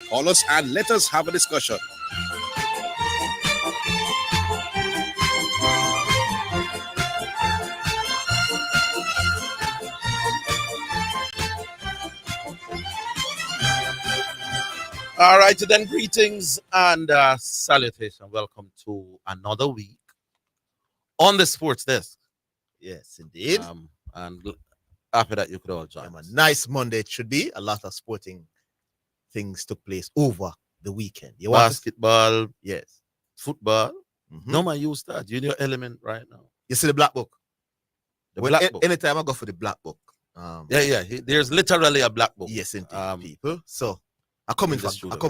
Call us and let us have a discussion. All right, then greetings and salutation. Welcome to another week on the Sports Desk. Yes, indeed. And after that, you could all join. A nice Monday it should be. A lot of sporting things took place over the weekend. You basketball, yes, football. No man use that. Junior element right now. You see the black book. Black book. Anytime I go for the black book, there's literally a black book. Yes, indeed, people. So I come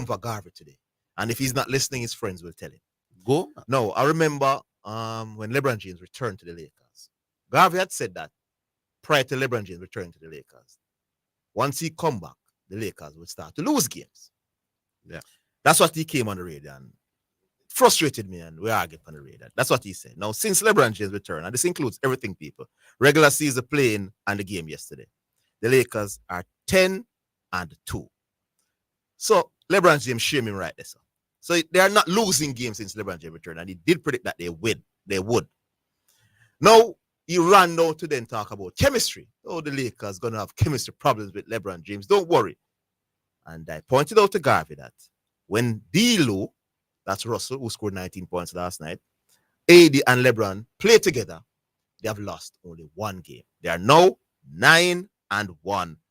for Garvey today, and if he's not listening, his friends will tell him. Go. No, I remember when LeBron James returned to the Lakers. Garvey had said that prior to LeBron James returning to the Lakers, once he come back, the Lakers would start to lose games. Yeah, that's what he came on the radio and frustrated me, and we argued on the radio. That's what he said. Now, since LeBron James returned, and this includes everything, people, regular season playing and the game yesterday, the Lakers are 10-2. So LeBron James shame him right there. So they are not losing games since LeBron James returned, and he did predict that they would. Now he ran down to then talk about chemistry. Oh, the Lakers gonna have chemistry problems with LeBron James. Don't worry. And I pointed out to Garvey that when D'Lo, that's Russell, who scored 19 points last night, AD and LeBron play together, they have lost only one game. They are now 9-1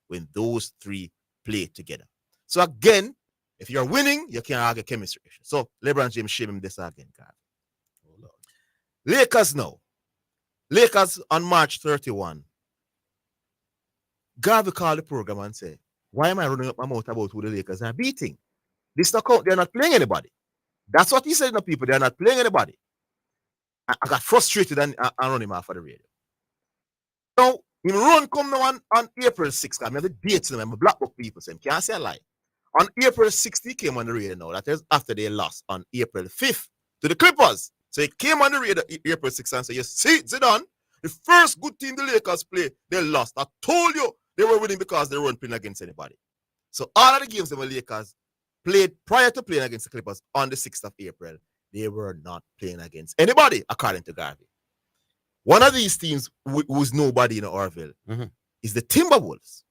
when those three play together. So again, if you're winning, you can't argue chemistry. So LeBron James shame him this again, Garvey. Oh, Lord. Lakers now. Lakers on March 31. Garvey called the program and said, why am I running up my mouth about who the Lakers are beating? This account, they're not playing anybody. That's what he said to people. They're not playing anybody. I got frustrated and run him off of the radio. Now, him run come now on April 6th. I mean, the dates them. I'm a black book people. So can't say a lie. On April 6th, he came on the radio now. That is after they lost on April 5th to the Clippers. So he came on the radio April 6th and said, you see, Zidane, the first good team the Lakers play, they lost. I told you they were winning because they weren't playing against anybody. So all of the games the Lakers played prior to playing against the Clippers on the 6th of April, they were not playing against anybody, according to Garvey. One of these teams who's nobody in Orville is the Timberwolves.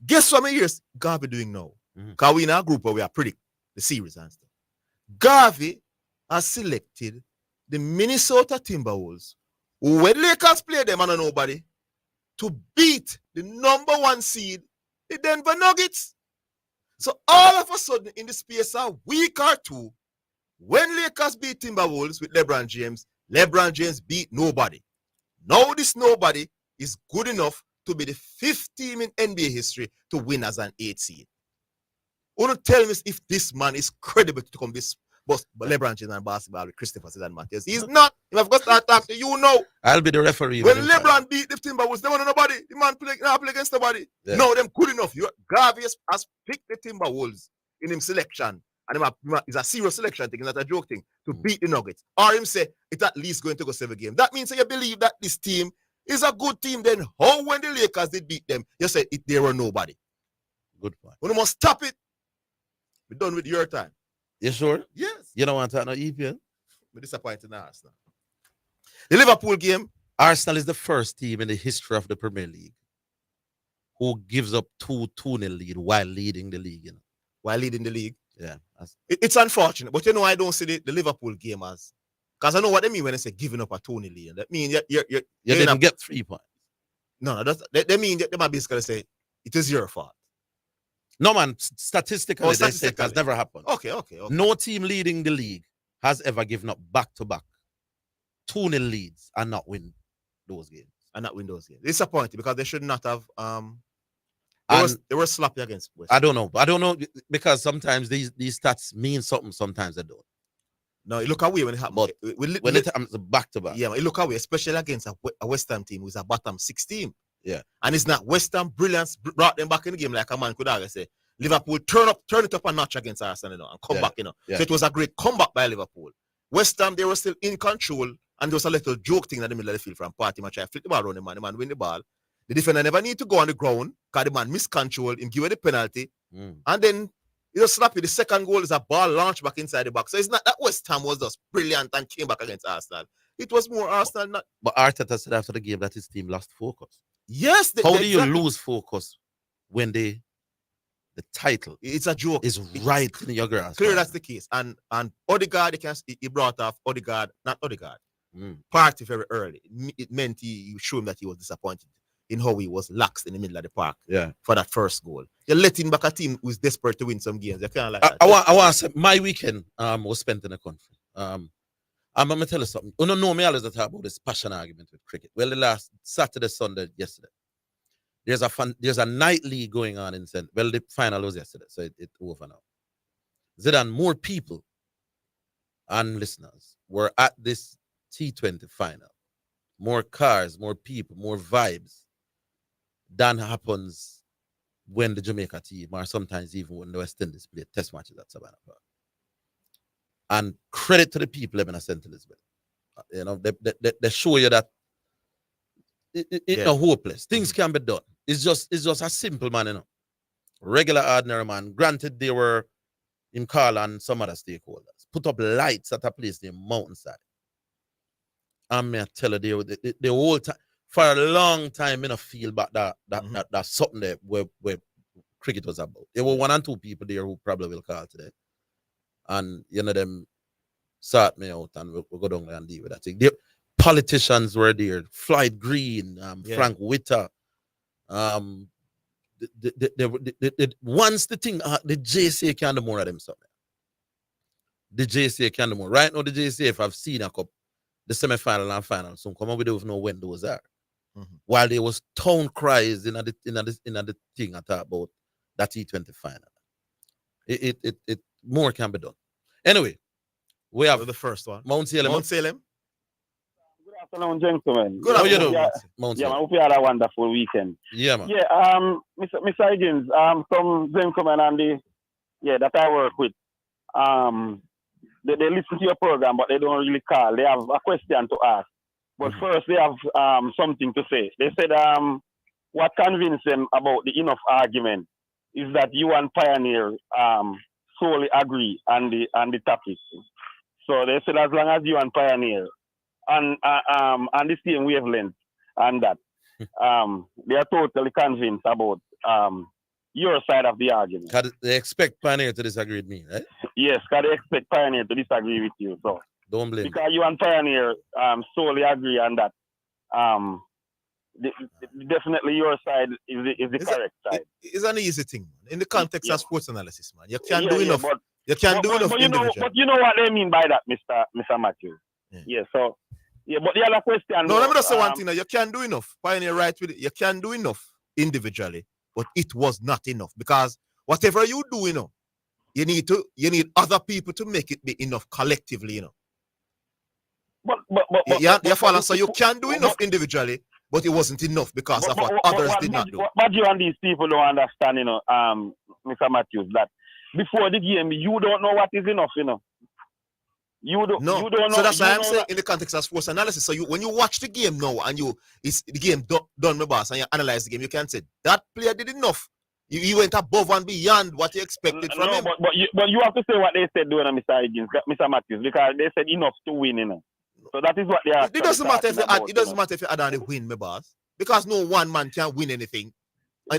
Guess what my ears Garvey doing now? Because we in our group where we are predict the series and stuff. Garvey has selected the Minnesota Timberwolves, who when Lakers play them and nobody, to beat the #1 seed, the Denver Nuggets. So all of a sudden, in the space of a week or two, when Lakers beat Timberwolves with LeBron James beat nobody. Now this nobody is good enough to be the 5th team in NBA history to win as an 8th seed. Want to tell me if this man is credible to come this bus, LeBron James and basketball with Christopher Zidane Matthews? He's not. If I've got to start talking to you now. I'll be the referee. When LeBron beat the Timberwolves, they want nobody. The man play against nobody. Yeah. No, them good enough. Garvey has picked the Timberwolves in him selection. And it's a serious selection thing, it's not a joke thing, to beat the Nuggets. Or him say, it's at least going to go 7 games. That means that you believe that this team is a good team. Then how when the Lakers did beat them, you said they were nobody. Good point. When you must stop it, we're done with your time. You sure? Yes. You don't want to talk no EPL? We're disappointed in Arsenal. The Liverpool game. Arsenal is the first team in the history of the Premier League who gives up 2-0 lead while leading the league. While leading the league? Yeah. It's unfortunate. But I don't see the Liverpool game as... Because I know what they mean when they say giving up a 2-0 lead. That means you didn't get 3 points. No, they mean they might basically say it is your fault. No, man. Statistically, they say it has never happened. Okay. No team leading the league has ever given up back-to-back 2-0 leads and not win those games. Disappointing because they should not have... They were sloppy against West. I don't know because sometimes these stats mean something, sometimes they don't. No, you look away when it happens. When it happens back to back. Yeah, you look away, especially against a West Ham team who's a bottom 6 team. Yeah. And it's not West Ham brilliance brought them back in the game like a man could have say. Liverpool turn it up a notch against Arsenal, and come back, Yeah. So it was a great comeback by Liverpool. West Ham, they were still in control, and there was a little joke thing in the middle of the field from Party match. I flipped the ball around the man win the ball. The defender never need to go on the ground because the man miscontrol him, give away the penalty, And then you just slap it. The second goal is a ball launched back inside the box. So it's not that West Ham was just brilliant and came back against Arsenal. It was more Arsenal. Not... But Arteta said after the game that his team lost focus. Yes. How do you lose focus when the title it's a joke. It's right in your grasp. Clear that's the case. And Odegaard, he brought off Odegaard, not Odegaard. Party very early. It meant you show him that he was disappointed in how he was lax in the middle of the park for that first goal. You're letting back a team who's desperate to win some games. You can't like that. I want to say my weekend was spent in the country. I'm gonna tell you something. You don't know me always talk about this passion argument with cricket. Well, the last Saturday, Sunday, yesterday. There's a night league going on in St. Well, the final was yesterday, so it's over now. Zidane, more people and listeners were at this T20 final. More cars, more people, more vibes than happens when the Jamaica team, or sometimes even when the West Indies play test matches at Savannah Park. And credit to the people living in St. Elizabeth. You know, they show you that it's not hopeless. Things can be done. It's just a simple man, you know. Regular, ordinary man. Granted, they were in call and some other stakeholders. Put up lights at a place named Mountainside. And me tell you, the whole time, for a long time, I don't feel about that's something there where cricket was about. There were 1 and 2 people there who probably will call today. And, you know, them sort me out and we'll go down there and deal with that thing. The politicians were there. Floyd Green, Frank Witter. Once the thing, the JCA can do more of them something. The JCA can do more. Right now, the JCA, if I've seen a cup, the semi-final and final, so come on, we don't know when those are. While there was town cries in the thing I talk about that T20 final. It more can be done. Anyway, we have the first one. Mount Salem. Good afternoon, gentlemen. Good afternoon, Mount Salem. Yeah, I hope you had a wonderful weekend. Yeah, man. Yeah, Mr. Higgins, some gentlemen and that I work with, they listen to your program, but they don't really call. They have a question to ask. But first, they have something to say. They said what convinced them about the enough argument is that you and Pioneer solely agree on the topic. So they said as long as you and Pioneer and the same wavelength and that, they are totally convinced about your side of the argument. They expect Pioneer to disagree with me, right? Yes, because they expect Pioneer to disagree with you. So don't blame because you and Pioneer solely agree on that. Definitely your side is the correct side. It's an easy thing, man. In the context of sports analysis, man. You can't do enough. You can't do enough. But you know what they mean by that, Mr. Matthews. So but the other question. No, let me just say one thing now. You can't do enough. Pioneer right with it. You can't do enough individually, but it was not enough because whatever you do, you need other people to make it be enough collectively, So you can do enough individually, but it wasn't enough because of what others did not do. But you and these people don't understand, Mr. Matthews, that before the game, you don't know what is enough, You don't know. So that's why I'm saying in the context of sports analysis. So when you watch the game now and it's the game done, my boss, and you analyze the game, you can say that player did enough. You went above and beyond what you expected from him. But you have to say what they said, doing, Mr. Higgins, Mr. Matthews, because they said enough to win, So that is what they are. It doesn't matter if you add on the win, my boss, because no one man can win anything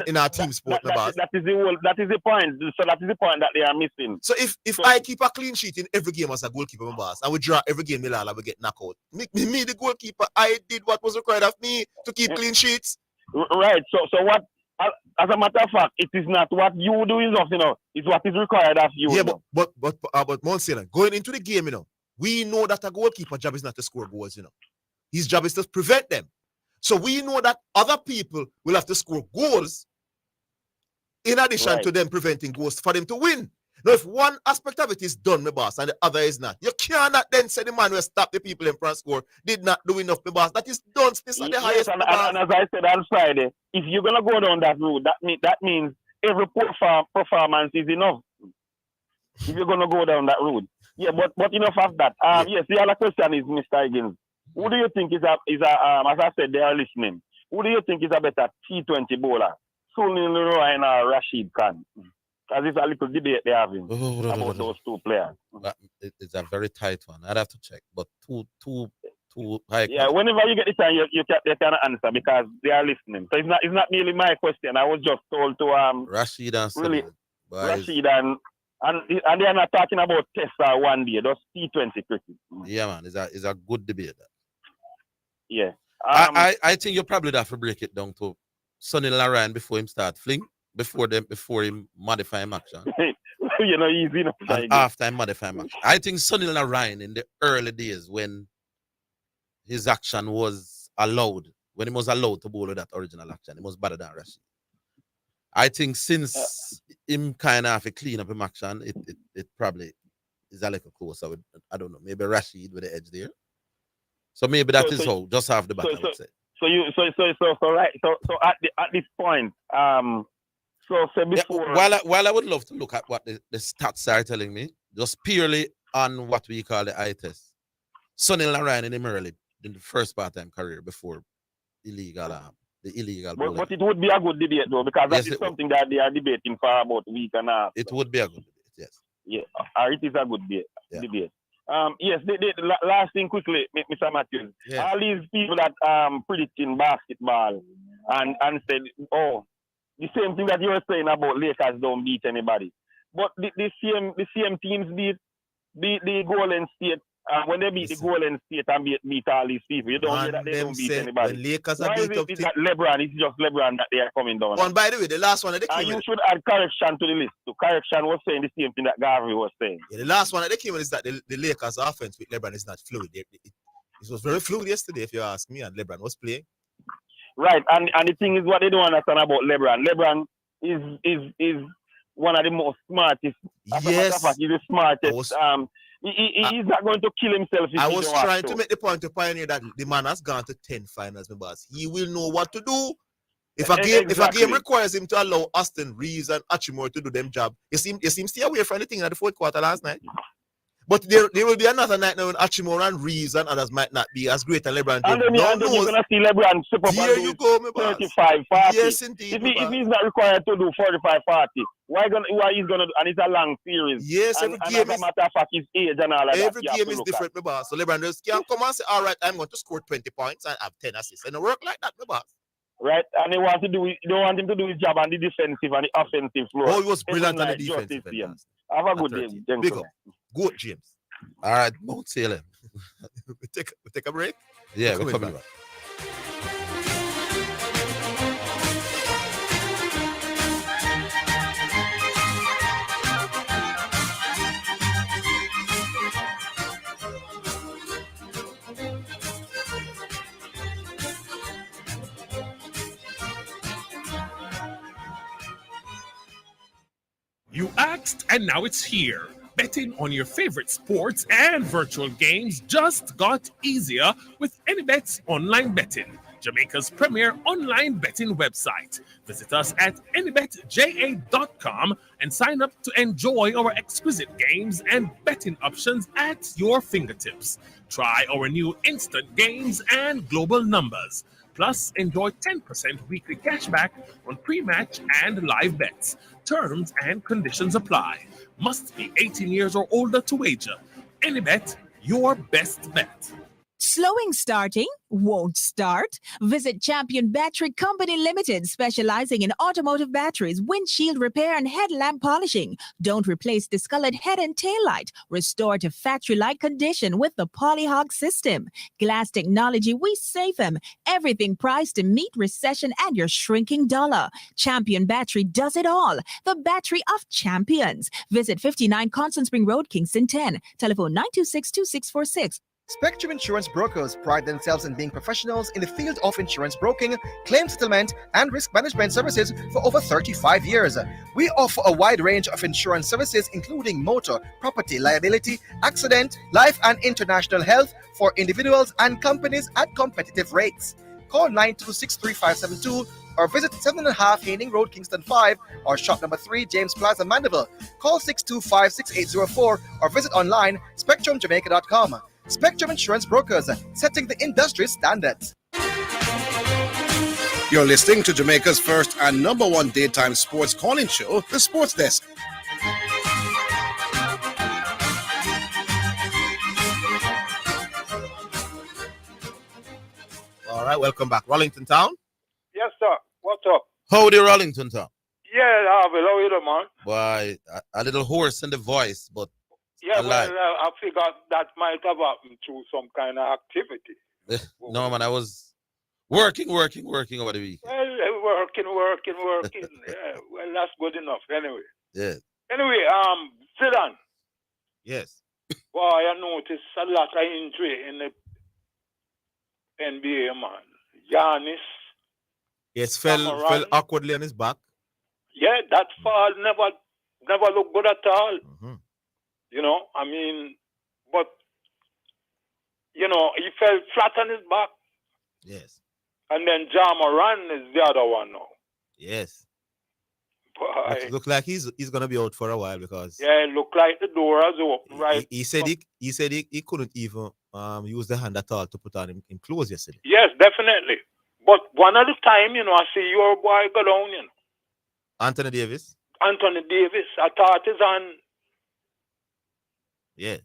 in our team sport, my boss. That is the point. So that is the point that they are missing. So if I keep a clean sheet in every game as a goalkeeper, my boss, and we draw every game, Milala will get knocked out. Me, the goalkeeper, I did what was required of me to keep clean sheets. Right. So what? As a matter of fact, it is not what you do enough, it's what is required of you. Yeah, but Mount Salem, going into the game, we know that a goalkeeper job is not to score goals, His job is to prevent them. So we know that other people will have to score goals in addition to them preventing goals for them to win. Now, if one aspect of it is done, my boss, and the other is not, you cannot then say the man who stopped the people in front score did not do enough, my boss. That is done. This at the highest. And as I said on Friday, if you're gonna go down that route, that means every performance is enough. If you're gonna go down that route, but enough of that. Yes, the other question is, Mr. Higgins, who do you think is as I said, they are listening. Who do you think is a better T20 bowler, Sunil Roy or Rashid Khan? Because it's a little debate they're having Oh, about those two players. But it's a very tight one. I'd have to check. But two high. Yeah, whenever you get the time, they can answer because they are listening. So it's not really my question. I was just told to Rashid and really Sullivan. Rashid and they are not talking about test or one day, just T20 cricket. Yeah, man, it's a good debate. Yeah. I think you probably have to break it down to Sonny Larayan before him start fling, before him modify him action. You know, easy enough. And after him modify him action. I think Sonny Larayan in the early days when his action was allowed, when he was allowed to bowl with that original action, it was better than Rashid. I think since him kind of have to clean up him action, it probably is a little closer with, I don't know, maybe Rashid with the edge there. So maybe that is how, just half the battle, I would say. So at this point, so say before. Yeah, while I would love to look at what the stats are telling me, just purely on what we call the eye test. Sonny Larayan in him early in the first part-time career before the illegal. But it would be a good debate though, because that is something that they are debating for about a week and a half. It would be a good debate, yes. Yeah, it is a good debate. Yes, the last thing quickly, Mr. Matthews. Yes. All these people that predicting basketball and said, oh, the same thing that you were saying about Lakers don't beat anybody. But the same teams beat the Golden State. When they beat the Golden State and beat all these people, you don't hear that they don't beat anybody. When Lakers Why are is beat up, it that LeBron? It's just LeBron that they are coming down. And by the way, the last one that they came you in, should add correction to the list. So correction was saying the same thing that Garvey was saying. yeah, the last one that they came in is that the Lakers offense with LeBron is not fluid. It was very fluid yesterday, if you ask me, and LeBron was playing. Right, and the thing is what they don't understand about LeBron. LeBron is one of the most smartest. Yes, he's the smartest. He's not going to kill himself. I was trying to make the point to Pioneer that the man has gone to 10 finals, my boss. He will know what to do. If a game requires him to allow Austin Reeves and Achimura to do them job, you see him stay away from anything in the fourth quarter last night. But there will be another night now when Achimura and Reeves and others might not be as great as LeBron. And then you're going to see LeBron step up here and you go, my boss. 35, 40. Yes, indeed. If he's not required to do 45, 40, why he's going to do? And it's a long series. Yes, every game as a matter of fact, his age and all of every that. game is different, my boss. So LeBron just can't come and say, all right, I'm going to score 20 points and have 10 assists. And it work like that, my boss. Right, and they want him to do his job on the defensive and the offensive floor. Oh, he was brilliant on the defensive. Have a good day, gentlemen. Big up. Good, James. All right, Mount Salem. we take a break? Yeah, we're coming back. You asked, and now it's here. Betting on your favorite sports and virtual games just got easier with AnyBet's online betting, Jamaica's premier online betting website. Visit us at anybetja.com and sign up to enjoy our exquisite games and betting options at your fingertips. Try our new instant games and global numbers. Plus, enjoy 10% weekly cashback on pre-match and live bets. Terms and conditions apply. Must be 18 years or older to wager. AnyBet, your best bet. Slowing starting? Won't start? Visit Champion Battery Company Limited, specializing in automotive batteries, windshield repair, and headlamp polishing. Don't replace discolored head and tail light. Restore to factory-like condition with the Polyhog system. Glass technology, we save them. Everything priced to meet recession and your shrinking dollar. Champion Battery does it all. The battery of champions. Visit 59 Constant Spring Road, Kingston 10. Telephone 926-2646. Spectrum Insurance Brokers pride themselves in being professionals in the field of insurance broking, claim settlement, and risk management services for over 35 years. We offer a wide range of insurance services, including motor, property, liability, accident, life, and international health for individuals and companies at competitive rates. Call 926-3572 or visit 7.5 Haining Road, Kingston 5, or shop number 3, James Plaza, Mandeville. Call 625-6804 or visit online spectrumjamaica.com. Spectrum Insurance Brokers, setting the industry standards. You're listening to Jamaica's first and number one daytime sports calling show, The Sports Desk. All right, welcome back. Rollington Town. Yes, sir. What's up? Howdy, Rollington Town. Yeah, Orville, how you doing, man? Boy, a little hoarse in the voice, but Yeah, alive. well, I figured that might have happened through some kind of activity. No, man, I was working over the week. Well, working. Yeah, well, that's good enough anyway. Yeah. Anyway, Zidane. Yes. Boy, I noticed a lot of injury in the NBA, man. Giannis. Yes, fell awkwardly on his back. Yeah, that fall never looked good at all. Mm-hmm. You know, I mean, but, you know, he fell flat on his back. Yes. And then Ja Morant is the other one now. Yes. Boy. It look like he's gonna be out for a while because Yeah, it looked like the door has opened, right? He said he couldn't even use the hand at all to put on him clothes yesterday. Yes, definitely. But one at a time, you know, I see your boy go down, you know. Anthony Davis. Anthony Davis, I thought his hand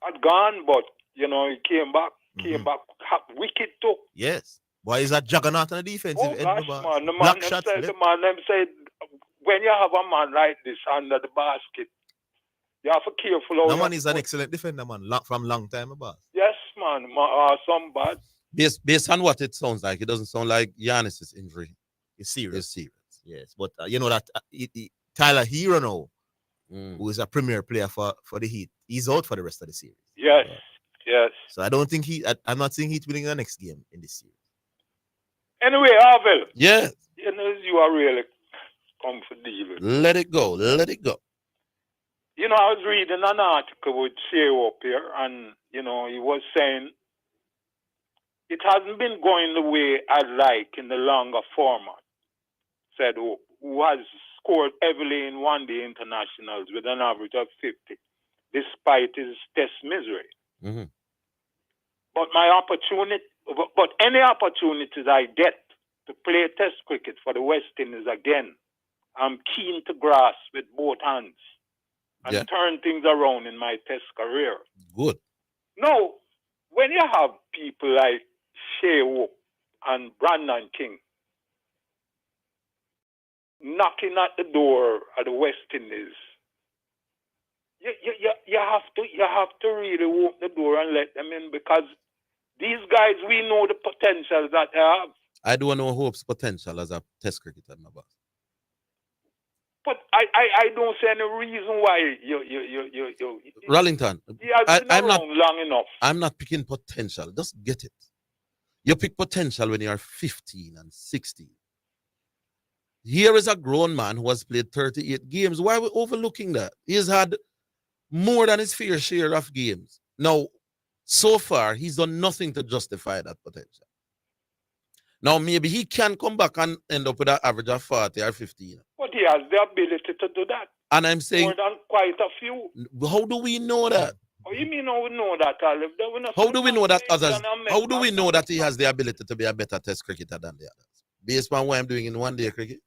had gone, but, you know, he came back wicked too. Yes. Why is that juggernaut on the defensive Oh, end? gosh, man. The Black man shots. them said, when you have a man like this under the basket, you have to be careful. No man is an excellent defender, man. From long time about. Yes, man. Some bad. Based on what it sounds like, it doesn't sound like Giannis's injury. It's serious. It's serious. Yes, but you know that Tyler Hero now, who is a premier player for the Heat, he's out for the rest of the series. Yes, yes. So I don't think I'm not seeing Heat winning the next game in this series. Anyway, Orville. Yeah. You know, you are really comfortable. Let it go. Let it go. You know, I was reading an article with Shea up here, and, you know, he was saying it hasn't been going the way I'd like in the longer format. Said who has scored heavily in one-day internationals with an average of 50, despite his test misery. Mm-hmm. But any opportunities I get to play test cricket for the West Indies again, I'm keen to grasp with both hands and turn things around in my test career. Good. No, when you have people like Shea Hope and Brandon King knocking at the door of the West Indies, you have to really open the door and let them in, because these guys, we know the potential that they have. I don't know Hope's potential as a test cricketer, my boss. But I don't see any reason why you Rollington, he has been around long enough. I'm not picking potential. Just get it. You pick potential when you are 15 and 16. Here is a grown man who has played 38 games. Why are we overlooking that? He's had more than his fair share of games. Now, so far, he's done nothing to justify that potential. Now, maybe he can come back and end up with an average of 40 or 15. But he has the ability to do that. And I'm saying, more than quite a few. How do we know that? Oh, you mean how we know that, Olive? How do we know that others? How do we know that he has the ability to be a better test cricketer than the others? Based on what I'm doing in one-day cricket?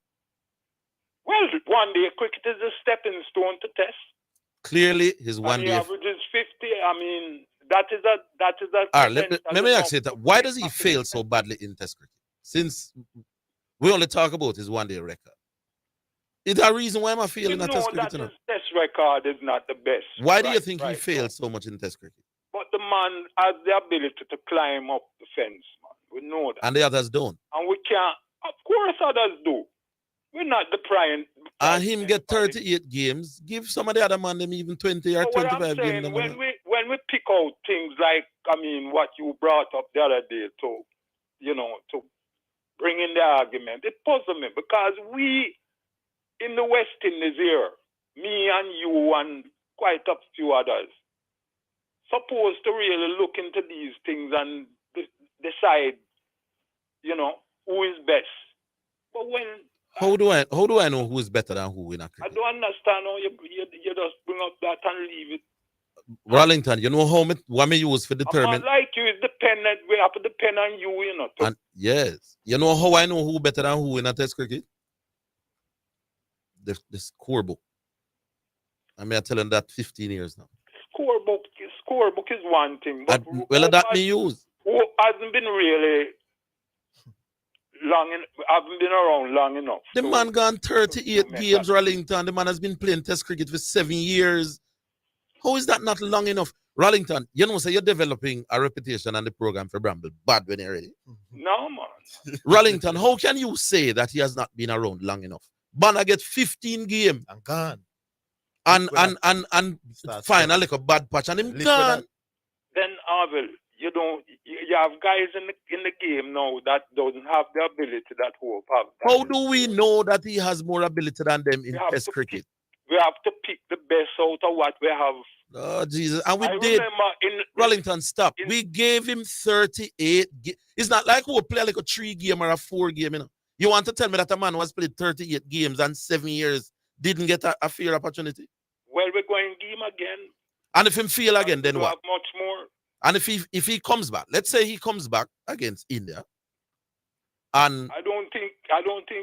Well, one-day cricket is a stepping stone to test. Clearly, his one-day average is 50. I mean, that is a. All right, let me ask you that. Why does he fail so badly in test cricket? Since we only talk about his one-day record. Is there a reason why I'm failing in test cricket? His test record is not the best. Why do you think he failed so much in test cricket? But the man has the ability to climb up the fence, man. We know that. And the others don't. And we can't. Of course, others do. We're not the prime. And him get 38 games. Give some of the other man them even 20 or 25 games. When we pick out things like, I mean, what you brought up the other day to, you know, to bring in the argument, it puzzles me, because we in the West Indies here, me and you and quite a few others, supposed to really look into these things and decide, you know, who is best. But when how do I know who is better than who in a cricket? I don't understand how you just bring up that and leave it. Rollington, you know what me use for determine? Like you is dependent. We have to depend on you, you know. And yes, you know how I know who better than who in a test cricket? The scorebook. I mean, I'm telling that 15 years now. Scorebook is one thing. But Well, that me use. Who hasn't been really haven't been around long enough. The man gone 38 games, Rollington. The man has been playing test cricket for 7 years. How is that not long enough? Rollington, you know, so you're developing a reputation on the program for Bramble. Bad when you're ready. No, man. Rollington, how can you say that he has not been around long enough? Banner get 15 games. And gone. And find a little bad patch and him gone. Then Orville, you have guys in the game now that doesn't have the ability that Hope have. How do we know that he has more ability than them in test cricket? We have to pick the best out of what we have. Oh, Jesus. And we did. Rollington, stop. We gave him 38. It's not like we'll play like a 3-game or a 4-game. You know? You want to tell me that a man who has played 38 games and 7 years didn't get a fair opportunity? Well, we're going to game again. And if him fail again, then what? Much more. And if he comes back, let's say he comes back against India, and I don't think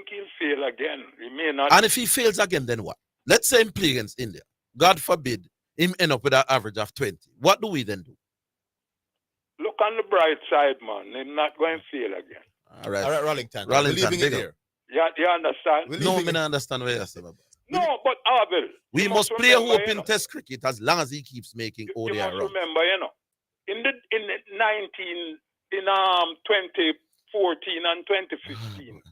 he'll fail again. He may not. And if he fails again, then what? Let's say him play against India. God forbid him end up with an average of 20. What do we then do? Look on the bright side, man. They're not going to fail again. All right, Rollington. Rollington, big there. You understand? No, I don't understand what you're saying about. No, but Orville. We must play Hope in test cricket as long as he keeps making ODI runs. Remember, you know, in 2014 and 2015,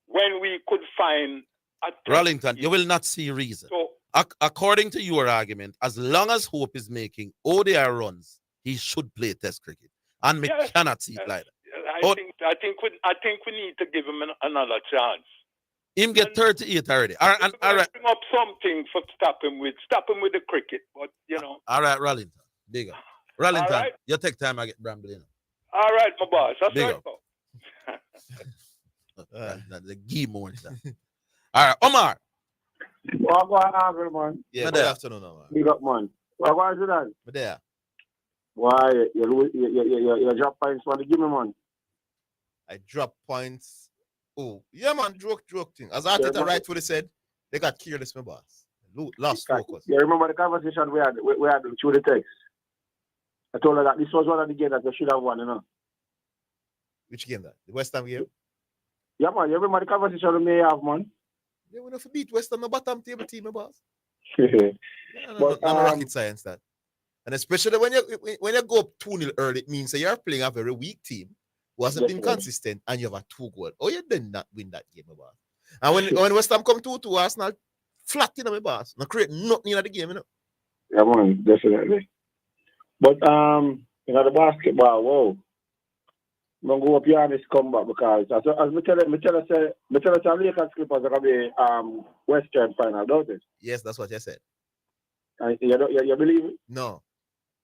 when we could find a Rollington, you will not see reason. So, according to your argument, as long as Hope is making ODI runs, he should play test cricket. And we cannot see it like that. I think we need to give him another chance. Him get 38 already. All right, bring up something for stop him with the cricket, but you know. All right, Rollington, big up. Rollington, right. You take time I get Bramble, you know. All right, my boss. That's big right. The game more. All right, Omar. What about man? Yeah, good afternoon, Omar. Big up, man. What about Zidane? There. Why you drop points for the game, man? I drop points. Oh, yeah, man, joke thing. As Arteta rightfully said, they got careless, my boss. Lost focus. Yeah, remember the conversation we had through the text? I told her that this was one of the games that they should have won, you know. Which game that? The West Ham game? Yeah, man, you remember the conversation we may have, man? Yeah, we have to beat West Ham, the bottom table team, my boss. But, not rocket science, that. And especially when you go up 2-0 early, it means that you're playing a very weak team who hasn't been consistent, and you have a 2-goal. Oh, you did not win that game, my boss. And when West Ham come 2-2, Arsenal flat in my boss. Not create nothing in the game, you know. Yeah, man, definitely. But you know, the basketball, whoa. I'm gonna go up here and comeback because as me tell you, Lakers Clippers are gonna be Western final, don't it? Yes, that's what you said. You believe it? No.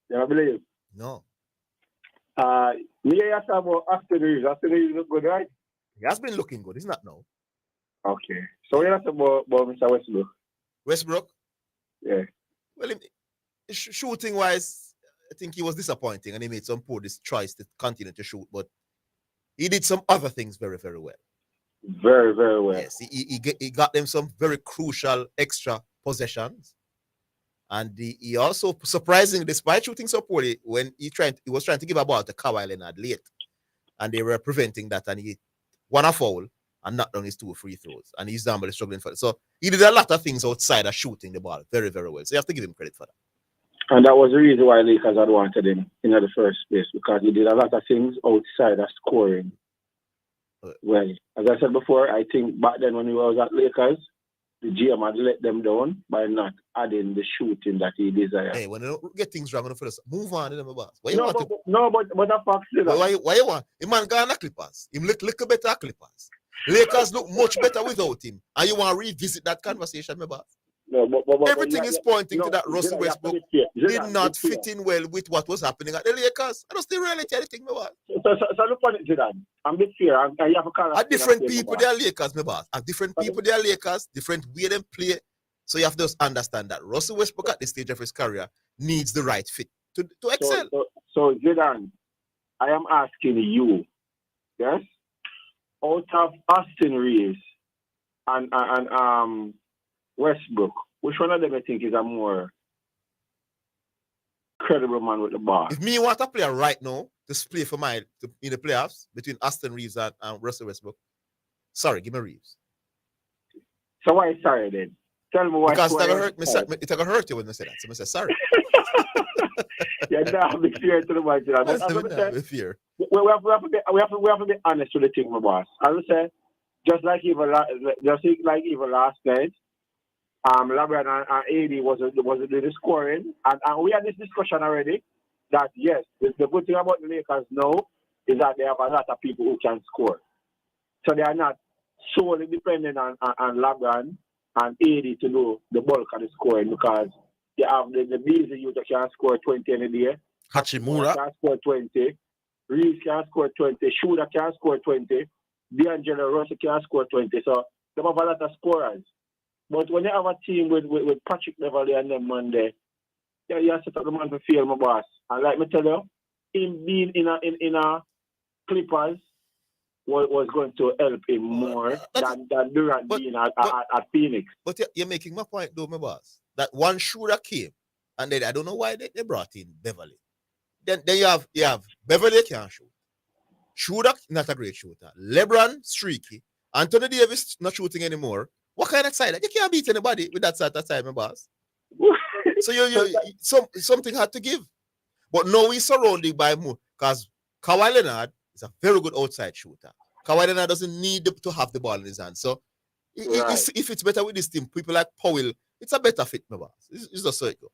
You don't believe? No. Me ask about After the Reeves look good, right? He has been looking good, he's not now. Okay. So you ask about Mr. Westbrook? Westbrook? Yeah. Well, shooting wise, I think he was disappointing and he made some poor choice to continue to shoot, but he did some other things very, very well. Very, very well. Yes, he got them some very crucial extra possessions. And he also, surprisingly, despite shooting so poorly, when he was trying to give a ball to Kawhi Leonard late, and they were preventing that, and he won a foul and knocked down his 2 free throws, and he's down by struggling for it. So he did a lot of things outside of shooting the ball very, very well. So you have to give him credit for that. And that was the reason why Lakers had wanted him in the first place, because he did a lot of things outside of scoring. Well, as I said before, I think back then when he was at Lakers, the GM had let them down by not adding the shooting that he desired. Hey, when you don't get things wrong on the first, move on to them, boss. Why but the fact is that. Why you want? The man got a Clippers. Him look better at Clippers. Lakers look much better without him. And you want to revisit that conversation, my boss? No, but everything is pointing to that Russell Westbrook did not fit in well with what was happening at the Lakers. I don't still really tell anything, my boss. So look on it, Zidane. I'm a bit fair. You have to call at different people, they are Lakers, my boss. At different people, they are Lakers. Different way them play. So you have to just understand that Russell Westbrook at this stage of his career needs the right fit to excel. So Zidane, I am asking you, yes, out of Austin Reeves and Westbrook, which one of them I think is a more credible man with the ball? If me want a player right now to play for in the playoffs between Aston Reeves and Russell Westbrook, sorry, give me Reeves. So why sorry then? Tell me why. Because it's gonna hurt you when I say that. So I say sorry. Yeah, now be fair to the man. Fear. We have to be honest with the team, my boss. I would say, just like even last night, Labran and AD was the scoring, and we had this discussion already that yes, the good thing about the Lakers now is that they have a lot of people who can score, so they are not solely dependent on Labran and AD to do the bulk of the scoring, because you have the busy youth that can score 20 in a day. Hachimura can score 20. Reeves can score 20. Shooter can score 20. D'Angelo Russell can score 20. So they have a lot of scorers. But when you have a team with Patrick Beverly and them man there, you have to set up the man to feel, my boss. And like me tell you, him being in a Clippers was going to help him more than Durant being at Phoenix. But you're making my point though, my boss. That one shooter came, and then I don't know why they brought in Beverly. Then you have Beverly can't shoot. Shooter not a great shooter. LeBron streaky. Anthony Davis not shooting anymore. What kind of side? You can't beat anybody with that side of side, my boss. So something had to give. But now we're surrounded by more, because Kawhi Leonard is a very good outside shooter. Kawhi Leonard doesn't need to have the ball in his hand. So if it's better with this team, people like Powell, it's a better fit, my boss. It's just so it goes.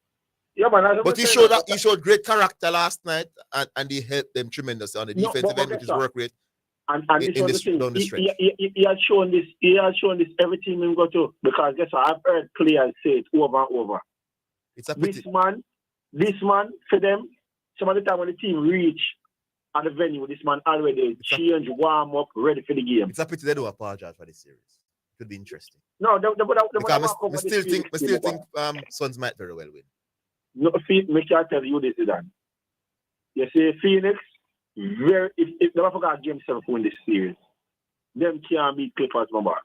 Yeah, man, but he showed great character last night, and he helped them tremendously on the defensive end, which is work rate. And this down the stretch. He has shown this. He has shown this every team he go to, because guess what? I've heard players say it over and over. It's a pity. This man for them. Some of the time when the team reach at the venue, this man already change, warm up, ready for the game. It's a pity they don't apologize for this series. It could be interesting. No, I still think Suns might very well win. No, me can tell you this, Zidane. You see, Phoenix, if they forgot game 7 to win this series, them can't beat Clippers, my boss.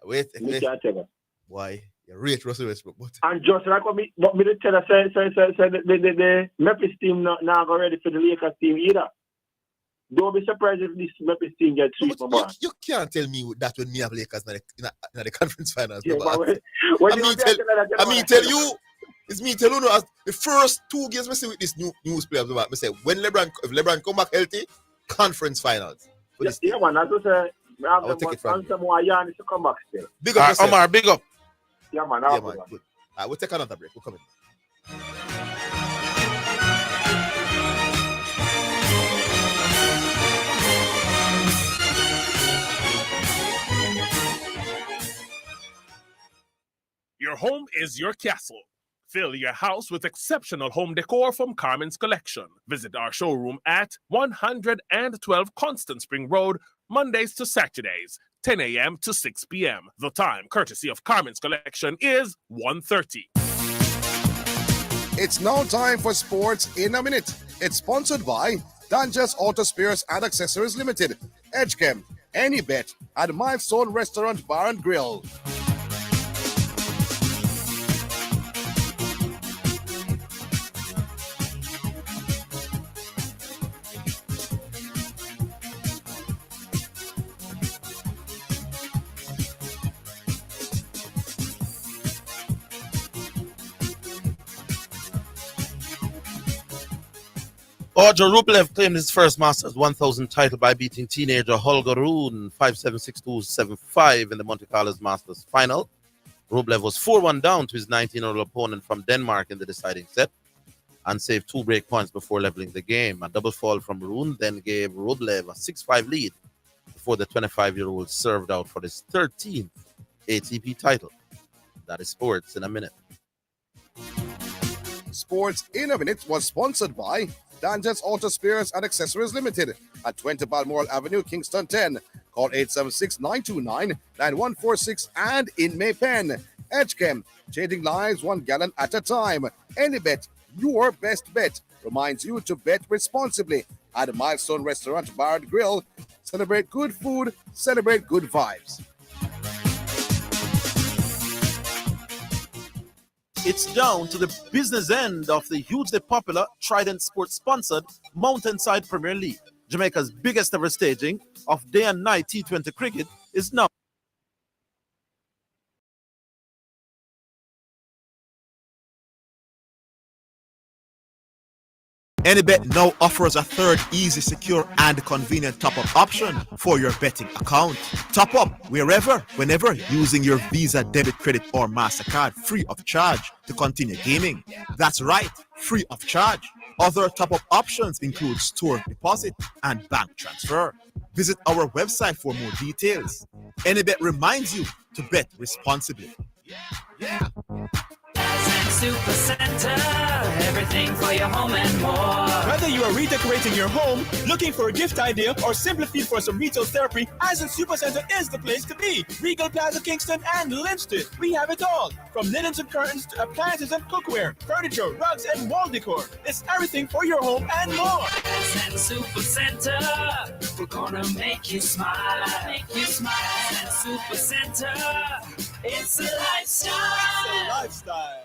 Wait. Me can't tell you. Why? You rate Russell Westbrook. And just like what me tell you, the Memphis team not go ready for the Lakers team either. Don't be surprised if this Memphis team gets sweet, my boss. You can't tell me that when me have Lakers in the conference finals. Yeah, It's me tell you, as the first 2 games I see with this news players, I say if LeBron come back healthy, conference finals. Yeah, man, as I say, I will take it from you. More Giannis to come back still. Big up, Omar, big up. Yeah, man. Good. We'll take another break. We'll come in. Your home is your castle. Fill your house with exceptional home decor from Carmen's Collection. Visit our showroom at 112 Constant Spring Road, Mondays to Saturdays, 10 a.m. to 6 p.m. The time, courtesy of Carmen's Collection, is 1:30. It's now time for Sports in a Minute. It's sponsored by Dangerous Auto Spares and Accessories Limited, Edgechem, Any Bet, and Milestone Restaurant Bar and Grill. Roger Rublev claimed his first Masters 1000 title by beating teenager Holger Rune 5-7-6-2-7-5 in the Monte Carlo Masters final. Rublev was 4-1 down to his 19-year-old opponent from Denmark in the deciding set and saved 2 break points before leveling the game. A double fall from Rune then gave Rublev a 6-5 lead before the 25-year-old served out for his 13th ATP title. That is Sports in a Minute. Sports in a Minute was sponsored by Dangerous Auto Spares and Accessories Limited at 20 Balmoral Avenue, Kingston 10. Call 876-929-9146 and in Maypen. Edgechem, changing lives 1 gallon at a time. Any Bet, your best bet, reminds you to bet responsibly. at Milestone Restaurant Bar and Grill. Celebrate good food, celebrate good vibes. It's down to the business end of the hugely popular Trident Sports sponsored Mountainside Premier League. Jamaica's biggest ever staging of day and night T20 cricket is now. AnyBet now offers a third easy, secure, and convenient top-up option for your betting account. Top up wherever, whenever, using your Visa, debit, credit, or MasterCard free of charge to continue gaming. That's right, free of charge. Other top-up options include store deposit and bank transfer. Visit our website for more details. AnyBet reminds you to bet responsibly. Yeah. Super Center, everything for your home and more. Whether you are redecorating your home, looking for a gift idea, or simply feel for some retail therapy, Ascent Super Center is the place to be. Regal Plaza, Kingston, and Linston. We have it all. From linens and curtains to appliances and cookware, furniture, rugs, and wall decor. It's everything for your home and more. Ascent Super Center, we're gonna make you smile. Make you smile. Ascent Super Center, it's a lifestyle. It's a lifestyle.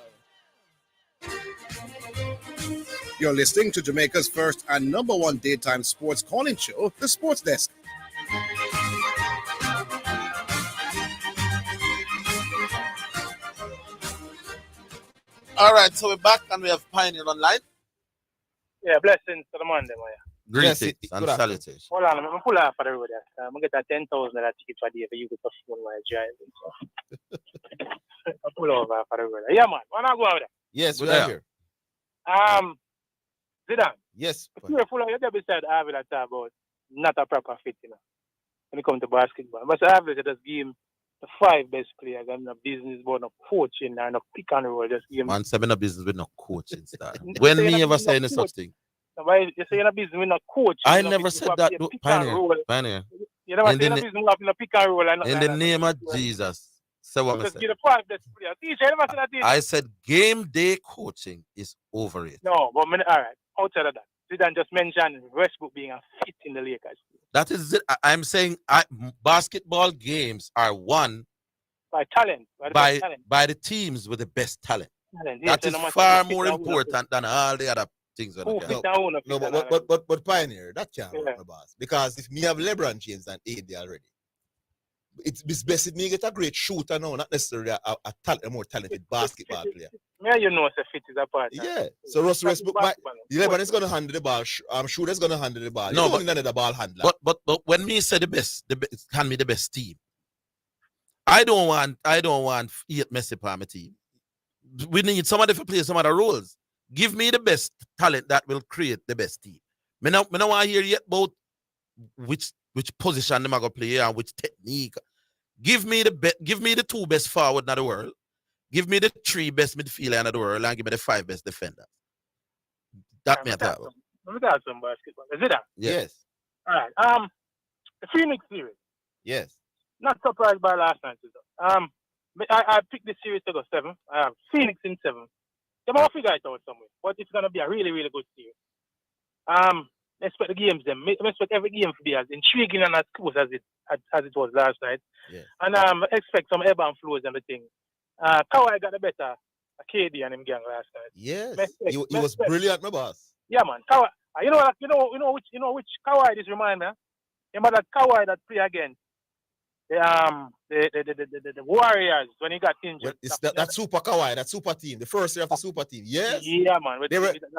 You're listening to Jamaica's first and number one daytime sports calling show, The Sports Desk. All right, so we're back and we have Pioneer online. Yeah, blessings to the man, them. Greetings and salutations. Hold on, I'm going to pull off for the road. I'm going to get a $10,000 ticket for the day for you to phone my drive. I'll pull over for the road. Yeah, man. When I go out there. Yes, we're here. Zidane. Yes. You're full of your debut said Orville that talk about not a proper fit, you know, when it comes to basketball. But Orville just give him the 5 best players and no business about no coaching and no pick and roll. Just give him. Man, 7 business with no coaching style. When me ever say any such thing? You say a business with no coach. I never said that. Pioneer. You never say a business with no pick and roll. In the name of Jesus. So what just give the 5 best players. Teacher, you never said that. I said game day coaching is overrated. No, but all right. Outside of that, Zidane just mentioned Westbrook being a fit in the Lakers. That is it. I'm saying basketball games are won by talent, by the teams with the best talent. That is far more important than all the other things. No, but Pioneer, that can't work, my boss. Because if me have LeBron James and AD already, it's best if me get a great shooter now, not necessarily a more talented basketball player. Yeah, you know, it's a fit is a part. Yeah. So Russell Westbrook, LeBron is going to handle the ball. I'm sure that's going to handle the ball. No, but none of the ball handler. But when me say the best, hand me the best team. I don't want 8 Messi for my team. We need somebody to play some other roles. Give me the best talent that will create the best team. Me no want to hear yet about which position them are going to play and which technique. Give me the 2 best forward in the world. Give me the 3 best midfielder in the world and give me the 5 best defenders. That me talk about. Let me talk some basketball. Is it that? Yes. All right. The Phoenix series. Yes. Not surprised by last night. I picked this series to go 7. I have Phoenix in 7. They might figure it out somewhere, but it's gonna be a really, really good series. Expect the games them. Expect every game to be as intriguing and as close as it was last night. Yes. And expect some ebb and flows and the thing. Kawhi got the better KD and him gang last night. Yes. He was brilliant, my boss. Yeah, man. Kawhi. You know which Kawhi this remind me. Remember that Kawhi that play against the Warriors when he got injured. Well, it's that super Kawhi, that super team, the first year of the super team. Yes. Yeah, man.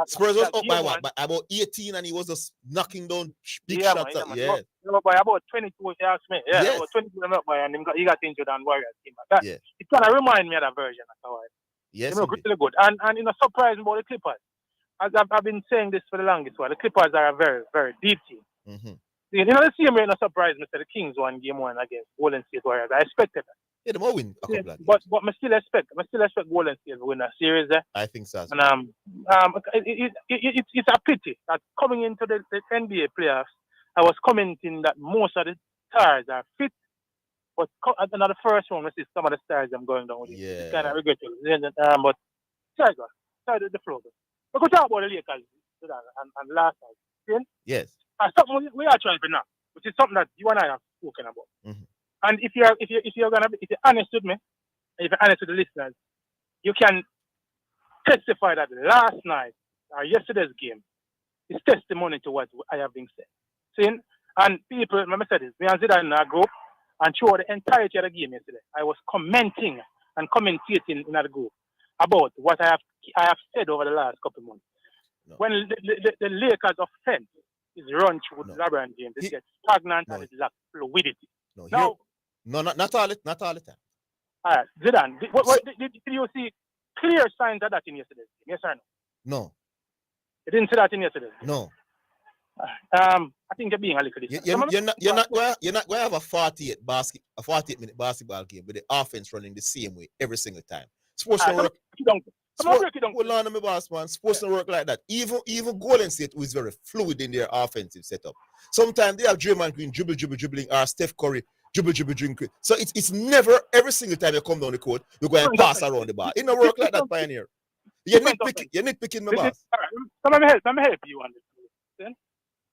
Spurs was up by what? By about 18, and he was just knocking down big shots. Yeah. By about 22, if you ask me. Yeah, yes. About 22 up by, and he got injured on Warriors team. Yes. It kind of remind me of that version of Kawhi. Yes. Really good. And surprising about the Clippers. As I've been saying this for the longest while, the Clippers are a very, very deep team. Mm-hmm. The same way, no surprise, Mr. The Kings won game 1 against Golden State Warriors. I expected that. Yeah, they might win a couple of but I still expect Golden State to win a series there. I think so. And it's a pity that coming into the NBA playoffs, I was commenting that most of the stars are fit, but another first one, we see some of the stars I'm going down with. Yeah. It's kind of regrettable. But sorry, the flow. We could talk about the Lakers and last night. Yes. something we actually been now, which is something that you and I have spoken about. Mhm. And if you're honest with me, if you're honest with the listeners, you can testify that last night or yesterday's game is testimony to what I have been saying. Seeing? And people, remember I said this, me and Zidane in our group, and throughout the entirety of the game yesterday, I was commenting and commentating in our group about what I have said over the last couple of months. No. When the Lakers' offense is run through LeBron James, it gets stagnant and it lacks fluidity. No, Now, not all the time. all right, Zidane, did you see clear signs of that in yesterday's game? Yes or no? No. You didn't see that in yesterday? No. I think you're being a little You're not going to have a 48-minute basketball game with the offense running the same way every single time. Sports don't work. Hold on, my boss, man. Sports don't work like that. Even Golden State, who is very fluid in their offensive setup. Sometimes they have Draymond Green dribbling, or Steph Curry dribbling. So it's never every single time you come down the court, you go and pass around the ball. It don't work like that, Pioneer. You're nitpicking, my boss. So let me help you on this.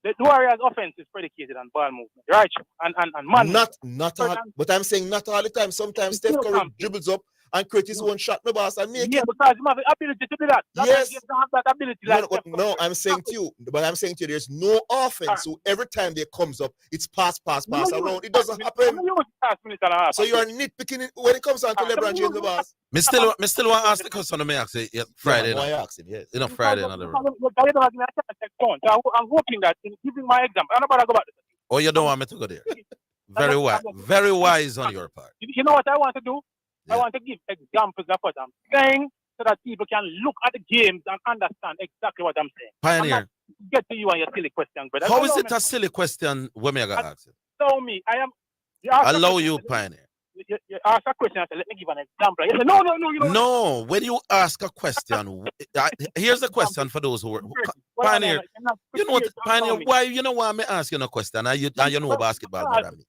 The Warriors' offense is predicated on ball movement, right? And man. Not all, but I'm saying not all the time. Sometimes Steph Curry dribbles up and create his own shot, my boss, and make it. Yeah, because you have the ability to do that. Yes. You don't have that ability. No, I'm saying to you, there's no offense. So every time they comes up, it's pass around. It doesn't happen. So you are nitpicking it when it comes down to LeBron James, the boss. Me still want to ask the question. Me ask it Friday. I ask him, yes. You know, Friday. I'm hoping that in giving my example, I'm about to go back. Oh, you don't want me to go there? Very wise on your part. You know what I want to do? I want to give examples of what I'm saying so that people can look at the games and understand exactly what I'm saying. Pioneer. Get to you and your silly question, brother. How is it a silly question when me got asked it? Tell me, Allow you, Pioneer. You ask a question, I said, let me give an example. You say, no, you don't. No, when you ask a question, here's the question for those who are Pioneer. You know what, Pioneer? Why you know why I'm asking a question? And you know basketball more than me.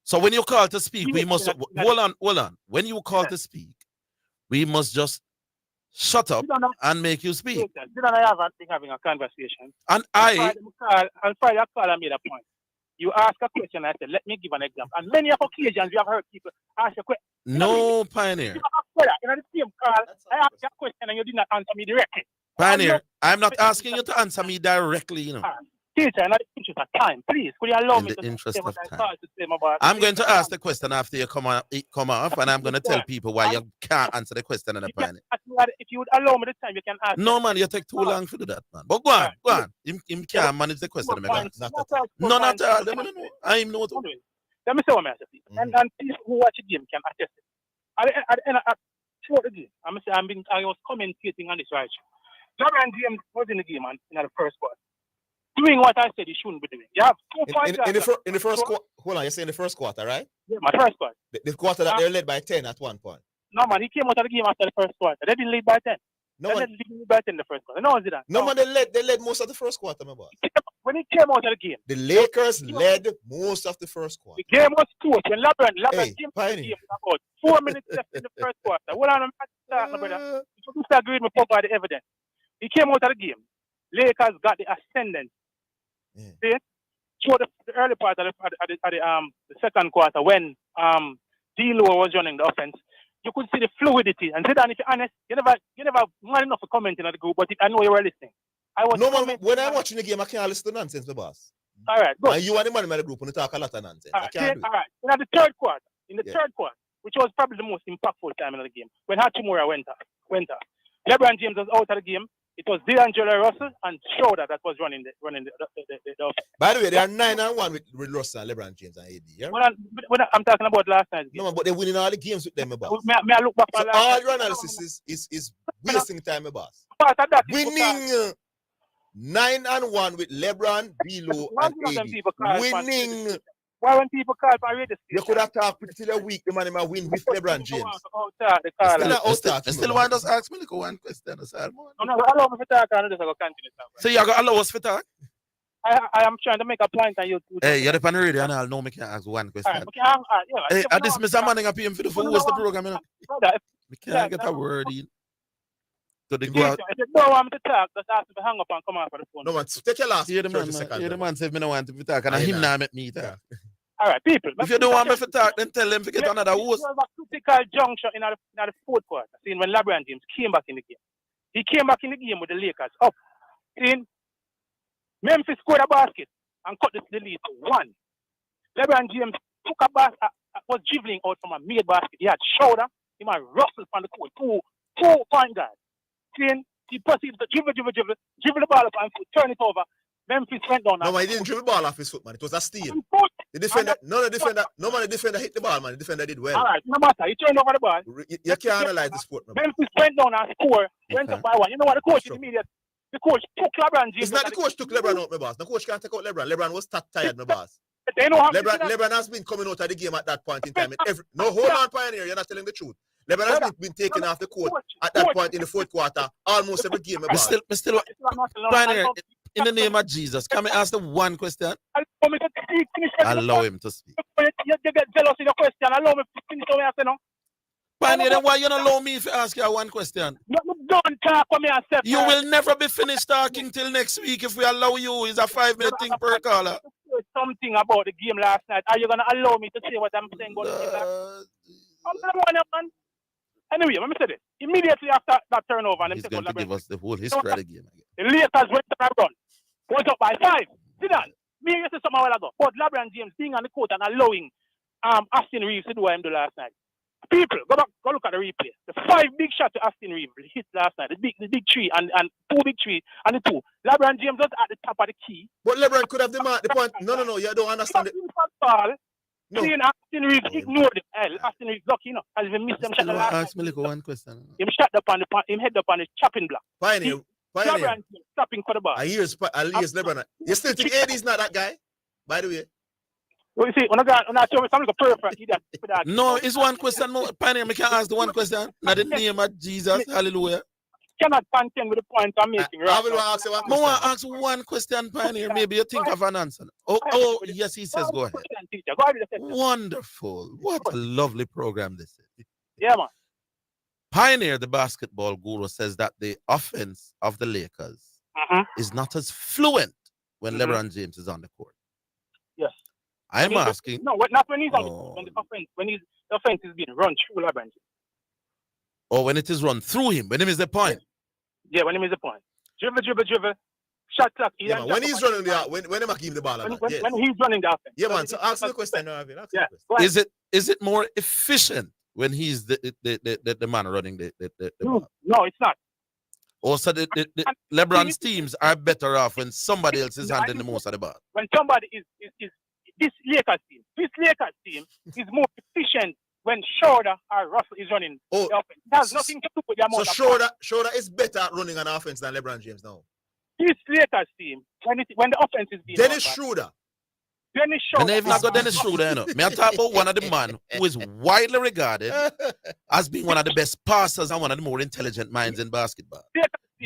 So when you call to speak, we must hold on. When you call to speak, we must just shut up and make you speak. You and I have been having a conversation. And Friday I call and made a point. You ask a question, I said, let me give an example. And many of occasions, you have heard people ask a question. No, Pioneer. In the same call, I asked you a question and you did not answer me directly. Pioneer, I'm not asking you to answer me directly, you know. Teacher, in the interest of time, please, could you allow me to interest say what of I time. thought to say about I'm going to ask the question after you come off, and I'm going to tell people why you can't answer the question in the Pioneer. If you would allow me the time, you can ask. No, man, you take too long to do that, man. But go on. Him can't manage the question. Not at all. I know what to do. Let me say what I say, and people who watch the game can attest it. Throughout the game, I was commentating on this right. LeBron James was in the game in the first quarter, doing what I said he shouldn't be doing. You have in the first quarter. Hold on, you're saying the first quarter, right? Yeah, my first quarter. The quarter that they're led by 10 at one point. No, man, he came out of the game after the first quarter. They didn't lead by 10. They didn't lead by 10 the first quarter. No, Zidane. No, man, they led most of the first quarter, my boss. When he came out of the game, the Lakers led most of the first quarter. The game was close. When LeBron came to the game about 4 minutes left in the first quarter. Hold on, brother. You disagree with me by the evidence. He came out of the game. Lakers got the ascendant. Yeah. See? Through the early part of the second quarter, when D'Lo was running the offense, you could see the fluidity. And Zidane, if you're honest, you never man enough for commenting on the group, but I know you were listening. When I'm watching the game, I can't listen to nonsense, my boss. All right, good. And you are the man in the group when you talk a lot of nonsense. I can't do it. All right. In the third quarter, which was probably the most impactful time in the game, when Hachimura went off. LeBron James was out of the game. It was D'Angelo Russell and Schroeder that was running the offense. By the way, they are 9-1 with Russell, LeBron James, and AD. Yeah? I'm talking about last night's game. No, but they're winning all the games with them, my boss. May I look back so all your analysis is wasting time, my boss. Winning 9-1 with LeBron, D'Lo, and AD. Winning. Why when people call for radio station? You could have talked till a week, the man might win with LeBron James. Still want us to ask me one question. No, allow me to talk and just go continue. So you got allow us to talk? I am trying to make a point and you hey, you're the radio and I'll know me can ask one question. Hey, at this Mr. Manning up here for the host the program, you know. We can't get a word in. So they If go out. you don't want me to talk, just ask me to hang up and come off of the phone. No, man, take your last Hear the 30 man, seconds. hear the man say me no want to talk, and Aye, him nah. now make me talk. All right, people. If you don't want me to talk, then tell them to get another host. There was a critical juncture in the fourth quarter. Seeing when LeBron James came back in the game. He came back in the game with the Lakers up. Seeing Memphis scored a basket and cut the lead to 1. LeBron James took a basket, was dribbling out from a made basket. He had shoulder, he had Russell from the court, two point guard. Seeing he proceeded to dribble the ball up and turn it over. Memphis went down. No, man, he didn't dribble the ball off his foot, man. It was a steal. The defender, the defender hit the ball, man. The defender did well. All right, no matter. He turned over the ball. You can't analyze the sport, man. Memphis went down and scored, went up by 1. You know what the coach did immediately? The coach took LeBron James. It's not the coach took LeBron out, my boss. The coach can't take out LeBron. LeBron was tired, my boss. They know how LeBron has been coming out of the game at that point in time. No, hold on, Pioneer. You're not telling the truth. LeBron has been taken off the court at that point in the fourth quarter, almost every game, my boss. Still, Pioneer, in the name of Jesus, can I ask the one question? Allow him to speak. You get jealous in your question. Allow me to finish what I say now. Pioneer, then why you not allow me if I ask you one question? Don't talk for me and say. You will never be finished talking till next week if we allow you. It's a 5-minute thing per caller. Something about the game last night. Are you gonna allow me to say what I'm saying about the game last night? Anyway, let me say this. Immediately after that turnover, and he's going to give us the whole history of the game again. The Lakers went on a run. Was up by 5. Zidane, me and you said something a while ago. But LeBron James being on the court and allowing Austin Reeves to do what him do last night. People, go look at the replay. The 5 big shots to Austin Reeves hit last night. The big 3 and 2 big 3 and the 2. LeBron James was at the top of the key. But LeBron could have the point. No, you don't understand it. No. Seeing Austin Reeves ignored the L. Austin Reeves lucky, as if he missed them shot the last. Ask me like one question. Him shot up on him head up on the chopping block. Pioneer. LeBron stopping for the ball. I hear LeBron. You still think AD's not that guy? By the way. Well, you see, when I show me something perfect, no, it's one question. No, Pioneer, I can ask the one question. Not the name of Jesus. Hallelujah. Cannot contend with the point I'm making. I will ask you one question. I want to ask one question, Pioneer. Maybe you think of an answer. Oh, yes, he says go ahead. Wonderful. What a lovely program this is. Yeah, man. Pioneer, the basketball guru, says that the offense of the Lakers is not as fluent when LeBron James is on the court. Yes. I'm asking. No, not when he's on the court. When the offense is being run through LeBron James. Or when it is run through him, when him is the point. Yeah, when him is the point. Dribble. Shot clock. Yeah, man, when he's running the when him give the ball. When he's running the offense. Yeah, man. So ask the question now, Orville. Is it more efficient when he's the man running the ball? No, it's not. Also, the LeBron's teams are better off when somebody else is handling the most of the ball. When somebody is this Lakers team is more efficient when Schroeder or Russell is running the offense. It has nothing to do with the amount of Schroeder is better at running an offense than LeBron James now. This Lakers team, when the offense is being Dennis Schroeder. And they've not got Dennis Schroeder, you know. May I talk about one of the men who is widely regarded as being one of the best passers and one of the more intelligent minds in basketball.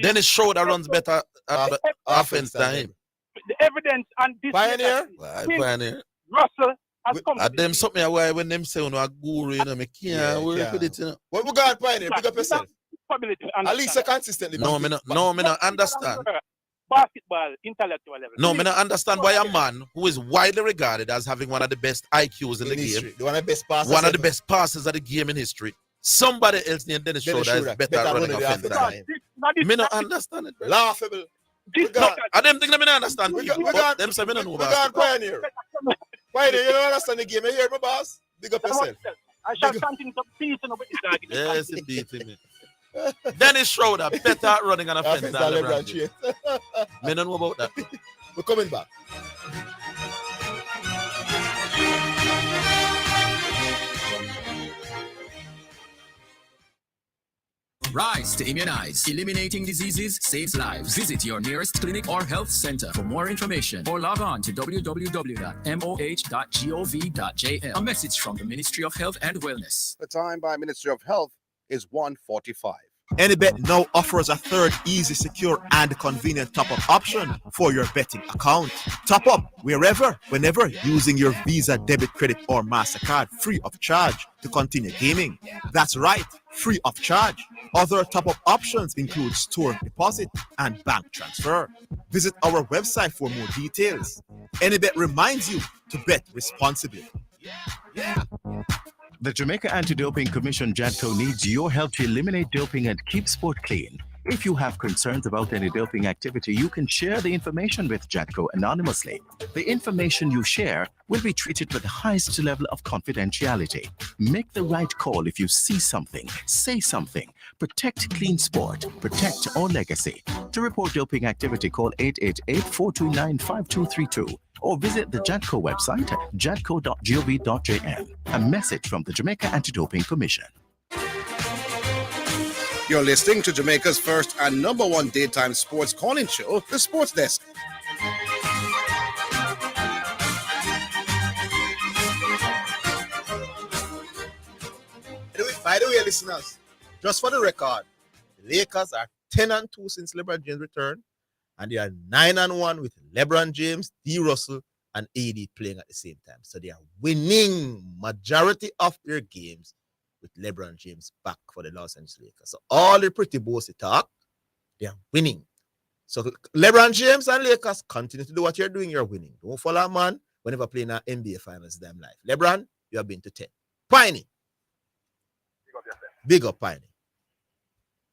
Dennis Schroeder runs better offense than him. The evidence and this Pioneer. Russell has come. At them something why when them say a guru, you know, me can't work with it, you know. What we got, Pioneer? Pick up yourself. At least you consistently. No, me not understand. Basketball intellectual level. No, me not understand why a man who is widely regarded as having one of the best IQs in the game, one of the best passes, one of the best passes of the game in history. Somebody else named Dennis Schroeder is better at running offense than him. Me not understand it, bro. Laughable. I don't think me not understand. Them say me not know about Pioneer. Pioneer, you don't understand the game. You hear me, boss? Big up yourself. I shall continue to beat him with this argument. Yes, it beats me. Dennis Schroeder better at running an offense than LeBron James. Me don't know about that. We're coming back. Rise to immunize. Eliminating diseases saves lives. Visit your nearest clinic or health center for more information or log on to www.moh.gov.jm. A message from the Ministry of Health and Wellness. The time by Ministry of Health is 1:45. Anybet now offers a third easy, secure, and convenient top-up option for your betting account. Top up wherever, whenever, using your Visa, debit, credit, or MasterCard free of charge to continue gaming. That's right. free of charge. Other top-up options include store deposit and bank transfer. Visit our website for more details. Anybet reminds you to bet responsibly. The Jamaica Anti-Doping Commission, JADCO, needs your help to eliminate doping and keep sport clean. If you have concerns about any doping activity, you can share the information with JADCO anonymously. The information you share will be treated with the highest level of confidentiality. Make the right call if you see something, say something. Protect clean sport. Protect our legacy. To report doping activity, call 888-429-5232 or visit the JADCO website at jadco.gov.jm. A message from the Jamaica Anti-Doping Commission. You're listening to Jamaica's first and number one daytime sports calling show, The Sports Desk. By the way, listeners, just for the record, the Lakers are 10-2 since LeBron James returned, and they are 9-1 with LeBron James, D. Russell, and AD playing at the same time. So they are winning majority of their games with LeBron James back for the Los Angeles Lakers. So all the pretty bossy talk, they are winning. So LeBron James and Lakers, continue to do what you're doing, you're winning. Don't follow a man whenever playing an NBA Finals damn life. LeBron, you have been to 10. Piney. Big up, Piney.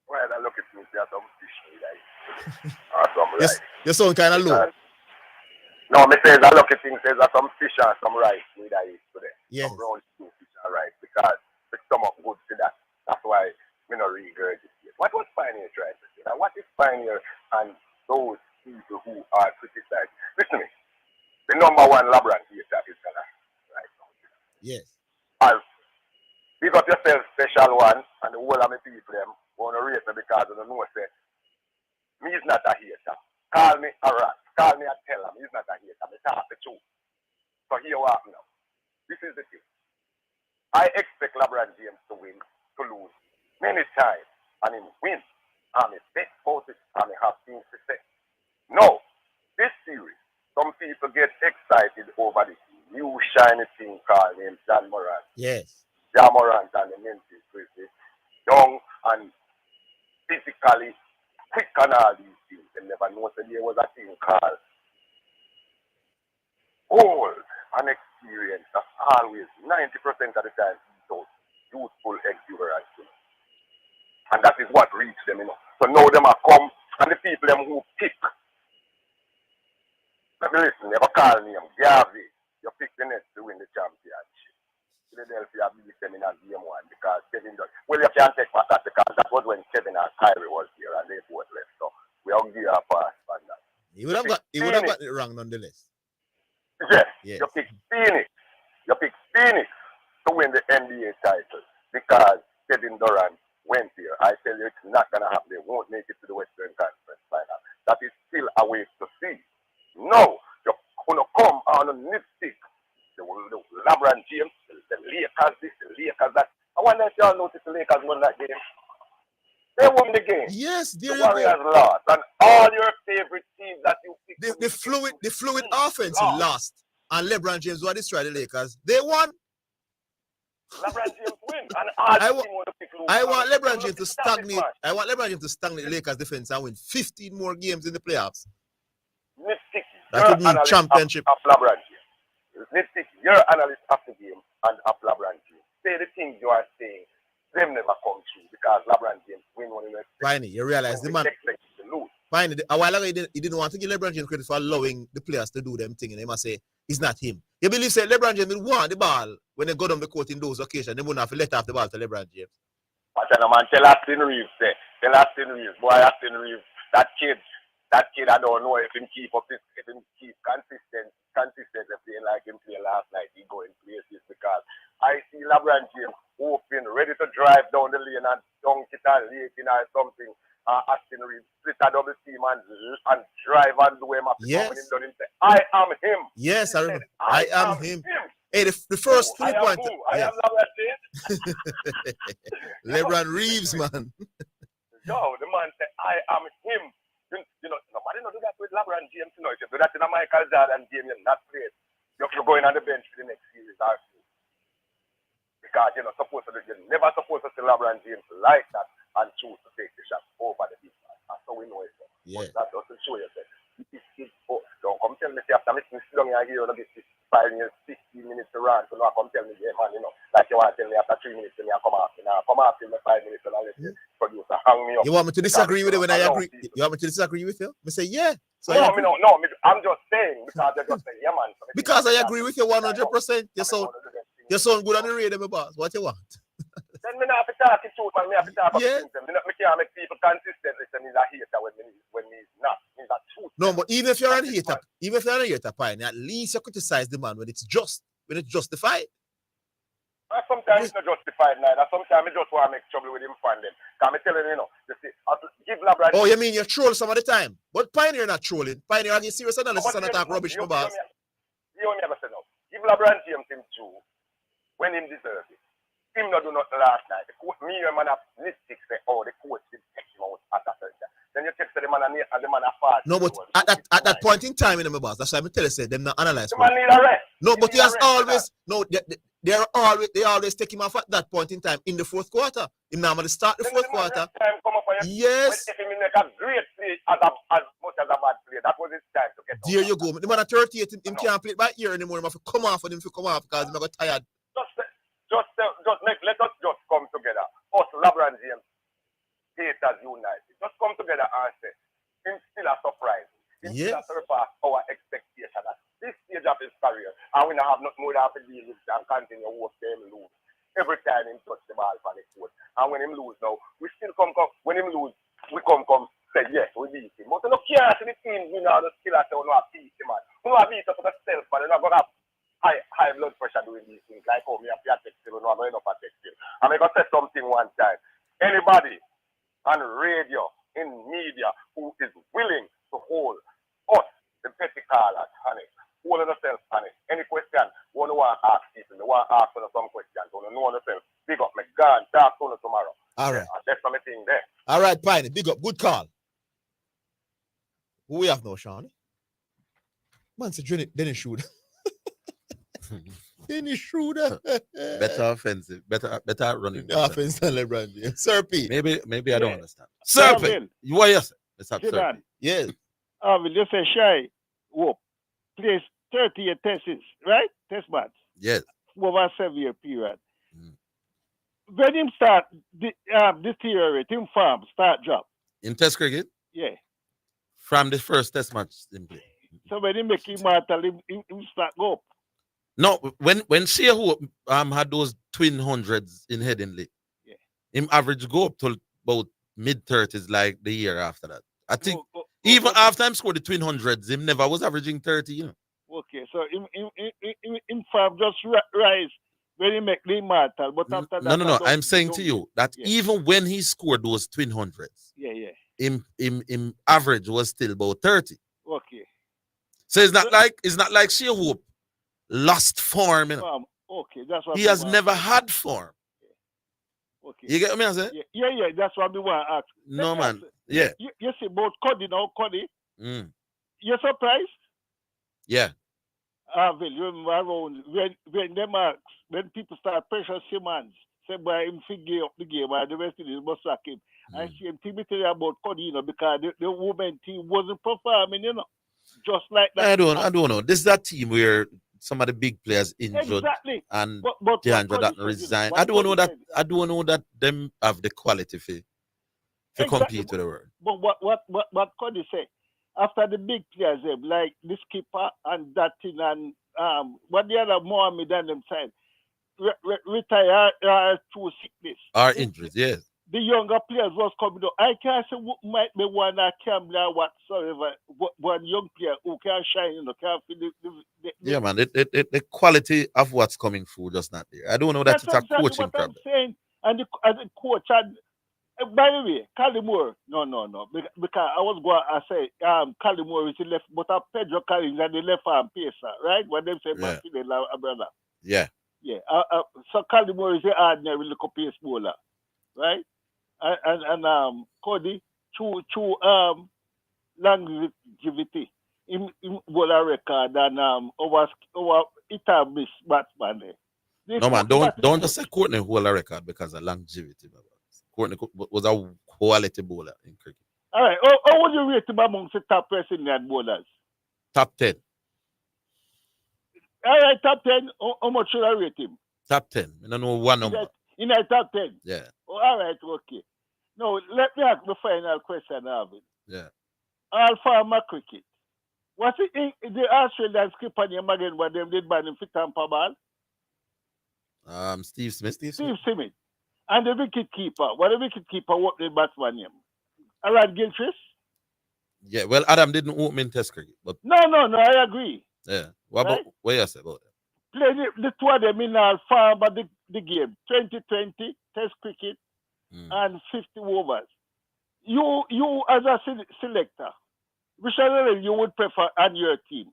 Well, I look at me, there's some fish, like, Yes, you sound kind of low. No, me says I look at things, there's some fish and some rice with I eat today. Yes. Some brown stew fish and rice, because the stomach good to that. That's why me not regurgitate. What was Pioneer trying to say? Now, what is Pioneer and those people who are criticized? Listen to me. The number one Labrador theater is gonna right now. Yes. Big up yourself, special one, and the whole of my people them want to rate me because I don't know say me is not a hater. Call me a rat, call me a teller, me is not a hater. Me talk the truth. So here what now. This is the thing. I expect LeBron James to win, to lose many times, and him win. I'm a bet about it, and I have things to say. No, this series, some people get excited over this new shiny thing called named John Moran. Yes. John Moran and the Memphis Grizzlies, young and physically quick and all these things. They never know that there was a thing called old and experience. That's always 90% of the time those youthful exuberance. And that is what reached them, So now them are come and the people them who pick. Let me listen, never call me Garvey. You pick the Nets to win the championship. Philadelphia beat them in a game one because Kevin does. Well, you can't take back that because that was when Kevin and Kyrie was here and they both left. So we all give a pass on that. He would have got it wrong nonetheless. Yes. You pick Phoenix. You pick Phoenix to win the NBA title because Kevin Durant went here. I tell you, it's not going to happen. They won't make it to the Western Conference final. That is still a way to see. No, you're going to come on a nipstick. The LeBron James, the Lakers this, the Lakers that. I wonder if y'all notice the Lakers won that game. They won the game. Yes, the Warriors lost. And all your favorite teams that you picked. The fluid offense lost. And LeBron James who destroyed the Lakers. They won. LeBron James win. And all I want LeBron James to stagnate. I want LeBron James to stagnate the Lakers defense and win 15 more games in the playoffs. That would mean championship. Of LeBron James. Your analyst of the game and of LeBron James. Say the things you are saying, them never come true because LeBron James win one in the Finally, you realize the man. Finally, a while ago, he didn't want to give LeBron James credit for allowing the players to do them thing, and he must say it's not him. You believe say LeBron James will want the ball when they go down the court in those occasions. They wouldn't have to let off the ball to LeBron James. But man, tell Austin Reeves, boy, Austin Reeves, that kid, I don't know if he keep consistent playing like him playing last night. He going places because I see LeBron James open, ready to drive down the lane and dunk it and late in or something. Austin Reeves split a double team and drive and do him up. Yes. Him say, I am him. Yes, I remember. I am him. Hey, the first 3 points. I am LeBron James. LeBron Reeves, man. No, the man said, I am him. You know, nobody don't do that with LeBron James. You know, if you do that in a Michael Jordan game, you're not playing. You're going on the bench for the next series. Because you're never supposed to see LeBron James like that and choose to take the shot over the big man. That's how we know it. Yeah. That doesn't show yourself. Don't come tell me after me sit down here and get 5 minutes, 15 minutes to run. So now come tell me, yeah, man, like you want to tell me after 3 minutes, then you come after. Now come after me 5 minutes and I'll let you producer hang me up. You want me to disagree with it when I agree? You want me to disagree with you? I say, yeah. So no, I'm just saying because they just say, yeah, man. So because I agree with you 100%. You sound good on the radio, my boss. What you want? Then me not have to talk the truth, man. Me have to talk about things. Me can't make people consistent. Listen, he's a hater when he's not. He's a truth. No, but even if you're a hater, Pine, at least you criticize the man when it's justified. Sometimes it's not justified, neither. Sometimes I just want to make trouble with him fan them. Because I'm telling you, you see, give LeBron. Oh, you mean you troll some of the time? But Pioneer not trolling. Pioneer are serious analysis and attack rubbish, my boss. You only ever say no. Give LeBron James him due when him deserves it. Him not do nothing last night. Me and man have nitpicks say, oh, the coach did take him out at that time. Then you text the man and the man fast. No, but at that point in time, my boss, that's why I tell you, say them not analyze. The man need a rest. No, but he has always they always take him off at that point in time in the fourth quarter. Him now to start the fourth quarter. Yes. If he make a great play as much as a bad play, that was his time to get. There you go. The man at 38, him can't play it by ear anymore. He have to come off and him to come off because he got tired. Let us just come together. Us, LeBron James, haters united. Just come together and say, him still a surprise. Him still a surpass our expectation at this stage of his career. And we don't have nothing more to deal with and continue to work them lose. Every time him touch the ball for the court. And when him lose now, we still come, when him lose, we come, say, yes, we beat him. But you don't care to the team, we know, still say, we don't beat him, man. We don't beat him for the self, but they're not going to have high blood pressure doing these things. Like, oh, me have to text him, we don't have enough to text him. I'm going to say something one time. Anybody on radio, in media, who is willing to hold us, the petty callers, honey, hold yourself, honey. Any question, one want to ask people, they want to ask them some questions, don't know yourself. Big up, me God, talk to you tomorrow. All right. That's something there. All right, Piney, big up, good call. Who we have now, Sean? Man, say Dennis Schroeder. Dennis Schroeder. Better offensive, better running. Offense than LeBron James. Sir P. Maybe I don't understand. Sir P. What you say? Let's have Sir P. Yes. Orville, you say Shy Whoop plays 30 tests, right? Test match. Yes. Over a 7-year period. When him start deteriorate, him farm start drop. In Test cricket? Yeah. From the first Test match, simply. So when he make him mortal, him start go up. No, when Shea Hope had those twin hundreds in Headingley, him average go up to about mid-30s like the year after that. I think even after him scored the twin hundreds, him never was averaging 30, you know. Okay, so him farm just rise when he make the immortal, but after that... No. I'm saying to you that even when he scored those twin hundreds, him average was still about 30. Okay. So it's not like Shea Hope lost form, you know. Okay, that's what he has never had form. Okay. You get what I'm saying? Yeah, that's what we want to ask. No, man. Yeah. You see about Cody now, Cody. Mm. You're surprised? Yeah. Orville, you remember around when people start pressure Simmons, say by him figure up the game, and the rest of it must sack him. I see him tell about Cody, you know, because the women team wasn't performing, you know. Just like that. I don't know. This is that team where some of the big players injured and DeAndre that resigned. I don't know that them have the quality to compete with the world. But what Cody say? After the big players, like the skipper and that thing and what the other Mohammed and them said, retire through sickness. Or injuries, yes. The younger players was coming up. I can't say what might be one that can or whatsoever. One young player who can shine, you know, can feel yeah, man. The quality of what's coming through just not there. I don't know that it's a coaching problem. I'm saying. And the coach had, by the way, Callimore, no. Because I was going to say, Callimore is the left, but Pedro Collins and the left arm pacer, right? When they say, brother. Yeah. Yeah. So Callimore is the ordinary little pace bowler, right? And Cody, through longevity, in bowler record and over established batsman there. No man, don't just say Courtney hold a record because of longevity. Baba. Courtney was a quality bowler in cricket. All right. How would you rate him amongst the top person in bowlers? Top 10. All right, top 10. How much should I rate him? Top 10. I don't know one number. In a top 10? Yeah. Oh, all right, okay. Now, let me ask the final question, Arvin. Yeah. All farmer cricket. Was it in the Australian skipper name again, but them did ban him for Tampa ball? Steve Smith. Steve Smith. And the wicket keeper. What the wicket keeper, what the batsman name? Arad Gilchrist? Yeah, well, Adam didn't open in Test cricket. But No, I agree. yeah. What about what you say about that? Play the two of them in all farm but the game. 2020 Test cricket and 50 overs. You as a selector, which other you would prefer on your team?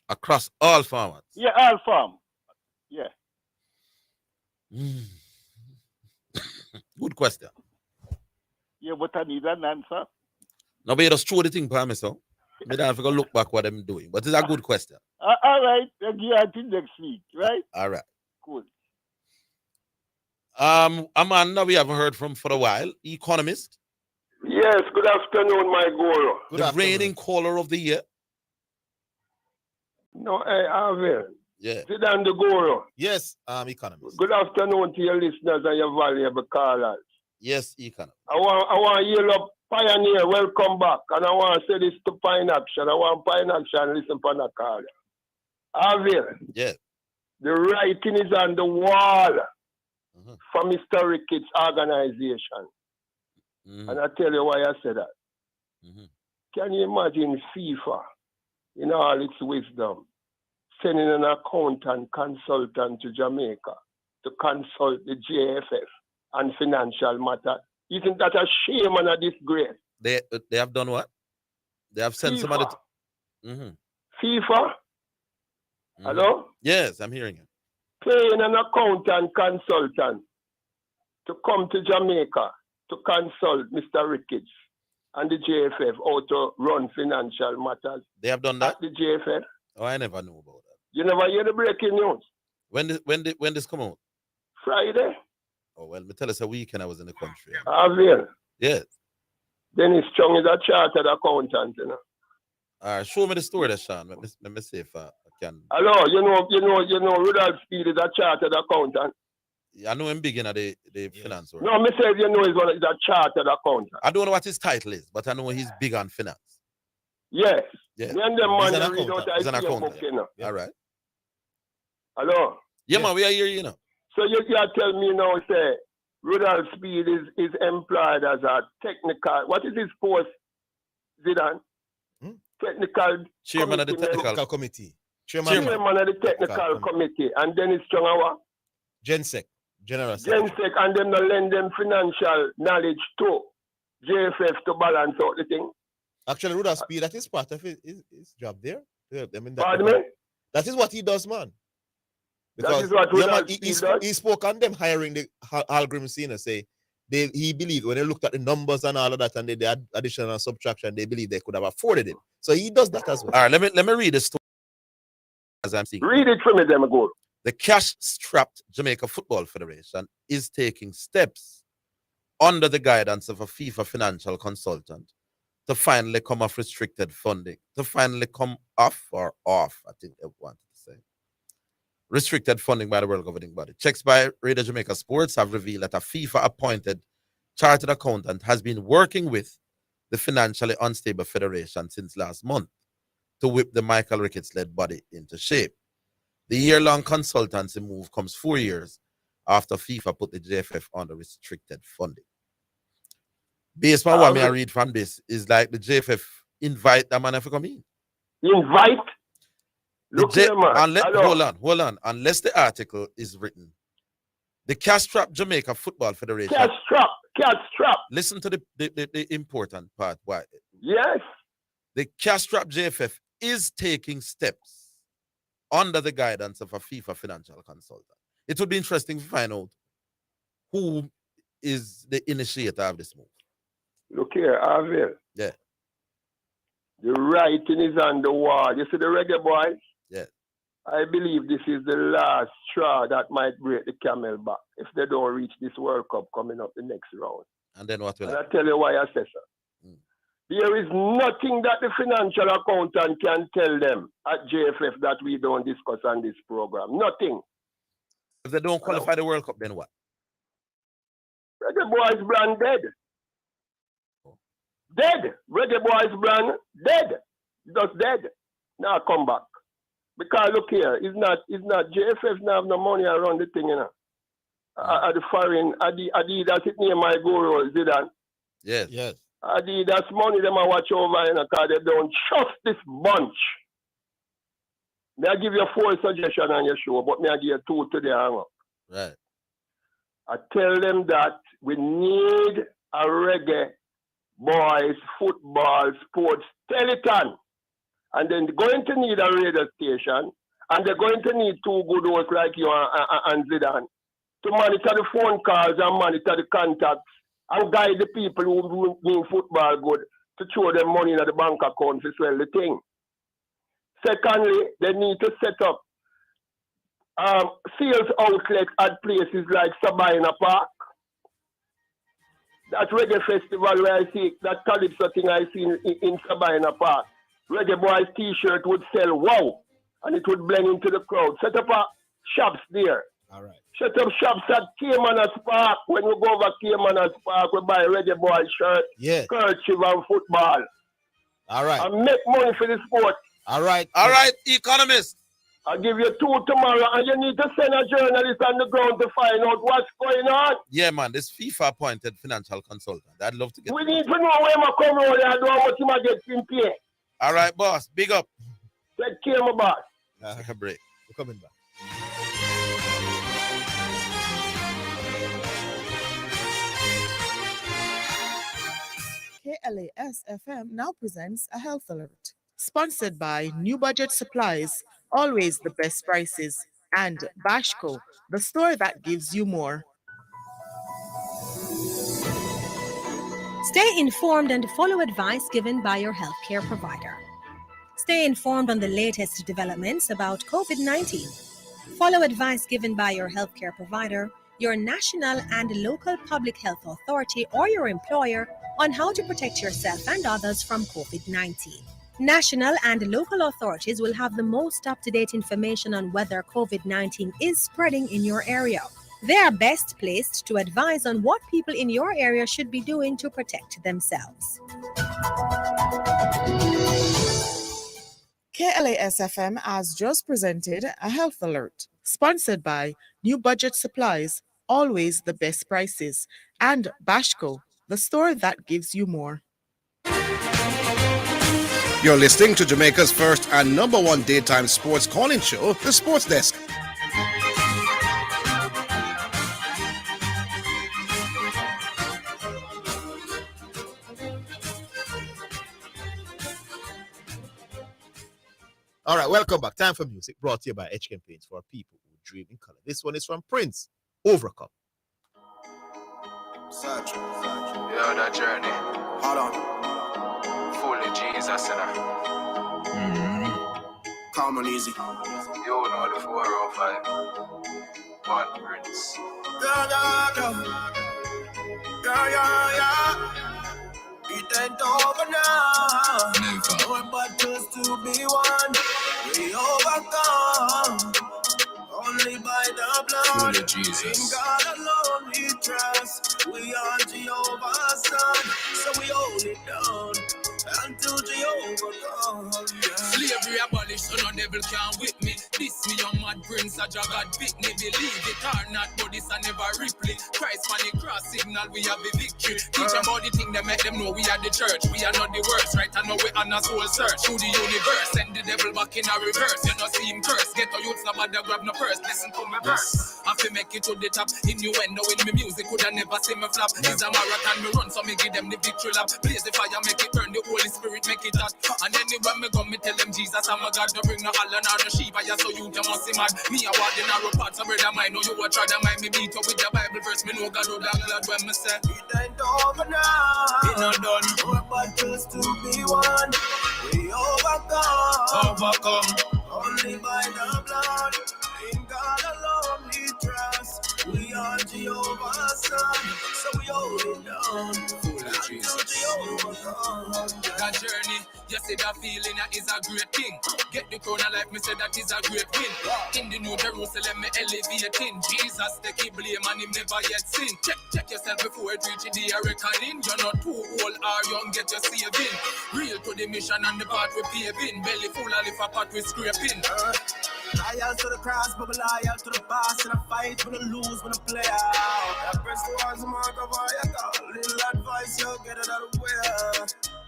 Across all formats. Yeah, all farm. Yeah. Good question. Yeah, but I need an answer. No, but you just throw the thing for me, so. I don't have to go look back what I'm doing. But it's a good question. All right. I'll give you until next week, right? All right. Cool. Amanda, we haven't heard from for a while. Economist. Yes, good afternoon, my guru. The reigning caller of the year. No, hey, Orville. Yeah. Zidane the guru. Yes, economist. Good afternoon to your listeners and your valuable callers. Yes, economist. I want to yell up Pioneer, welcome back. And I want to say this to Pine Action. I want Pine Action listen for the caller. Orville. Yes. The writing is on the wall for Mr. Ricketts' organization. And I tell you why I say that. Can you imagine FIFA, in all its wisdom, sending an accountant consultant to Jamaica to consult the JFF on financial matters? Isn't that a shame and a disgrace? They have done what? They have sent somebody to... FIFA? Hello? Yes, I'm hearing you. Paying an accountant consultant to come to Jamaica to consult Mr. Ricketts and the JFF how to run financial matters. They have done that? At the JFF. Oh, I never knew about that. You never hear the breaking news? When this come out? Friday. Oh, well, me tell us a weekend I was in the country. Orville. Yes. Dennis Chung is a chartered accountant, you know. All right, show me the story there, Sean. Let me see if I can. Hello, you know, Rudolph Speed is a chartered accountant. I know him big in the finance world. No, me say you know he's a chartered accountant. I don't know what his title is, but I know he's big on finance. Yes. Yeah. Me and them man read out He's an IPM accountant. book, you know. All right. Hello. Yeah, man, we are here, you know. So you can tell me now, say, Rudolph Speed is employed as a technical, what is his post, Zidane? Technical Chairman of the technical committee. Chairman of the technical committee. And Dennis Chongawa? GenSec. General GenSec, and them to lend them financial knowledge to JFF to balance out the thing. Actually, Rudolph Speed, that is part of his job there. Yeah, I mean, Pardon me? That is what he does, man. That is what Rudolph Speed does? He spoke on them hiring the Algrim Senior, say he believed when they looked at the numbers and all of that and they did addition and subtraction, they believe they could have afforded it. So he does that as well. All right, let me read the story as I'm seeing. Read it for me, them go. The cash-strapped Jamaica Football Federation is taking steps under the guidance of a FIFA financial consultant to finally come off restricted funding. To finally come off, I think they wanted to say. Restricted funding by the world governing body. Checks by Radio Jamaica Sports have revealed that a FIFA-appointed chartered accountant has been working with the financially unstable federation since last month to whip the Michael Ricketts-led body into shape. The year-long consultancy move comes 4 years after FIFA put the JFF under restricted funding. Based on what I read from this, is like the JFF invite that man to come in. Invite? Look here, man. Hold on. Unless the article is written, the cash-strapped Jamaica Football Federation. Cash-strap. Listen to the important part. Why? Yes. The cash-strapped JFF is taking steps under the guidance of a FIFA financial consultant. It would be interesting to find out who is the initiator of this move. Look here, Orville. Yeah. The writing is on the wall. You see the reggae boys? Yeah. I believe this is the last straw that might break the camel back if they don't reach this World Cup coming up the next round. And then what will And happen? I tell you why I say so. There is nothing that the financial accountant can tell them at JFF that we don't discuss on this program. Nothing. If they don't qualify the World Cup, then what? Reggae Boys brand dead. Dead. Reggae Boys brand dead. Just dead. Now come back. Because look here, it's not JFF now have no money around the thing, you know. At the foreign, Adidas it near my guru, Zidane. Yes. Yes. Adidas money them I watch over, you know, because they don't trust this bunch. May I give you 4 suggestions on your show, but may I give you 2 today, hang up. Right. I tell them that we need a Reggae Boys football sports telethon. And then they're going to need a radio station, and they're going to need 2 good hosts like you and Zidane to monitor the phone calls and monitor the contacts and guide the people who do football good to throw them money in the bank account to swell the thing. Secondly, they need to set up sales outlets at places like Sabina Park. That reggae festival where I see that Calypso thing I see in Sabina Park. Reggae Boys t-shirt would sell wow, and it would blend into the crowd. Set up shops there. All right. Set up shops at Caymanas Park. When you go over Caymanas Park, we buy Reggae Boys shirt, kerchief and football. All right. And make money for the sport. All right. All right, economist. I'll give you 2 tomorrow, and you need to send a journalist on the ground to find out what's going on. Yeah, man, this FIFA appointed financial consultant. I'd love to get. We need to know where my come over there and how much you might get in pay. All right, boss. Big up. Take care, my boss. Take a break. We're coming back. KLAS FM now presents a health alert. Sponsored by New Budget Supplies, always the best prices, and Bashco, the store that gives you more. Stay informed and follow advice given by your healthcare provider. Stay informed on the latest developments about COVID-19. Follow advice given by your healthcare provider, your national and local public health authority, or your employer on how to protect yourself and others from COVID-19. National and local authorities will have the most up-to-date information on whether COVID-19 is spreading in your area. They are best placed to advise on what people in your area should be doing to protect themselves. KLAS FM has just presented a health alert, sponsored by New Budget Supplies, always the best prices, and Bashco, the store that gives you more. You're listening to Jamaica's first and #1 daytime sports calling show, The Sports Desk. All right, welcome back. Time for music, brought to you by Edge Campaigns for people who dream in color. This one is from Prince, Overcome. Search. Yo, that journey. Hold on. Fully Jesus in Calm and easy. You know the 405. One Prince. Yeah. It ain't over now. Never. Our battles to be won. We overcome. Only by the blood. Fully Jesus. In God alone we trust. We are Jehovah's son. So we hold it down until Jehovah comes. Yeah. Slavery abolished, so no devil can whip me. This me young mad prince, a God pick me. Believe it or not, but this I never Ripley. Christ on the cross signal, we have the victory. Teach them about the thing that make them know we are the church. We are not the worst, right? I know we on a soul search through the universe. Send the devil back in a reverse. You know see him curse. Get a youth, somebody grab no purse. Listen to me verse. I feel make it to the top. Innuendo in me music, could I never see me flop. It's a marathon, me run, so me give them the victory lap. Blaze the fire, make it burn, the Holy Spirit make it hot. And anywhere me go, me tell them Jesus, I'm a God. No bring no Allen or no Shiva, yeah, so you must see mad. Me a walk the narrow path, so brother mine, know you a try to mind me beat up with the Bible verse. Me know God, oh, that glad when me say it ain't over now. It not done. Our battles to be won. We overcome. Only by the blood. That journey, you see that feeling that is a great thing. Get the crown of life, me say that is a great win. In the New Jerusalem, me elevating. Jesus take the blame and him never yet sin. Check yourself before it reach the reckoning. You're not too old or young, get your saving. Real to the mission and the path we paving. Belly full of lift a pot we scraping. Loyal to the cross, but loyal to the boss. In a fight, when I lose, when I play out. I press towards the mark of our call. Little advice, you'll get it out of the way.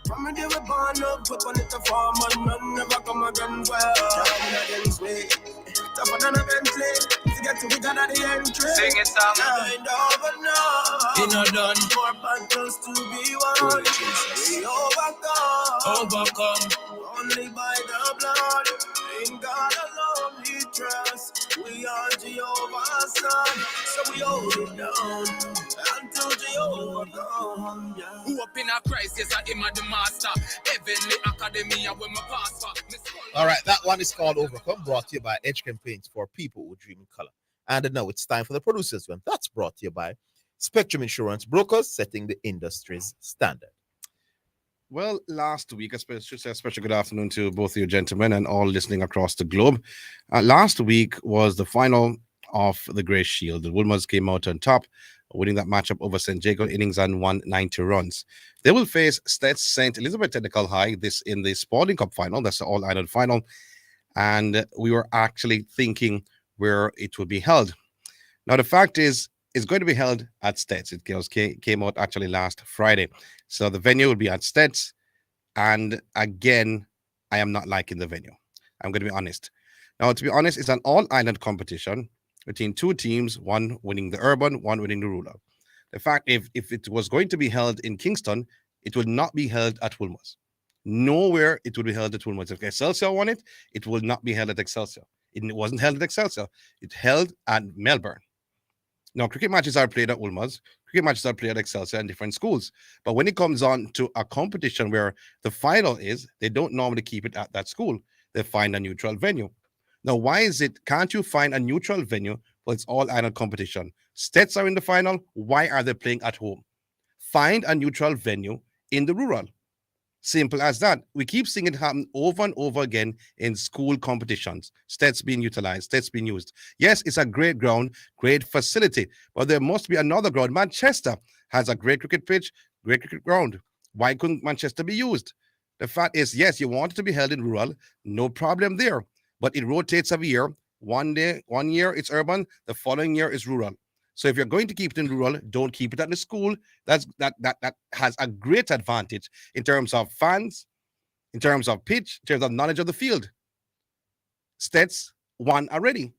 From the day we born up, quick on it to form, and none never come again well. Driving against me, tougher than a Bentley. To get to it at the entry. Sing it, Sam. Ain't over now. Ain't no done. More battles to be won. We overcome. Only by the blood. In God alone we trust. We are Jehovah's son. So we hold it down until Jehovah comes. Who up in a Christ, yes, I am the master. Heavenly Academy, I will my pastor. All right, that one is called Overcome, brought to you by Edge Campaigns for people who dream in color. And now it's time for the producers one. That's brought to you by Spectrum Insurance Brokers, setting the industry's standard. Well, last week, a special good afternoon to both of you gentlemen and all listening across the globe. Last week was the final of the Grey Shield. The Wolmer's came out on top, winning that matchup over St. Jacob innings and 190 runs. They will face Stets St. Elizabeth Technical High, this in the Sporting Cup final. That's the All-Ireland final. And we were actually thinking where it would be held. Now, the fact is, it's going to be held at Stets. It came out actually last Friday. So the venue will be at Stets. And again, I am not liking the venue. I'm going to be honest. Now, to be honest, it's an all-island competition between two teams, one winning the urban, one winning the rural. The fact, if it was going to be held in Kingston, it would not be held at Wolmer's. Nowhere it would be held at Wolmer's. If Excelsior won it, it will not be held at Excelsior. It wasn't held at Excelsior. It held at Melbourne. Now, cricket matches are played at Wolmer's. Cricket matches are played at Excelsior in different schools. But when it comes on to a competition where the final is, they don't normally keep it at that school. They find a neutral venue. Now, why is it? Can't you find a neutral venue for its all-island competition? Stets are in the final. Why are they playing at home? Find a neutral venue in the rural. Simple as that. We keep seeing it happen over and over again in school competitions. Stets being utilized, Stets being used. Yes, it's a great ground, great facility, but there must be another ground. Manchester has a great cricket pitch, great cricket ground. Why couldn't Manchester be used? The fact is, yes, you want it to be held in rural, no problem there, but it rotates every year. One year it's urban, the following year is rural. So if you're going to keep it in rural, don't keep it at the school. That has a great advantage in terms of fans, in terms of pitch, in terms of knowledge of the field. Stets won already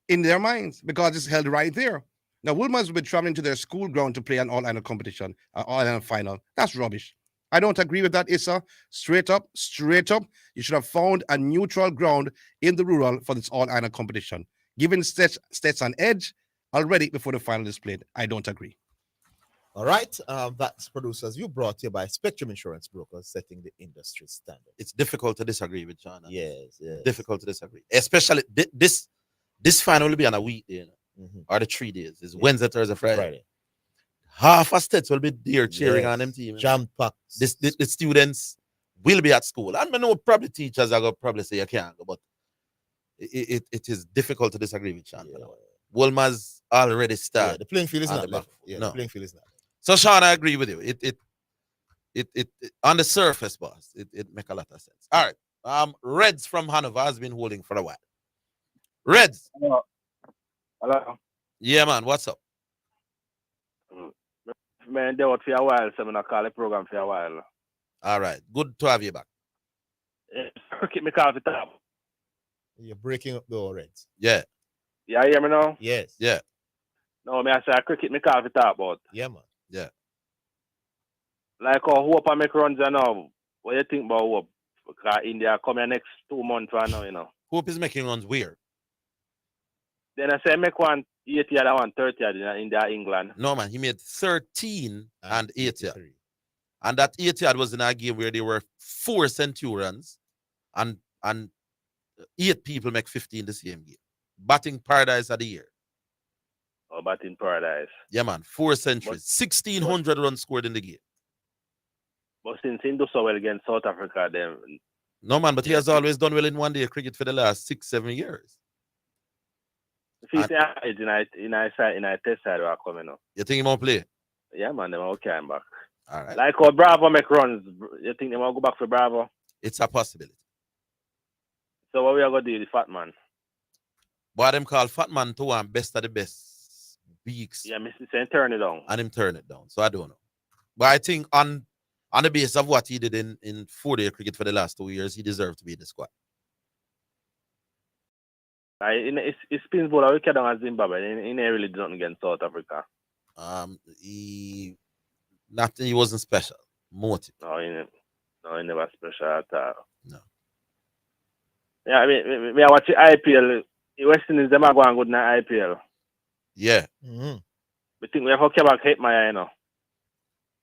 in their minds because it's held right there. Now, Wolmer's will be traveling to their school ground to play an all-island competition, an all-island final. That's rubbish. I don't agree with that, Issa. Straight up. You should have found a neutral ground in the rural for this all-island competition. Giving Stets an edge already before the final is played. I don't agree. All right. That's producers. You brought here by Spectrum Insurance Brokers, setting the industry standard. It's difficult to disagree with John. Yes. Difficult to disagree. Especially this final will be on a weekday, or the 3 days. It's Wednesday, Thursday, Friday. Half of Stets will be there cheering on them team. Jam-packed. The students will be at school. And I know probably teachers are going to probably say you can't go, but it is difficult to disagree with Sean. Yeah. Wolmer's already started. Yeah, the playing field is not left. Yeah, no. The playing field is not. So Sean, I agree with you. It on the surface, boss, it make a lot of sense. All right. Reds from Hanover has been holding for a while. Reds. Hello. Yeah, man. What's up? Man, they out for a while, so I'm going to call the program for a while. All right. Good to have you back. Keep me call for top. You're breaking up the Reds. Yeah. Yeah, you hear me now? Yes. Yeah. No, I say cricket me call for top about. Yeah, man. Yeah. Like hope I make runs now. What do you think about hope? Because India come here next 2 months right now, you know. Hope is making runs weird. Then I say make one 80 yard and one 30 yard in India, England. No, man. He made 13 and 80 yard. And that 80 yard was in a game where there were 4 Centurions and 8 people make 15 the same game. Batting paradise of the year. Oh, batting paradise. Yeah, man. 4 centuries. 1,600 runs scored in the game. But since he do so well against South Africa, then No man, but he has always done well in one day cricket for the last 6-7 years. if he's in a test side are coming up. You think he won't play? Yeah, man, they will carry him back. All right. Like how Bravo make runs, you think they will go back for Bravo? It's a possibility. So what we are gonna do with the fat man? But them call fat man to one best of the best weeks. Yeah, Mr. Saying turn it down. And him turn it down. So I don't know. But I think on the basis of what he did in 4-day cricket for the last 2 years, he deserved to be in the squad. He spins ball we down at Zimbabwe. He never really did nothing against South Africa. He wasn't special. Motive. No, he never special at all. No. Yeah, I mean, I watch the IPL. The West Indies, them are going good in the IPL. Yeah. Mm-hmm. We think we have to come back Hetmeyer, you know.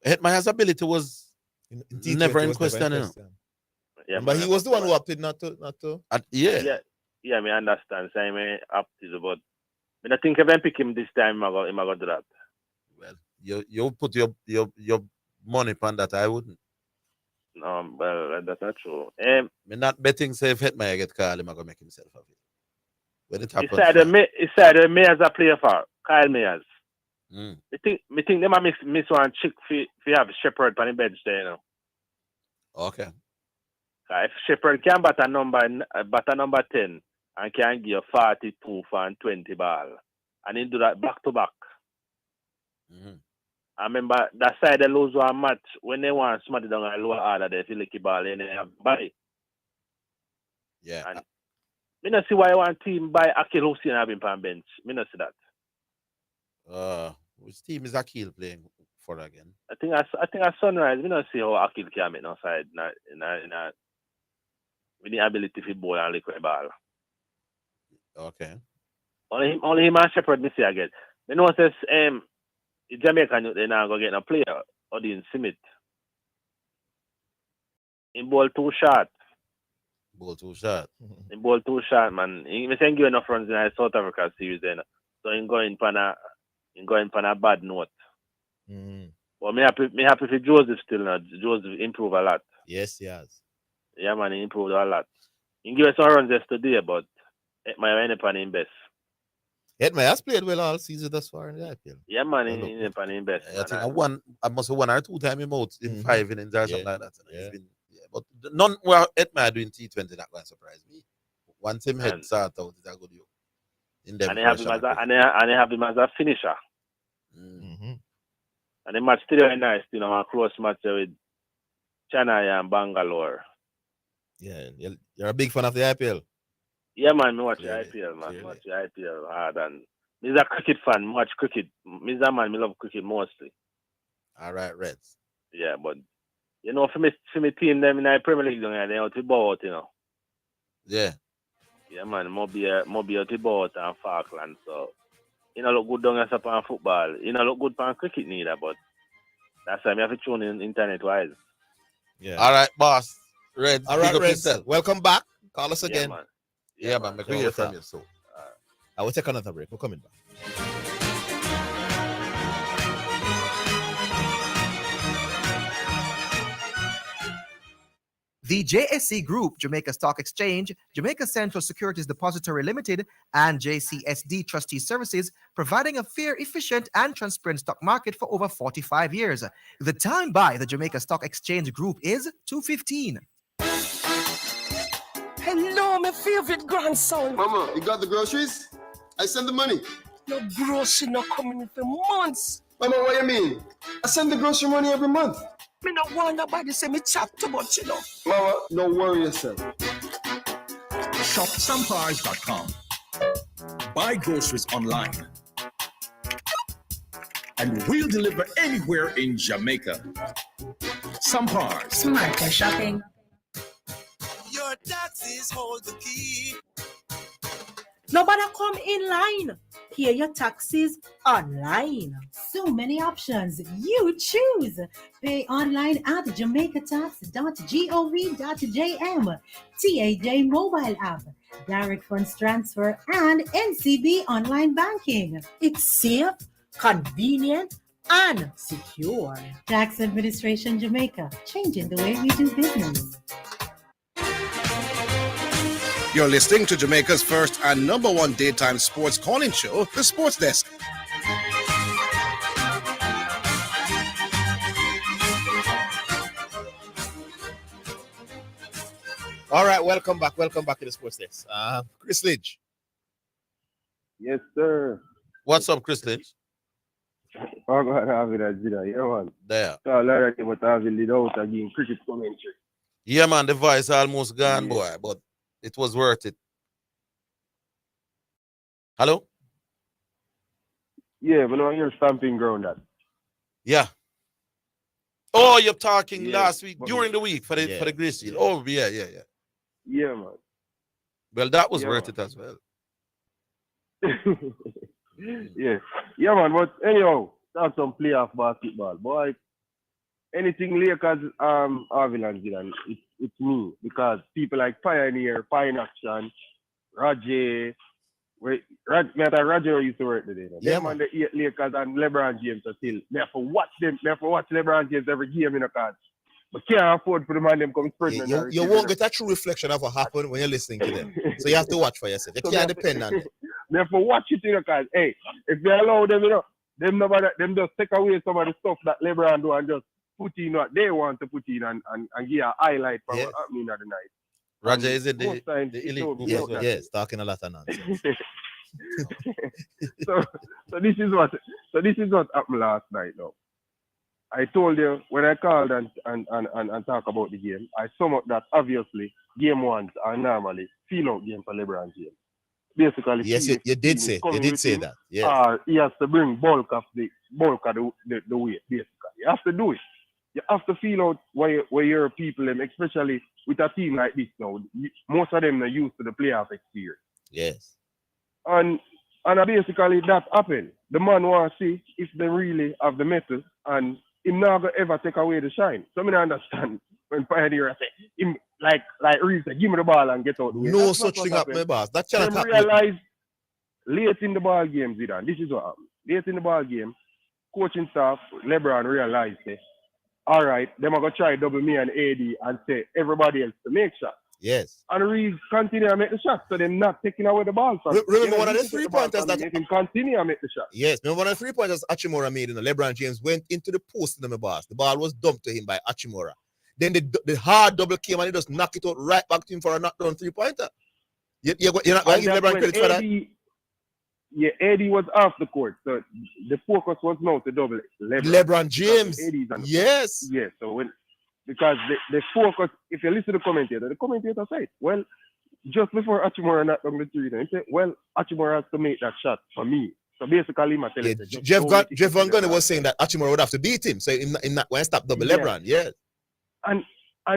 Hetmeyer's ability was never in question. Yeah, but he was the one who opted not to. Yeah, I understand. So I may opted, but I don't think if I pick him this time, I'm going to do that. Well, you put your money on that. I wouldn't. No, well, that's not true. I'm not betting say if Hetmeyer get called, I'm going to make himself available. When it happens, he said me as a player for Kyle Mayers. Mm. I think they might miss one chick if you have Shepherd on the bench there, you know. Okay. If Shepherd can bat a number 10 and can give you 42 for 20 ball, and he do that back to back. Mm-hmm. I remember that side they lose one match when they want somebody down a lower order, they feel like the ball and they have body. Yeah. And I don't see why one team buy Akil Hussein having on bench. I don't see that. Which team is Akil playing for again? I think at Sunrise, we don't see how Akil can make no side with the ability to bowl and liquid ball. Okay. Only him and Shepherd me see again. You know says the Jamaican they now go get a player or the Simit. In ball too short. Ball too short. In ball too short, man. He ain't give enough runs in the South Africa series then. So he going pan a bad note. Mm. But me happy for Joseph still now. Joseph improved a lot. Yes, he has. Yeah, man, he improved a lot. He gave us some runs yesterday, but Hetmeyer end up on him best. Hetmeyer has played well all season thus far in the IPL. Yeah, man, he end up on him best. I think I must have 1 or 2 times him out in 5 innings or something like that. Yeah. But none where Hetmeyer doing T20 not going to surprise me. Once him head start out, it's a good you. And they have him as a finisher. Mm-hmm. And the match still very nice, you know, a close match with Chennai and Bangalore. Yeah, you're a big fan of the IPL. Yeah, man, me watch the IPL, man. Me watch the IPL hard. And me's a cricket fan, me watch cricket. Me's a man, me love cricket mostly. All right, Reds. Yeah, but, you know, for me team, them in the Premier League, they out to bow out, you know. Yeah. Yeah, man, more be out to bow out and Falkland, so. You know, look good down as upon football. You know, look good on cricket neither, but that's why I have to tune in internet-wise. Yeah. All right, boss. Reds. All right, Reds. Welcome back. Call us again. Man. Yeah, man. Make hear from you. So, I will take another break. We're coming back. The JSC Group, Jamaica Stock Exchange, Jamaica Central Securities Depository Limited, and JCSD Trustee Services, providing a fair, efficient, and transparent stock market for over 45 years. The time by the Jamaica Stock Exchange Group is 2:15. Hello, my favorite grandson. Mama, you got the groceries? I send the money. Your grocery not coming in for months. Mama, what you mean? I send the grocery money every month. Me no want nobody say me chat too much, you know. Mama, don't worry yourself. Shop Sampars.com. Buy groceries online. And we'll deliver anywhere in Jamaica. Sampars. Smarter shopping. Your taxes hold the key. Nobody come in line. Hear your taxes online. So many options. You choose. Pay online at jamaicatax.gov.jm, TAJ mobile app, direct funds transfer, and NCB online banking. It's safe, convenient, and secure. Tax Administration Jamaica, changing the way we do business. You're listening to Jamaica's first and number one daytime sports calling show, The Sports Desk. All right, welcome back to the Sports Desk. Chris Lynch. Yes, sir. What's up, Chris Lynch? I'm going to have it as Zidane. Yeah, man. There. So, like, but have it out again, cricket commentary. Yeah, man, the voice almost gone, boy, but it was worth it. Hello? Yeah, but now you're stamping ground that. Yeah. Oh, you're talking last week, during the week for the Grace Shield. Oh, yeah. Yeah, man. Well, that was worth it as well. Yeah, man. But anyhow, that's some playoff basketball, boy. Anything Lakers, Orville and Zidane, it's me, because people like Pioneer, Pine Action, Roger. Roger used to work today. Yeah, man. The 8 Lakers and LeBron James are still. Me have to watch them. Me have to watch LeBron James every game in a card. But can't afford for the man them come spread. You won't get a true reflection of what happened when you're listening to them. So you have to watch for yourself. You can't depend on them. Me have to watch it in a card. Hey, if they allow them, them just take away some of the stuff that LeBron do and just put in what they want to put in and give a highlight from what happening at the night. Roger is in the elite. Yes, talking a lot of nonsense. so this is what happened last night now. I told you when I called and talk about the game, I sum up that obviously game ones are normally feel out game for LeBron James. Basically, yes, you did say that. Yeah, he has to bring bulk of the weight. Basically, you have to do it. You have to feel out where your people, especially with a team like this now. Most of them are used to the playoff experience. Yes. And basically that happened. The man wants to see if they really have the metal, and him not gonna ever take away the shine. So I don't understand when Pioneer say him like Reese say, give me the ball and get out. No that's such thing happened, my boss. That cannot happen. Realize late in the ball game, Zidane. This is what happened. Late in the ball game, coaching staff, LeBron realized it. All right, them are gonna try double me and AD and say everybody else to make shots. Yes. And Reeves continue to make the shots, so they're not taking away the ball from remember one of the 3-pointers that can continue to make the shot. Yes, remember one of the 3-pointers Achimura made in the LeBron James went into the post in the boss. The ball was dumped to him by Achimura. Then the hard double came and he just knocked it out right back to him for a knockdown 3-pointer. You're not going to give LeBron credit for that? Yeah, Eddie was off the court, so the focus was now to double LeBron James. Yes. Yeah, so because the focus, if you listen to the commentator said, well, just before Achimura knocked down the three, he said, well, Achimura has to make that shot for me. So basically, my Jeff Van Gundy was saying that Achimura would have to beat him, so in that when stop double LeBron, yes. And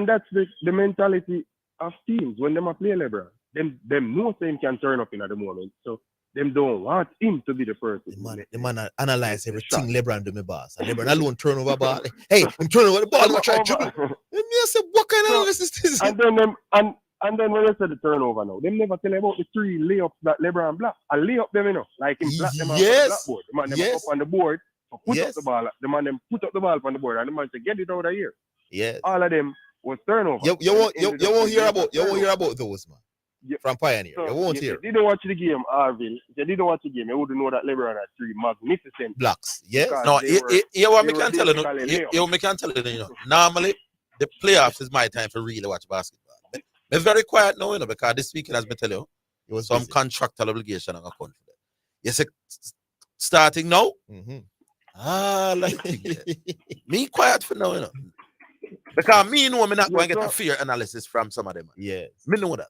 that's the mentality of teams when they play LeBron. Them know saying can turn up in at the moment, so them don't want him to be the person. The man analyze everything LeBron do, my boss. And LeBron alone turn over ball. Hey, I'm turning over the ball. I'm trying to dribble. And me say, what kind of analysis is this? And then when you say the turnover now, them never tell about the 3 layups that LeBron blocked. I lay up them, like him block them on the blackboard. The man them up on the board, put up the ball. The man them put up the ball on the board, and the man say, get it out of here. Yes. All of them was turnover. You won't hear about those, man. From Pioneer. So, you won't hear. If you didn't watch the game, Orville, if you didn't watch the game, you wouldn't know that LeBron had 3 magnificent blocks. Yes. No, what me can tell you, normally the playoffs is my time for really watch basketball. It's very quiet now, because this weekend, as I tell you, it was some contractual obligation on a country. You say starting now? Me quiet for now, Because me know me not going to get a fair analysis from some of them. Yes. Me know that.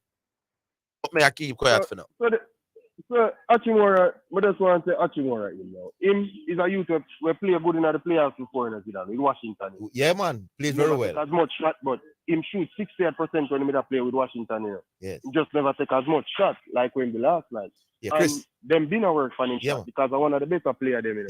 But me I keep quiet for now. So Achimura, I just want to say Achimura, him is a youth who play good in the playoffs before in Washington. Yeah, man, played very well. As much shot, but him shoot 68% when he play with Washington. Yes. He just never take as much shot like when the last night. Yeah, Chris. And them been a work for him because I one of the better players them.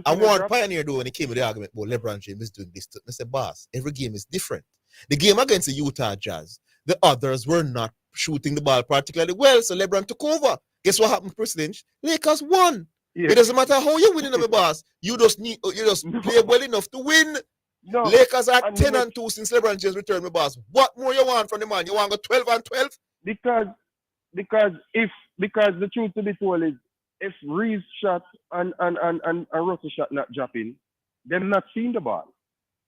I warned Pioneer though when he came with the argument about LeBron James is doing this. I said, boss, every game is different. The game against the Utah Jazz, the others were not shooting the ball particularly well, so LeBron took over. Guess what happened, President? Lakers won. It doesn't matter how you win in the boss. You just play well enough to win. No. Lakers are 10-2 since LeBron James returned, my boss. What more you want from the man? You want to go 12-12? Because the truth to be told is, if Reeves shot and Russell shot not dropping, them not seeing the ball.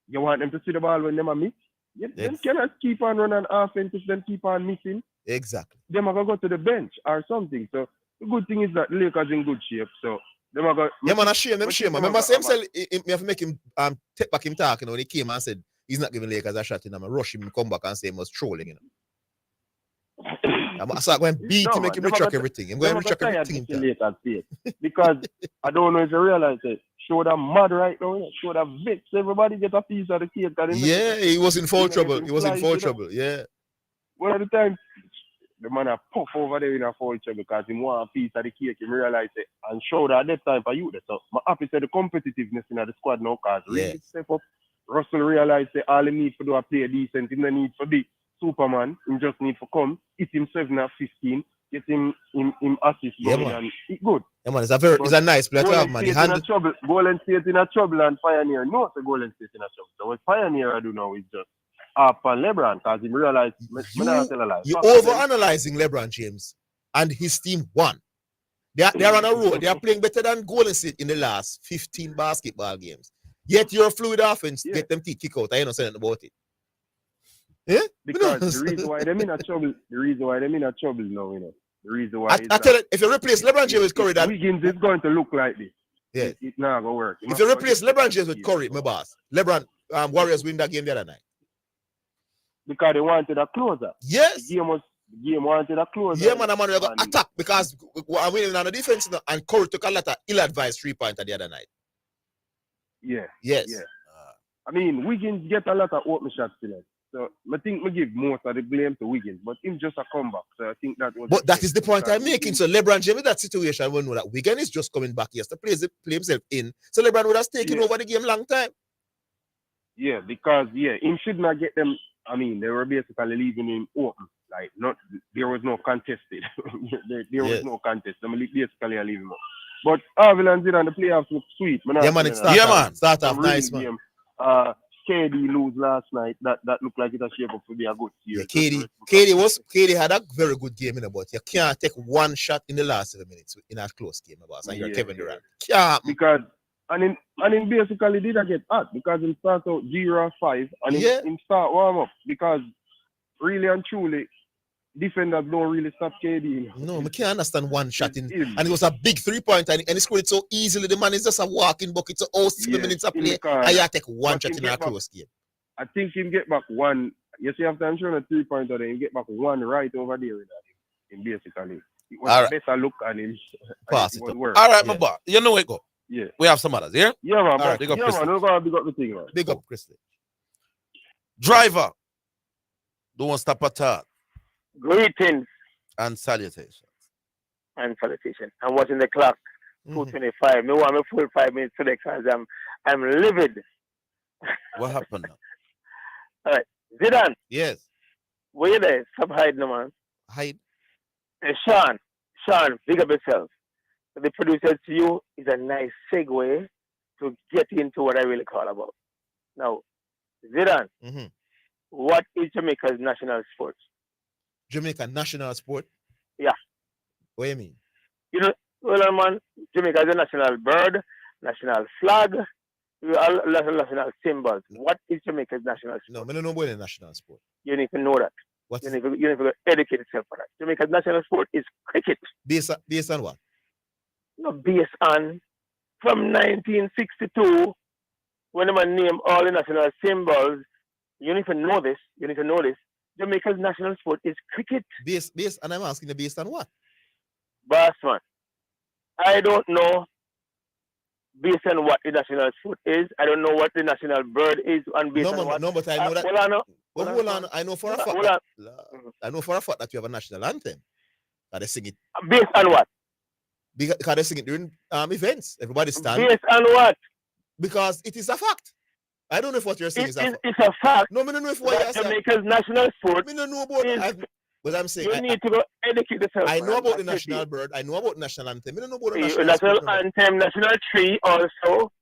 You want them to see the ball when them are miss? Them cannot keep on running offense if them keep on missing. Exactly. Them are going to go to the bench or something. So the good thing is that the Lakers in good shape. So them are going to... Yeah, man, I shame. Remember, same cell, me have to make him take back him talking when he came and said he's not giving Lakers a shot, and I'm rush him come back and say he was trolling, you know. I'm going to beat him, make him retract everything. I'm going to retract everything. Because I don't know if you realize it. Show that mad right now. Show that vix. Everybody get a piece of the cake. Yeah, he was in full trouble. He was in full trouble. Yeah. One of the times, the man a puff over there in a full trouble because he want a piece of the cake. He realize it and show that at that time for you. So I'm happy to the competitiveness in the squad now because really step up. Russell realized that all he need to do is play decent. He don't need to be Superman. He just need to come, hit him 7 or 15, get him assist going and it good. Yeah, man, it's a nice player to have, man. Golden State in a trouble and Pioneer. No, it's a Golden State in a trouble. So what Pioneer I do now is just up on LeBron because he realized you're overanalyzing LeBron James and his team won. They are on a roll. They are playing better than Golden State in the last 15 basketball games. Yet your fluid offense get them kick out. I ain't not saying about it. Yeah? Because the reason why they're in a trouble, now, you know. The reason why I tell you, if you replace LeBron James with Curry, that Wiggins is going to look like this. Yeah. It's not going to work. If you replace LeBron James with Curry, my boss, LeBron Warriors win that game the other night. Because they wanted a closer. Yes. The game wanted a closer. Yeah, man, I'm going to attack because I'm winning on the defense now, and Curry took a lot of ill-advised 3-pointer the other night. Yeah. Yes. Yeah. I mean, Wiggins get a lot of open shots tonight. So I think we give most of the blame to Wiggins, but him just a comeback. So I think that was. But that is the point I'm making. So LeBron James in that situation will know that Wiggins is just coming back. He has to play himself in. So LeBron would have taken over the game long time. Yeah, because him should not get them. I mean, they were basically leaving him open. Like there was no contested. there was no contest. They basically leave him up. But Orville and Zidane, the playoffs look sweet. Start off nice, man. KD lose last night. That looked like it was shape up to be a good series. KD had a very good game in but you can't take one shot in the last 7 minutes in a close game, boss. And you're Kevin Durant. Because and in basically did I get hot because he start out 0-5 and he start warm up because really and truly defenders don't really stop KD. No, I can't understand one shot in, and it was a big 3-pointer, and he scored it so easily. The man is just a walking bucket. So 7 minutes of play, and you take one shot in a close game. I think he get back one. You see, after I'm showing a 3-pointer, then he get back one right over there with that. In basically, it was a better look on him. Pass it up. All right, my boy. You know where it go. Yeah. We have some others, yeah? Yeah, man. All right, big up, yeah, man. We're going to big up the thing, man. Big up, Christy. Driver. Don't stop at all. Greetings. And salutations. And salutations. I'm watching the clock. 2:25. Me want me full 5 minutes today because I'm livid. What happened now? All right. Zidane. Yes. Where you there? Stop hiding, man. Hide. Sean, big up yourself. The producer to you is a nice segue to get into what I really call about. Now, Zidane, what is Jamaica's national sport? Jamaica national sport? Yeah. What do you mean? You know, well, man, Jamaica is a national bird, national flag, national symbols. What is Jamaica's national sport? No, I don't know about the national sport. You need to know that. You need to educate yourself for that. Jamaica's national sport is cricket. Based on what? No, based on from 1962, when the man named all the national symbols. You need to know this. Jamaica's national sport is cricket. Based, and I'm asking you based on what? Bossman, I don't know based on what the national sport is. I don't know what the national bird is and based on what. No, but I know that. Hold on. I know for a fact. I know for a fact that you have a national anthem. That they sing it. Based on what? Because they sing it during events. Everybody stand. Based on what? Because it is a fact. I don't know if what you're saying is a fact. It's a fact. No, I don't know if what you're saying. Jamaica's national sport. I don't know about But I'm saying you need to go educate yourself. I know about the That's national bird. I know about the national anthem. I don't know about the national national sport. anthem, national tree also.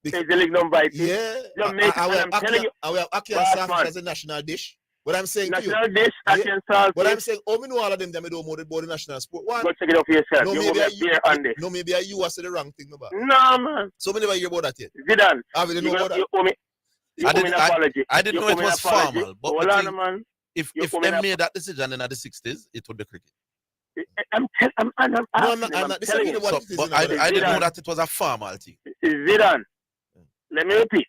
Is the Lignum Vitis. Yeah. Jamaica, I'm telling you. We have ackee and saltfish as a national dish. But I'm saying national dish, ackee and saltfish. But I'm saying, we know all of them, they don't know about the national sport. One. Go check it out for yourself. No, maybe you are saying the wrong thing about. No, man. So many never hear about that yet. Zidane. I didn't know about that. I didn't know it was formal. But hold on, man. If they made that decision in the 60s, it would be cricket. I'm not telling you. But I didn't know that it was a formal thing. Zidane. Let me repeat.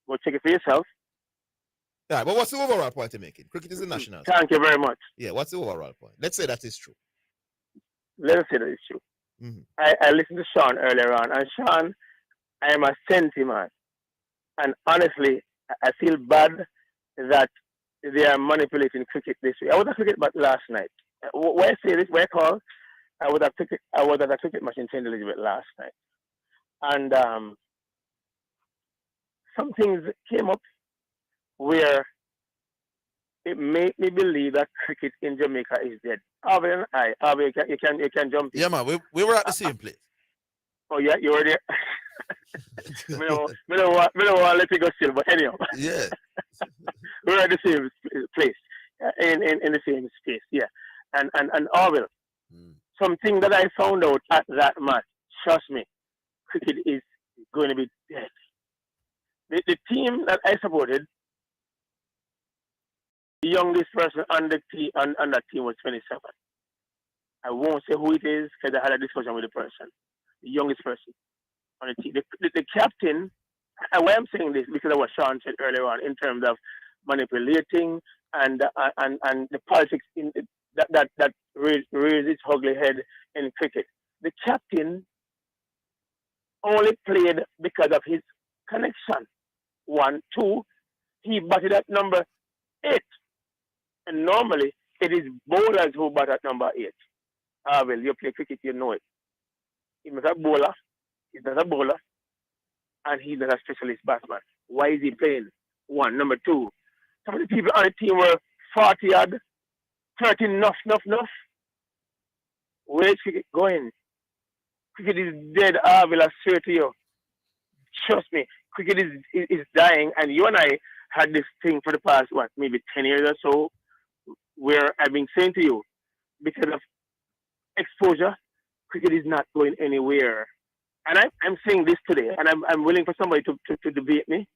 Go check it for yourself. Yeah, but what's the overall point you're making? Cricket is a national. Thank you very much. Yeah, what's the overall point? Let's say that is true. Let us say that is true. Mm-hmm. I listened to Sean earlier on, and Sean, I am a sentiment. And honestly, I feel bad that they are manipulating cricket this way. I was at cricket but last night. Where I say this, where I call, I was at a cricket match in St. Elizabeth last night. And some things came up where it made me believe that cricket in Jamaica is dead. Orville and you can jump in. Yeah, man, we were at the same place. Oh, yeah, you were there? I don't want to let you go still, but anyhow. Yeah. We were at the same place, in the same space, yeah. And Orville, something that I found out at that match, trust me, cricket is going to be dead. The team that I supported, the youngest person on that team was 27. I won't say who it is because I had a discussion with the person. The youngest person on the team. The captain, and why I'm saying this, because of what Sean said earlier on in terms of manipulating and the politics that raised its ugly head in cricket. The captain only played because of his connection. 1, 2, he batted at number 8. And normally, it is bowlers who bat at number 8. Well, you play cricket, you know it. He's not a bowler. He's not a bowler. And he's not a specialist batsman. Why is he playing? 1. Number 2, some of the people on the team were 40 odd, 30 nuff. Where's cricket going? Cricket is dead, Orville, I swear to you. Trust me, cricket is dying. And you and I had this thing for the past, maybe 10 years or so, where I've been saying to you, because of exposure, cricket is not going anywhere. And I'm saying this today, and I'm willing for somebody to debate me.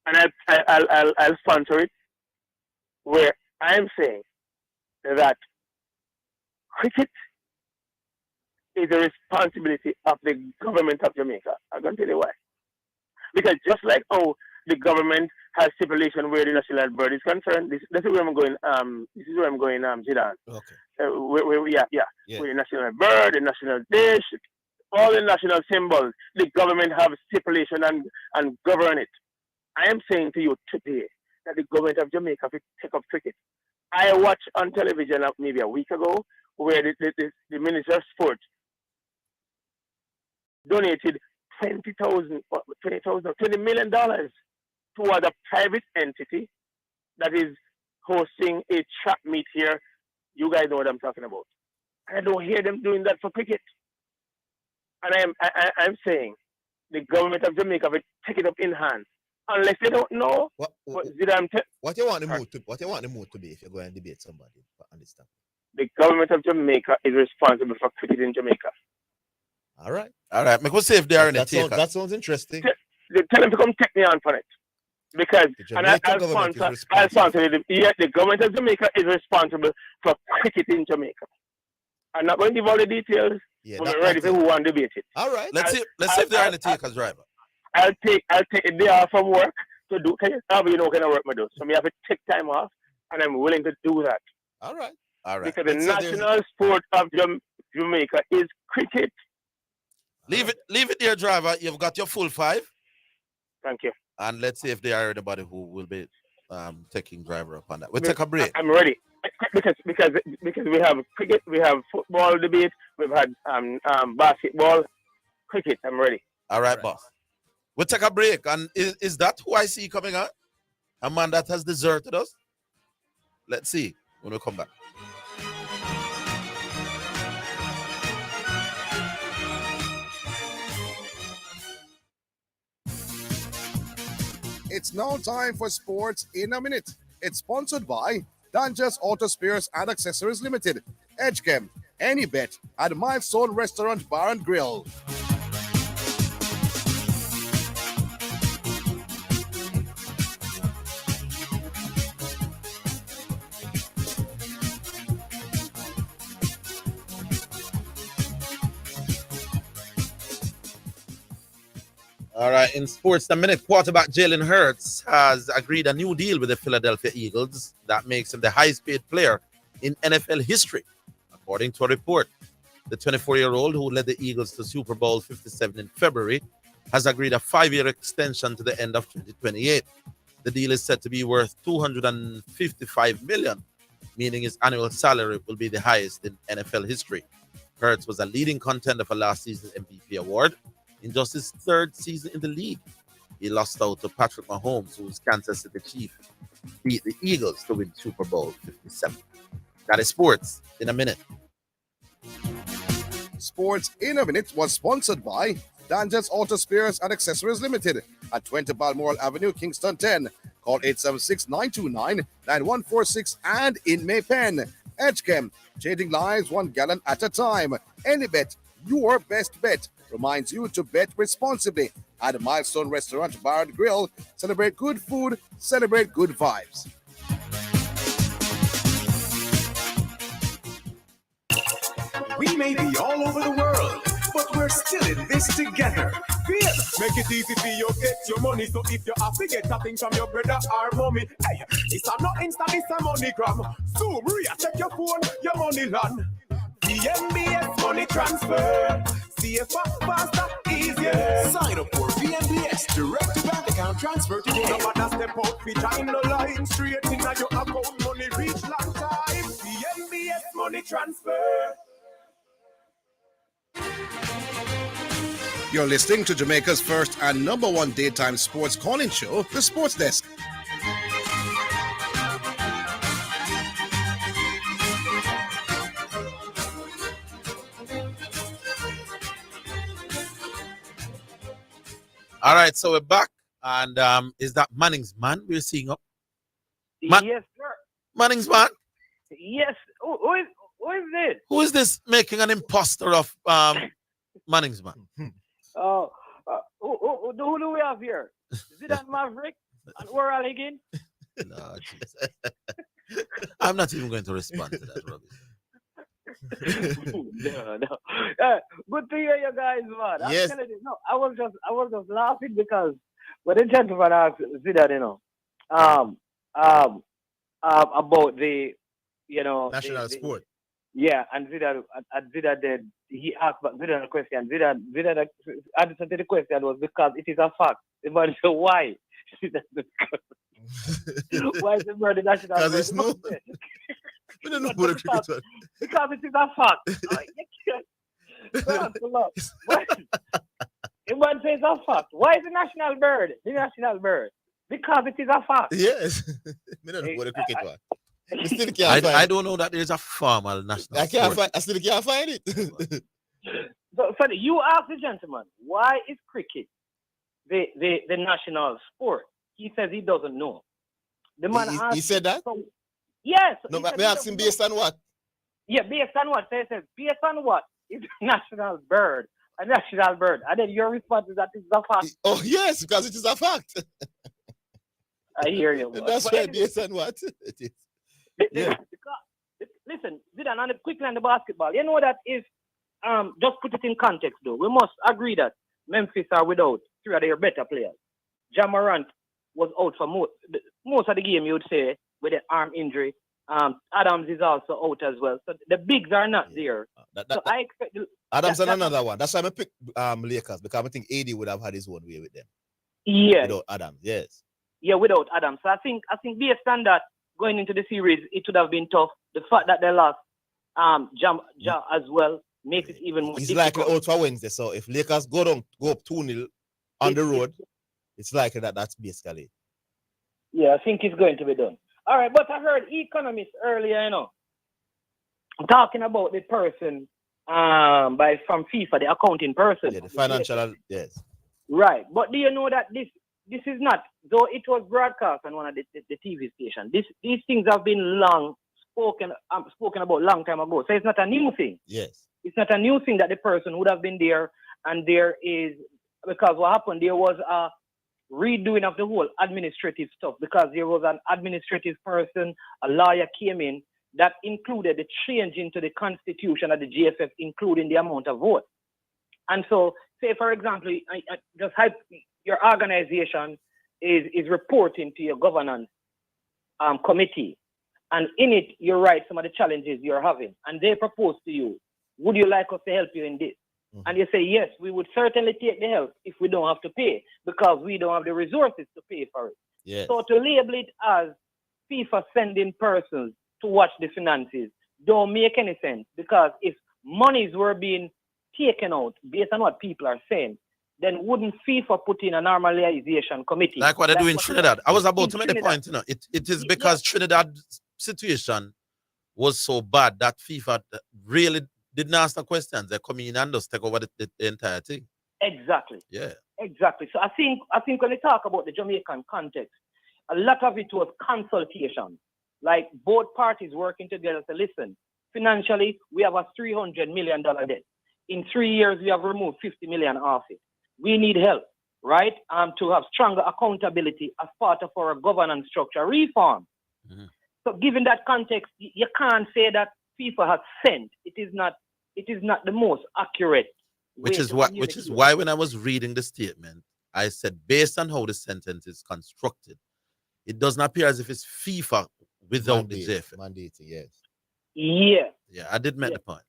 And I'll sponsor it, where I'm saying that cricket is a responsibility of the government of Jamaica. I'm going to tell you why. Because just like the government has stipulation where the national bird is concerned, this is where I'm going. Zidane. Okay. Where the national bird, the national dish, all the national symbols, the government have stipulation and govern it. I am saying to you today that the government of Jamaica will take up cricket. I watched on television maybe a week ago where the Minister of Sports donated $20 million towards a private entity that is hosting a track meet here. You guys know what I'm talking about. I don't hear them doing that for cricket. And I'm saying the government of Jamaica will take it up in hand. Unless they don't know what you want the mood to be if you're going to debate somebody on this topic. The government of Jamaica is responsible for cricket in Jamaica. All right. Make us see if they are in the take. That sounds interesting. Tell them to come take me on for it. Because I'll sponsor it. Yeah, the government of Jamaica is responsible for cricket in Jamaica. I'm not going to give all the details. Yeah, but we're ready for who want to debate it. All right. Let's see if they are in the take as driver. I'll take a day off from work to do. Can you know what kind of work I do? So I have to take time off, and I'm willing to do that. All right. Because the national sport of Jamaica is cricket. Leave it there, driver. You've got your full 5. Thank you. And let's see if there are anybody who will be taking driver up on that. We'll take a break. I'm ready because we have cricket, we have football debate, we've had basketball, cricket. I'm ready. All right, boss. We'll take a break. And is that who I see coming on? A man that has deserted us? Let's see when we come back. It's now time for Sports in a Minute. It's sponsored by Dangerous Auto Spares and Accessories Limited, Edgechem, Any Bet, and Milestone Restaurant Bar and Grill. All right, in Sports the Minute, quarterback Jalen Hurts has agreed a new deal with the Philadelphia Eagles that makes him the highest paid player in NFL history, according to a report. The 24-year-old who led the Eagles to Super Bowl 57 in February has agreed a 5-year extension to the end of 2028. The deal is said to be worth $255 million, meaning his annual salary will be the highest in NFL history. Hurts was a leading contender for last season's MVP award. In just his third season in the league, he lost out to Patrick Mahomes, whose Kansas City Chiefs beat the Eagles to win Super Bowl 57. That is Sports in a Minute. Sports in a Minute was sponsored by Dangerous Auto Spares and Accessories Limited at 20 Balmoral Avenue, Kingston 10. Call 876-929-9146 and in Maypen. Edgechem, changing lives 1 gallon at a time. Any Bet, your best bet, reminds you to bet responsibly at a Milestone Restaurant Bar and Grill. Celebrate good food, celebrate good vibes. We may be all over the world, but we're still in this together. Wiyh, make it easy for you get your money. So if you have to get a thing from your brother or mommy, hey, it's not Insta, it's a MoneyGram. Zoom, check your phone, your money land. VNBS money transfer. CFA faster, easier. Sign up for VNBS direct to bank account transfer today. No matter step out, we time no line straight in your account. Money reach long time. VNBS money transfer. You're listening to Jamaica's first and number one daytime sports calling show, The Sports Desk. All right, so we're back. And is that Manning's man we're seeing up? Yes, sir. Manning's man? Yes. Who is this? Who is this making an imposter of Manning's man? Who do we have here? Zidane Maverick and Orville again? No, Jesus. I'm not even going to respond to that, Robbie. No. Good to hear you guys, man. Yes. I was just laughing because when the gentleman asked Zidane, about the, national sport. Yeah, and Zidane did. He asked Zidane a question. Zidane answer to the question was because it is a fact. The man said, why? Why is the bird the national? Because it's no. We don't know what a cricket one. Because it is a fact. The man says a fact. Why is the national bird the national bird? Because it is a fact. Yes. We don't know what a cricket one. I don't know that there's a formal national I still can't find it. So you ask the gentleman, why is cricket the national sport? He says he doesn't know. The man he said that? Yes. No, but me ask him based on what? Yeah, based on what? So he says, based on what is the national bird? A national bird. And then your response is that it's a fact. Oh, yes, because it is a fact. I hear you. That's right, based on what? It is. Yeah. Listen, Zidane, on quickly on the basketball, you know that if just put it in context though, we must agree that Memphis are without 3 of their better players. Ja Morant was out for most of the game, you would say, with an arm injury. Adams is also out as well. So the bigs are not there. I expect Adams and another one. That's why I picked Lakers, because I think AD would have had his own way with them. Yeah. Without Adams, yes. Yeah, without Adams. So I think based on that, going into the series, it would have been tough. The fact that they lost Ja as well makes it even more He's difficult. likely out for Wednesday. So if Lakers go up 2-0 on the road, it's likely that's basically. Yeah, I think it's going to be done. All right, but I heard economists earlier, talking about the person from FIFA, the accounting person. Yeah, the financial, yes. Right, but do you know that this is not, though it was broadcast on one of the TV stations, these things have been spoken about long time ago. So it's not a new thing. Yes. It's not a new thing that the person would have been there, and there is, because what happened, there was a redoing of the whole administrative stuff, because there was an administrative person, a lawyer came in, that included the change into the constitution of the GFF, including the amount of votes. And so, say for example, your organization is reporting to your governance committee, and in it you write some of the challenges you're having, and they propose to you, would you like us to help you in this? And you say, yes, we would certainly take the help if we don't have to pay, because we don't have the resources to pay for it. Yes. So to label it as FIFA sending persons to watch the finances don't make any sense, because if monies were being taken out based on what people are saying, then wouldn't FIFA put in a normalization committee? Like what they do in Trinidad. I was about to make the point, it is because Trinidad's situation was so bad that FIFA really didn't ask the questions. They come in and just take over the entire thing. Exactly. Yeah. Exactly. So I think when we talk about the Jamaican context, a lot of it was consultation. Like both parties working together to listen. Financially, we have a $300 million debt. In 3 years, we have removed 50 million off it. We need help, right? To have stronger accountability as part of our governance structure reform. Mm-hmm. So given that context, you can't say that FIFA has sent. It is not the most accurate. Which is why when I was reading the statement, I said, based on how the sentence is constructed, it doesn't appear as if it's FIFA without the JFF. Mandating, yes. Yeah. Yeah, I did make the point.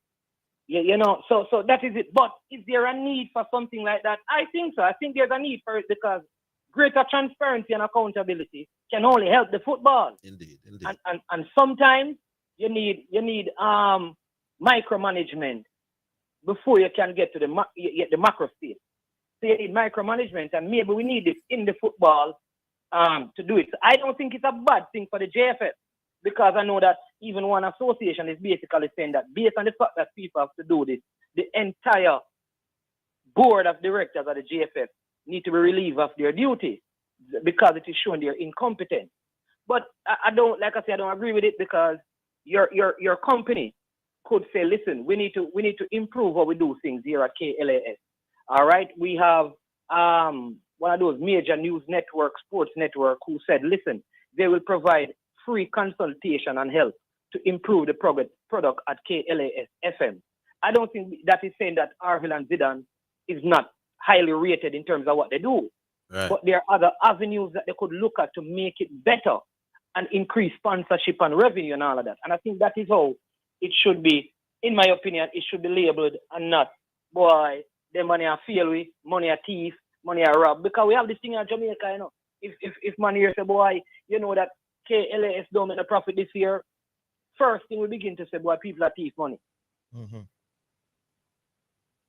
Yeah, so that is it. But is there a need for something like that? I think so. I think there's a need for it, because greater transparency and accountability can only help the football. Indeed. And sometimes you need micromanagement before you can get to the macro state. So you need micromanagement, and maybe we need it in the football to do it. So I don't think it's a bad thing for the JFF, because I know that even one association is basically saying that based on the fact that people have to do this, the entire board of directors of the JFF need to be relieved of their duty, because it is showing their incompetence. But I don't agree with it, because your company could say, listen, we need to improve how we do things here at KLAS. All right, we have one of those major news networks, Sports Network, who said, listen, they will provide free consultation and help to improve the product at KLAS FM. I don't think that is saying that Orville and Zidane is not highly rated in terms of what they do. Right. But there are other avenues that they could look at to make it better and increase sponsorship and revenue and all of that. And I think that is how it should be, in my opinion, it should be labeled, and not, boy, the money are fail with, money are thief, money are rob. Because we have this thing in Jamaica, If money here say, boy, that KLAS don't make a profit this year, first thing we begin to say, boy, people are thief money. Mm-hmm.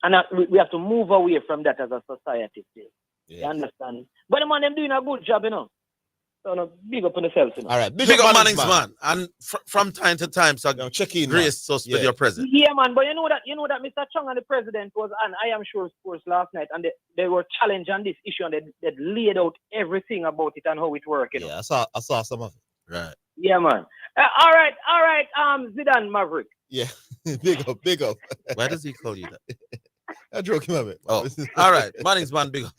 And we have to move away from that as a society still. Yes. You understand? But the man, them doing a good job, So big up on themselves. All right, big up Mannings, man. And from time to time, so check in, grace us with your presence. Yeah, man. But you know that Mr. Chung and the president was on I Am Sure Sports last night, and they were challenged on this issue, and they laid out everything about it and how it works. Yeah, I saw some of it. Right. Yeah, man. All right. Zidane Maverick. Yeah, big up. Why does he call you that? I joke him of it. Oh, all right. Mannings, man, big up.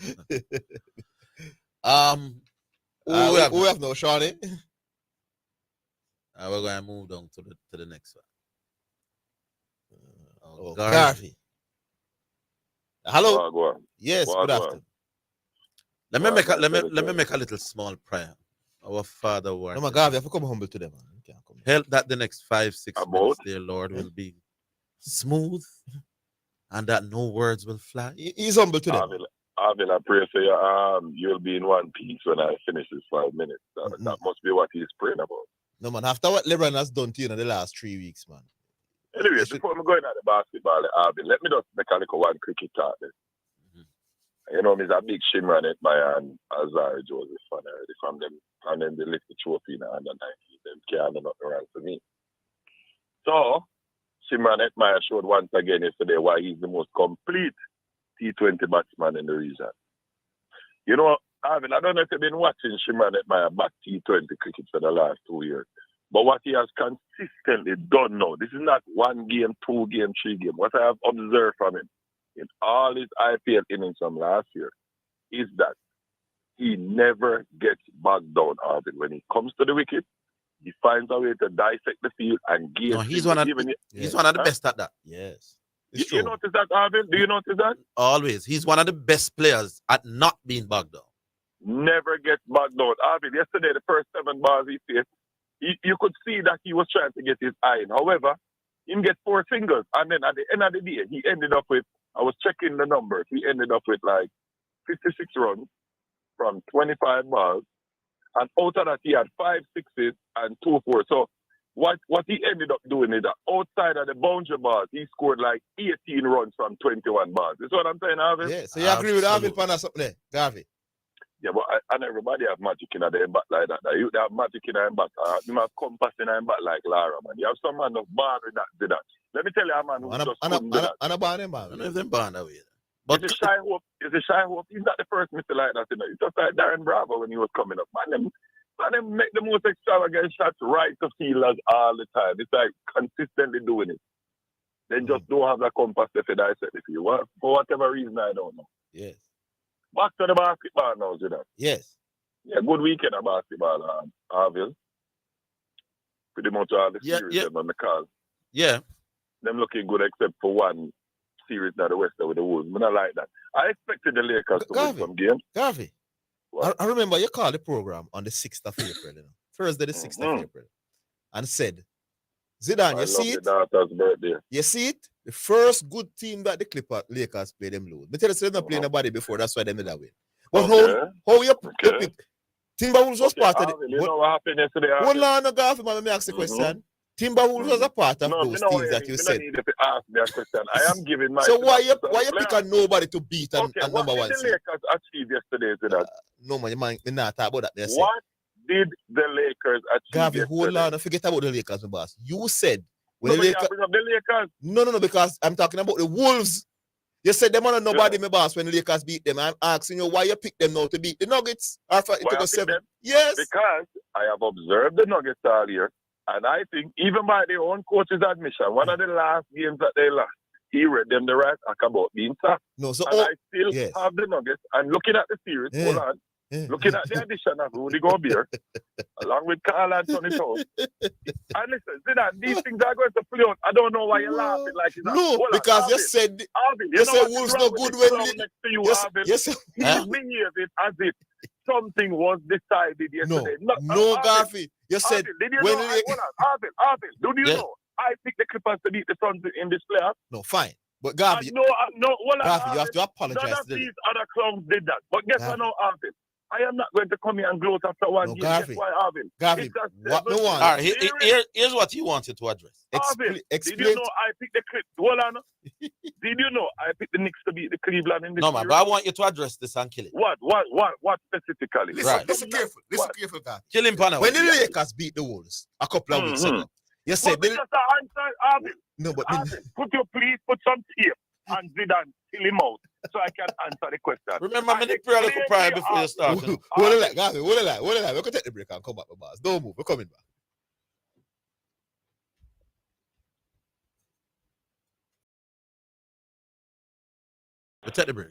We have no Shawnee. We're going to move on to the next one. Garvey. Hello. Go on. Yes, good afternoon. Let me make a little small prayer. Our Father who art in heaven. Garvey, I have to come humble to them. Help that the next 5-6 minutes, dear Lord, will be smooth, and that no words will fly. He's humble to them. Arvin, I pray for you. You'll be in one piece when I finish this 5 minutes. That must be what he's praying about. No, man. After what LeBron has done to you in the last 3 weeks, man. Anyway, before I'm going at the basketball, Arvin, let me just make a little one cricket talk. There's a big shimmer on it by Azari Joseph fan already from them they lift the trophy in the under 19. can't do nothing wrong for me. So, Shimron Hetmeyer showed once again yesterday why he's the most complete T20 batsman in the region. You know, Arvin, I don't know if you've been watching Shimron Hetmeyer bat T20 cricket for the last 2 years, but what he has consistently done now, this is not 1 game, 2 game, 3 game. What I have observed from him in all his IPL innings from last year is that he never gets bogged down, Arvin. When he comes to the wicket, he finds a way to dissect the field and give. No, he's one of the best at that. Yes. You notice that, Arvin? Do you notice that? Always. He's one of the best players at not being bogged down. Never gets bogged down. Arvin, yesterday, the first 7 balls he faced, you could see that he was trying to get his eye in. However, he get 4 singles. And then at the end of the day, he ended up with, I was checking the numbers, he ended up with like 56 runs from 25 balls. And out of that, he had 5 sixes and 2 fours. So what he ended up doing is that outside of the boundary balls, he scored like 18 runs from 21 balls. That's what I'm saying, Arvin? Yeah, so you agree with Arvin Pan or something there, Garvey? Yeah, but and everybody have magic in their back like that. You have magic in their back. You have compass in their back like Lara, man. You have some man of born with that, did that. Let me tell you, a man who just couldn't do that. And a born him, man. I don't know if they're born that way. But it's a shy hope. He's not the first Mr. like that, you know. It's just like Darren Bravo when he was coming up. Man, them make the most extravagant shots right to fielders all the time. It's like consistently doing it. They just don't have that compass to dissect the field. For whatever reason, I don't know. Yes. Back to the basketball now, Zidane. Yes. Yeah, good weekend of basketball, Orville. Pretty much all the series on the card. Yeah. Them looking good except for one series that the West with the Wolves. I like that. I expected the Lakers to win some games. Garvey, I remember you called the program on the 6th of April, you know, Thursday the 6th of April, and said, Zidane, you see it? Daughter's birthday. You see it? The first good team that the Lakers play them lose. But tell us, they're not playing nobody before, that's why they made that win. But how you pick? Timberwolves was part of it. You know what happened yesterday? Hold on, Garvey, let me ask the question. Timberwolves was a part of those teams that you said. Need to ask me a question. I am giving my. So why you pick on nobody to beat and number one? What did the Lakers achieve yesterday to that? No man, you not talk about that. There, what did the Lakers achieve? Garvey, yesterday? hold on, forget about the Lakers, my boss. You said when the Lakers. Bring up the Lakers. No, because I'm talking about the Wolves. You said them on nobody, my boss, when the Lakers beat them. I'm asking you why you pick them now to beat the Nuggets after it took 7. Yes. Because I have observed the Nuggets all year. And I think, even by their own coach's admission, one of the last games that they lost, he read them the right act about being sacked. No, so I still have the Nuggets. And looking at the series, hold on, looking at the addition of Rudy Gobert, along with Carl Anthony Towns. And listen, Zidane, these things are going to play out. I don't know why you're laughing like it's no, because Arvin, you said Arvin, you said Wolves no good when next to you, Arvin. Yes, he's behaving as if something was decided yesterday. No, Garvey. You said when Arvin, do you know I picked the Clippers to beat the Suns in this playoff? No, fine. But Garvey, Garvey, you have to apologize. None of these other clowns did that. But guess what now, Arvin? I am not going to come here and gloat after one game. Garvey, guess why, Arvin? Garvey, what no one. All right, here's what you wanted to address. Arvin, did you know I picked the Clips? Hold on. Did you know I picked the Knicks to beat the Cleveland in this No, man, but I want you to address this and kill it. What specifically? Listen careful, guy. Kill him, Pana. When the Lakers beat the Wolves a couple of weeks ago, you said just answer, Arvin. No, but Arvin, could you please put some tape and Zidane kill him out so I can answer the question? Remember, I'm in the prayer prior before you start. What a lie, Garvey, what a lie. We're going to take the break and come back, my boss. Don't move, we're coming back. We'll take the break.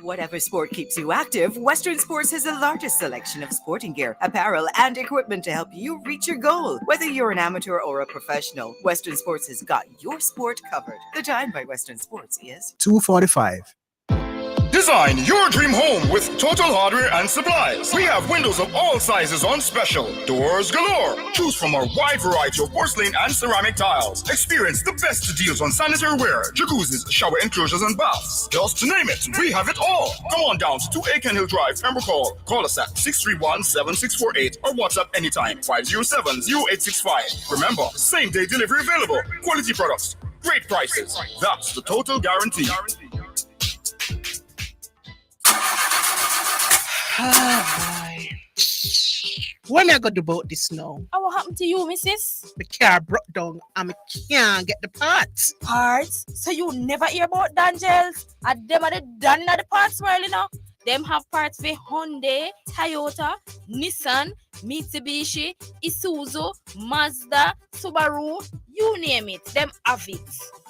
Whatever sport keeps you active, Western Sports has the largest selection of sporting gear, apparel, and equipment to help you reach your goal. Whether you're an amateur or a professional, Western Sports has got your sport covered. The time by Western Sports is 2:45. Design your dream home with Total Hardware and Supplies. We have windows of all sizes on special. Doors galore. Choose from our wide variety of porcelain and ceramic tiles. Experience the best deals on sanitary ware, jacuzzis, shower enclosures, and baths. Just to name it, we have it all. Come on down to 2 Aiken Hill Drive, Pembroke Hall. Call us at 631-7648 or WhatsApp anytime 507-0865. Remember, same-day delivery available. Quality products, great prices. That's the Total Guarantee. What am I going to do about this now? What happened to you, missus? The car broke down and I can't get the parts. Parts? So you never hear about Dangels? And them are the done in the parts world, you know? Them have parts for Hyundai, Toyota, Nissan, Mitsubishi, Isuzu, Mazda, Subaru, you name it. Them have it.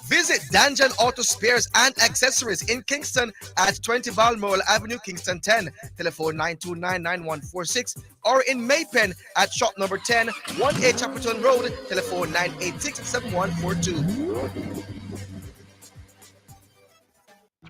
Visit Danjan Auto Spares and Accessories in Kingston at 20 Balmoral Avenue, Kingston 10. Telephone 929-9146 or in Maypen at shop number 10, 1A Chapperton Road. Telephone 986-7142.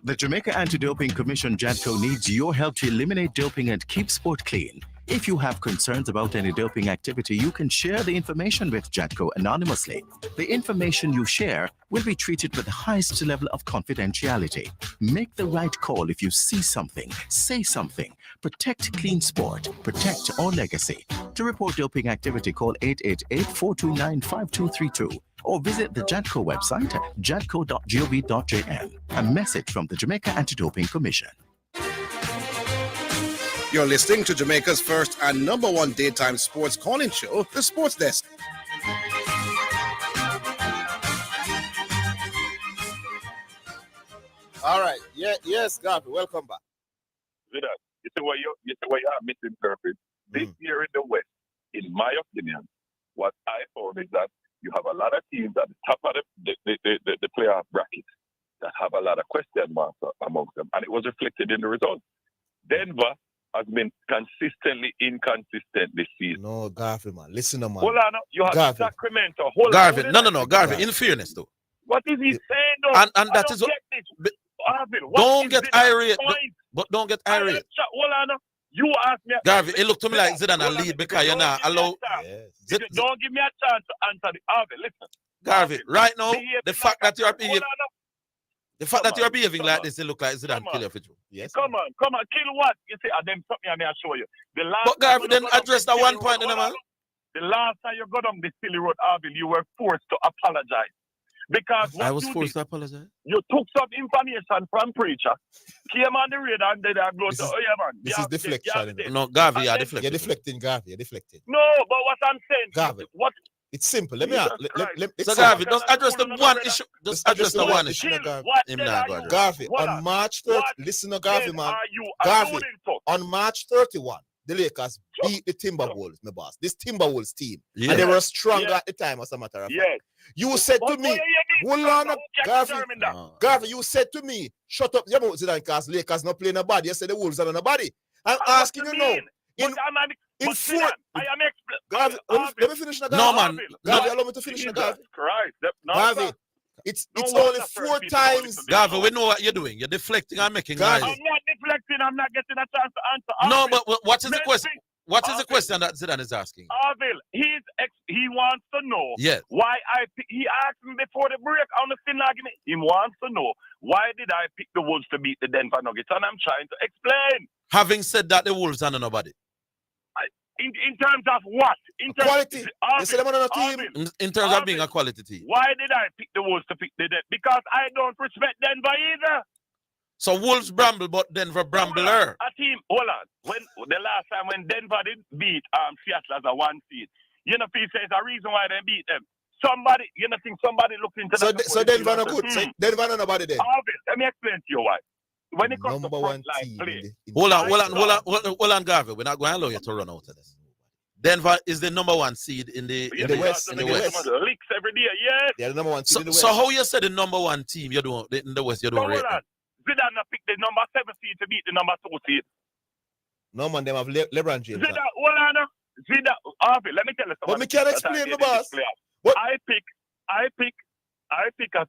The Jamaica Anti-Doping Commission, JADCO, needs your help to eliminate doping and keep sport clean. If you have concerns about any doping activity, you can share the information with JADCO anonymously. The information you share will be treated with the highest level of confidentiality. Make the right call if you see something, say something. Protect clean sport. Protect our legacy. To report doping activity, call 888-429-5232 or visit the JADCO website at jadco.gov.jm. A message from the Jamaica Anti-Doping Commission. You're listening to Jamaica's first and number one daytime sports calling show, The Sports Desk. All right. Yes, Garvey, welcome back. Zidane, you see what you are misinterpreting. This year in the West, in my opinion, what I found is that you have a lot of teams at the top of the playoff bracket that have a lot of question marks amongst them, and it was reflected in the results. Denver has been consistently inconsistent this season. No, Garvey, man. Listen, man. Hold on. You have Garvey. Sacramento. Garvey, no. Garvey, in fairness, though. What is he saying, though? And that is... Don't get irate. But don't get irate. Hold on. You ask me... Garvey, it looked to me like Zidane a lead because you're not allowed... Don't give me a chance to answer the... Harvey, listen. Garvey, right now, the fact that you're behaving... The fact that you're behaving like this, it look like Zidane kill you for you. Yes. Come on. Kill what? You see, them something I may show you. But Garvey, then address that one point, man. The last time you got on the silly road, Orville, you were forced to apologize. Because I was forced to apologize. You took some information from preacher, came on the radar, and then I go to, man. This is deflection. No, Garvey, you're deflecting. You're deflecting, Garvey. You're deflecting. No, but what I'm saying, Garvey, it's simple. Let me so Garvey, just address the one issue. Just address the one issue. Garvey, on March 30, listen to Garvey, man. Garvey, on March 31, the Lakers beat the Timberwolves, my boss. This Timberwolves team. Yeah. And they were stronger at the time, as a matter of fact. You said to me, hold on, Garvey, you said to me, shut up, Zidane, because Lakers not playing nobody. You said the Wolves are nobody. I'm asking you now. In fourth, Garvey, let me finish now, Garvey. No, man. Garvey, allow me to finish now, Garvey. Garvey, it's only 4 times. Garvey, we know what you're doing. You're deflecting and making noise. I'm not deflecting. I'm not getting a chance to answer. No, but what is the question? What is the question that Zidane is asking? Orville, he wants to know why he asked me before the break on the fin argument. He wants to know why did I pick the Wolves to beat the Denver Nuggets, and I'm trying to explain. Having said that, the Wolves are nobody. In terms of what? In terms quality. You said them on a team. In terms of being a quality team. Why did I pick the Wolves to pick the Denver? Because I don't respect Denver either. So Wolves bramble, but Denver brambler. A team, hold on. When the last time when Denver did beat Seattle as a 1 seed, you know, people say it's a reason why they beat them. Somebody, you know, think somebody looked into that. So Denver not good. So Denver not nobody then. Let me explain to you why. When it comes to front line play. Hold on, Garvey. We're not going to allow you to run out of this. Denver is the number 1 seed in the West. In the West. Leaks every day, yes. They're the number 1 seed in the West. So how you say the number 1 team you're doing in the West? You're doing right now? Zidane picked the number 7 seed to beat the number 2 seed. No man, them have LeBron James. Zidane, hold on. Orville, let me tell you something. But me can't explain the boss. What? I pick a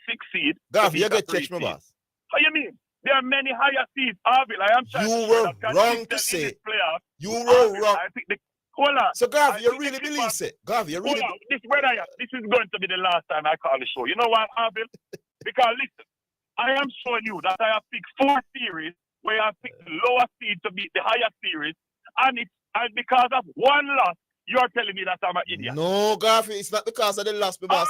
6 seed. Garvey, you get catch me, boss. How you mean? There are many higher seeds. Orville, I am trying You to were that wrong to in say. this playoff. You were Orville, wrong. I think hold on. So, Garvey, I you think really the believe Clippers- it? Garvey, you really... Hold on. This is going to be the last time I call the show. You know why, Orville? Because listen, I am showing you that I have picked 4 series where I picked the lower seed to beat the higher series, and because of one loss, you're telling me that I'm an idiot. No, Garvey, it's not because of the loss, boss.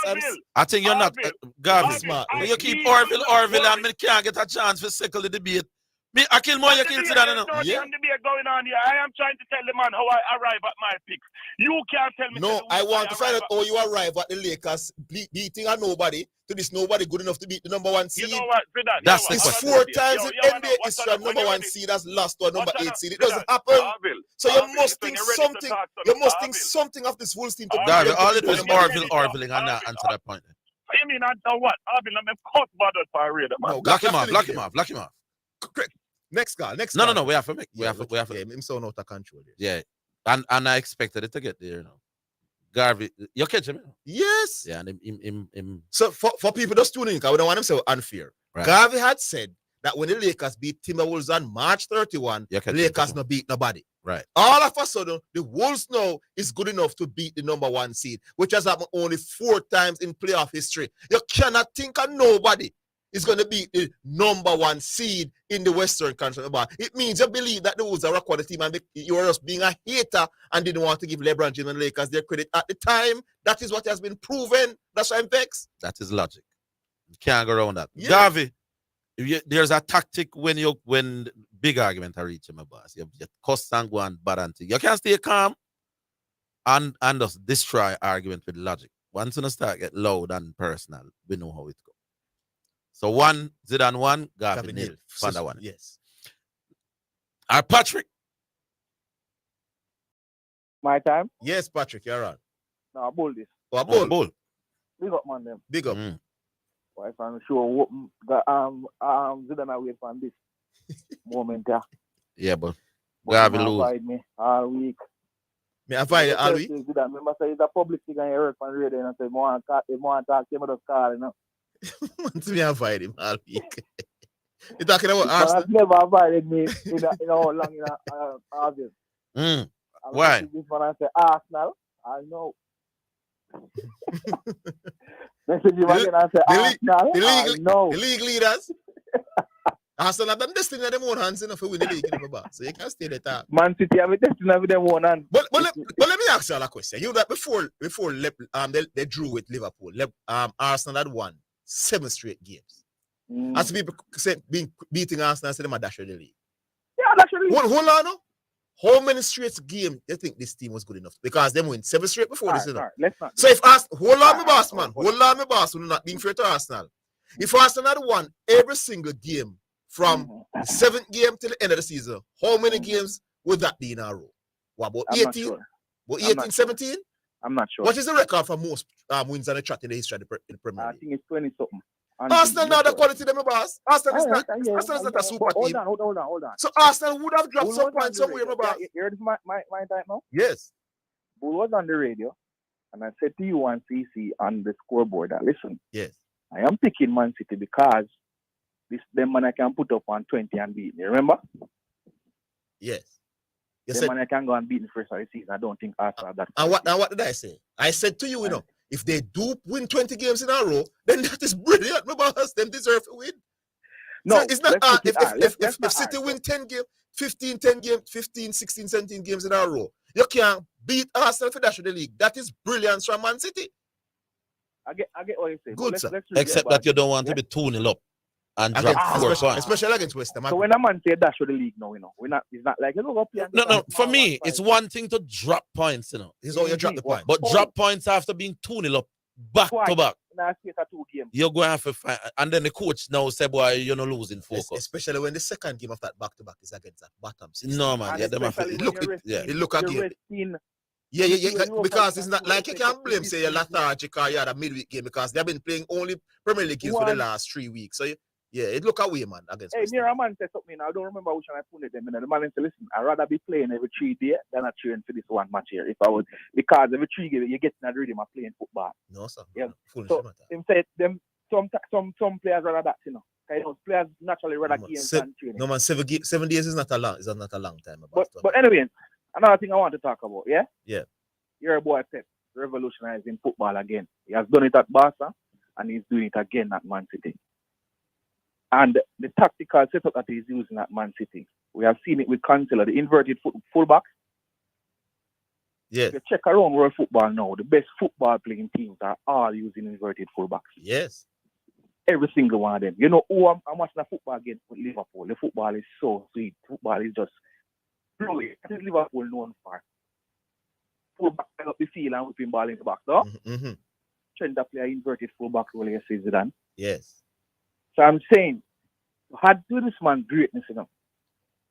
I think you're not, Garvey. Smart. When you keep Orville, and me can't get a chance to settle the debate. Me, I kill more, you kill Zidane. Yeah. Debate going on here. I am trying to tell the man how I arrive at my picks. You can't tell me. No, I want to find out how you arrive at the Lakers beating a nobody to this nobody good enough to beat the number 1 seed. You know what, Zidane? That's the question. 4 times in NBA history, number 1 seed has lost to a number 8 seed. It doesn't happen. So you must think something. You must think something of this Wolves team. Garvey, all it was Orville, and not answer that point. You mean I know what? Orville, I'm cut bothered for a radar, man. Lock him off. Next call. No. We have to make. We have to. Him so out of control. Yeah, and I expected it to get there. You know, Garvey, you catch him. Yes. Yeah, and him. So for people just tuning in, because we don't want them to say unfair. Right. Garvey had said that when the Lakers beat Timberwolves on March 31, Lakers not beat nobody. Right. All of a sudden, the Wolves now is good enough to beat the number 1 seed, which has happened only 4 times in playoff history. You cannot think of nobody is going to beat the number 1 seed in the Western Conference. It means you believe that the Wolves are a quality team and you were just being a hater and didn't want to give LeBron James and Lakers their credit at the time. That is what has been proven. That's why I'm vexed. That is logic. You can't go around that. Yeah. Garvey, there's a tactic when big argument are reaching my boss. You cuss and go and bad and thing. You can't stay calm and just destroy argument with logic. Once you start get loud and personal, we know how it goes. So Zidane 1, Garvey nil. Fanda 1. Yes. Patrick. My time? Yes, Patrick, you're on. No, bull this. Oh, bull. Big up, man, them. Big up. If I'm sure Zidane away from this moment. Yeah, but Garvey lose. Avoid me all week. Me avoid all week? Remember, say it's a public thing and you heard from radio and say, I want to talk to him, just call, you know. Me avoid him all week. You talking about Arsenal? I've never avoided me in how long in August. Why? This one I say Arsenal. I know. Message him again and say Arsenal. I know. The league leaders. Arsenal have them destiny in their own hands enough to win the league. So you can stay there. Man City have a destiny in their own hands. But let me ask you a question. You know that before they drew with Liverpool, Arsenal had won 7 straight games. As people say, beating Arsenal, say them a dash of the league. Yeah, dash of the league. Hold on. How many straight games do you think this team was good enough? Because them win 7 straight before this. Let's not. So if Arsenal, hold on, my boss, man. Hold on, my boss. We're not being fair to Arsenal. If Arsenal had won every single game from the 7th game till the end of the season, how many games would that be in a row? What about 18? What 18, 17? I'm not sure. What is the record for most wins on the track in the history of the Premier League? I think it's 20 something. Arsenal not the quality them, boss. Arsenal is not a super team. Hold on. So Arsenal would have dropped some points somewhere, my boss. You heard my time now? Yes. Bull was on the radio, and I said to you and CC on the scoreboard that listen. Yes. I am picking Man City because them man I can put up on 20 and beat me. Remember? Yes. Them man I can go and beat the first of the season. I don't think Arsenal have that. And what did I say? I said to you, you know, if they do win 20 games in a row, then that is brilliant. My boss, them deserve to win. No, so it's not if City win 10 games, 15, 16, 17 games in a row, you can't beat Arsenal for dash of the league. That is brilliance from Man City. I get what you say. Good, sir. Except that you don't want to be 2-0 up and drop 4 points. Especially against West Ham. So when a man say dash of the league now, you know, it's not like, you know, go play. No. For me, it's one thing to drop points, you know. It's all you drop the point. But drop points after being 2-0 up, back to back. You're going to have to find, and then the coach now say, boy, you're not losing focus. Especially when the second game of that back-to-back is against that bottom. No, man. Yeah, them look again. Yeah, because it's not like you can't blame, say, you're lethargic or you had a midweek game because they've been playing only Premier League games for the last 3 weeks. So, it look away, man, against Hey, near a man said something, I don't remember which one I put it them. The man said, listen, I'd rather be playing every 3 days than I cheering for this one match here. If I would, because every 3 games, you get in the rhythm of playing football. No, sir. Yeah. So, him said, them, some players rather that, you know. You know, players naturally rather games than training. No man, 7 days is not a long time. But anyway, another thing I want to talk about, yeah? Yeah. Your boy Pep revolutionizing football again. He has done it at Barca and he's doing it again at Man City. And the tactical setup that he's using at Man City, we have seen it with Cancelo, the inverted fullback. Yeah. If you check around world football now, the best football playing teams are all using inverted fullbacks. Yes. Every single one of them. You know who I'm watching the football against with Liverpool. The football is so sweet. Football is just brilliant. That is Liverpool known for. Fullback up the field and whipping ball in the back, though. Mm-hmm. Trying to play an inverted fullback role, you see Zidane. Yes. So I'm saying, had to this man greatness, you know.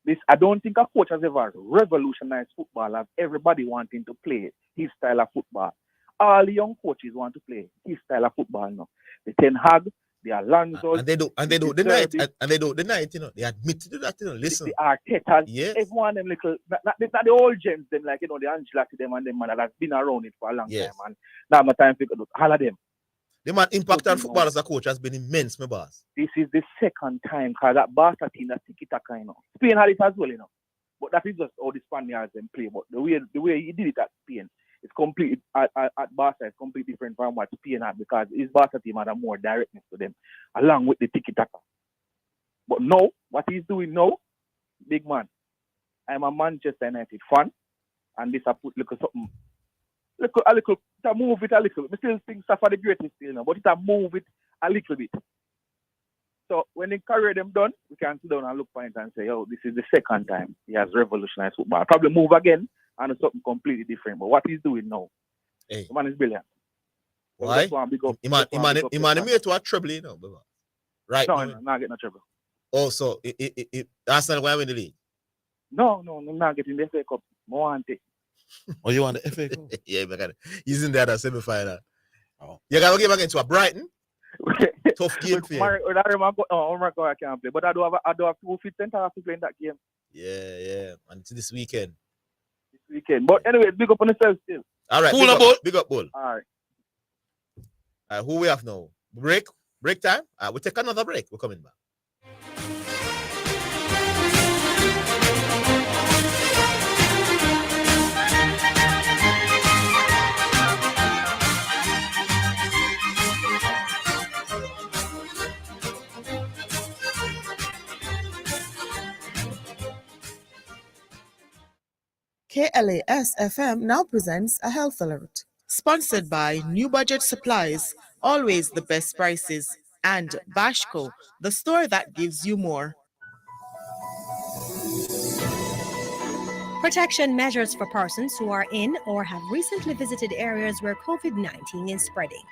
This, I don't think a coach has ever revolutionized football as everybody wanting to play his style of football. All the young coaches want to play his style of football now. The Ten Hag, the Alonso, and they do deny it, you know. They admit to that, you know. Listen, the Artetas, yes. Everyone them little, not the old gems, them like, you know, the Ancelotti them and them man that has been around it for a long time, and now my time figure out all of them. The man impact on football as a coach has been immense, my boss. This is the second time because that Barca team that tiki-taka, you know. Spain had it as well, you know. But that is just how the Spaniards them play. But the way he did it at Spain, it's completely at Barca is completely different from what Spain had because his Barca team had a more directness to them, along with the tiki-taka. But now, what he's doing now, big man, I'm a Manchester United fan, and this I put something. A little, to move it a little. I still think stuff are the greatest still now, but it move it a little bit. So when the career them done, we can sit down and look for it and say, oh, this is the second time he has revolutionized football. Probably move again and do something completely different. But what he's doing now, the man is brilliant. Why? He man made to a trouble, you know, right? No, not getting no trouble. Oh, so Arsenal going to win the league? No, I'm not getting the FA Cup. I want it. Oh, you want the FA Cup? Yeah, but he's in there at semi-final. Oh. You got to give against Brighton. Tough game for you. I can't play, but I do have 2 fit center to play in that game. Yeah. And it's this weekend. But anyway, big up on yourself still. All right, big up, Bull. All right. Who we have now? Break time? We'll take another break. We're coming back. KLAS FM now presents a health alert. Sponsored by New Budget Supplies, always the best prices, and Bashco, the store that gives you more. Protection measures for persons who are in or have recently visited areas where COVID-19 is spreading.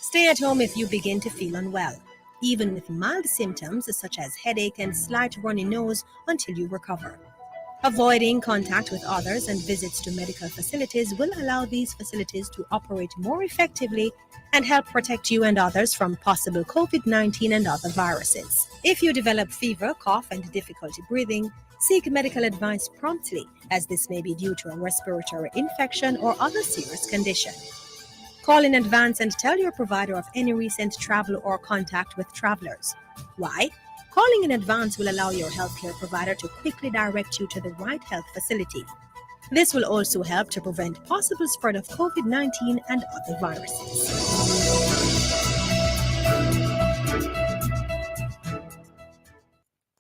Stay at home if you begin to feel unwell, even with mild symptoms such as headache and slight runny nose until you recover. Avoiding contact with others and visits to medical facilities will allow these facilities to operate more effectively and help protect you and others from possible COVID-19 and other viruses. If you develop fever, cough, and difficulty breathing, seek medical advice promptly, as this may be due to a respiratory infection or other serious condition. Call in advance and tell your provider of any recent travel or contact with travelers. Why? Calling in advance will allow your healthcare provider to quickly direct you to the right health facility. This will also help to prevent possible spread of COVID-19 and other viruses.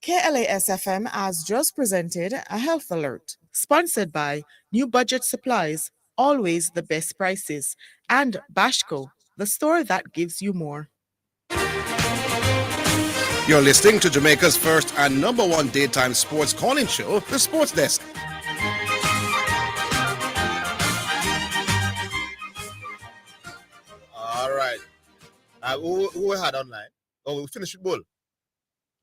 KLAS FM has just presented a health alert, sponsored by New Budget Supplies, always the best prices, and Bashco, the store that gives you more. You're listening to Jamaica's first and number one daytime sports calling show, The Sports Desk. All right. Who we had online? Oh, we finished with Bull.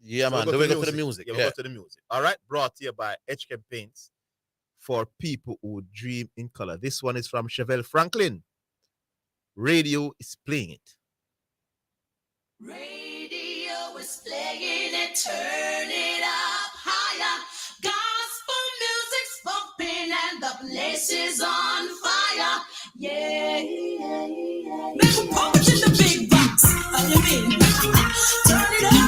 Yeah, man. Then we go to the music. Yeah, we go to the music. All right. Brought to you by HK Paints for people who dream in color. This one is from Chevelle Franklin. Radio is playing it. Radio is playing it, turn it up higher. Gospel music's bumping and the place is on fire. Yeah. Make a pump in the big box. How you mean? Turn it up.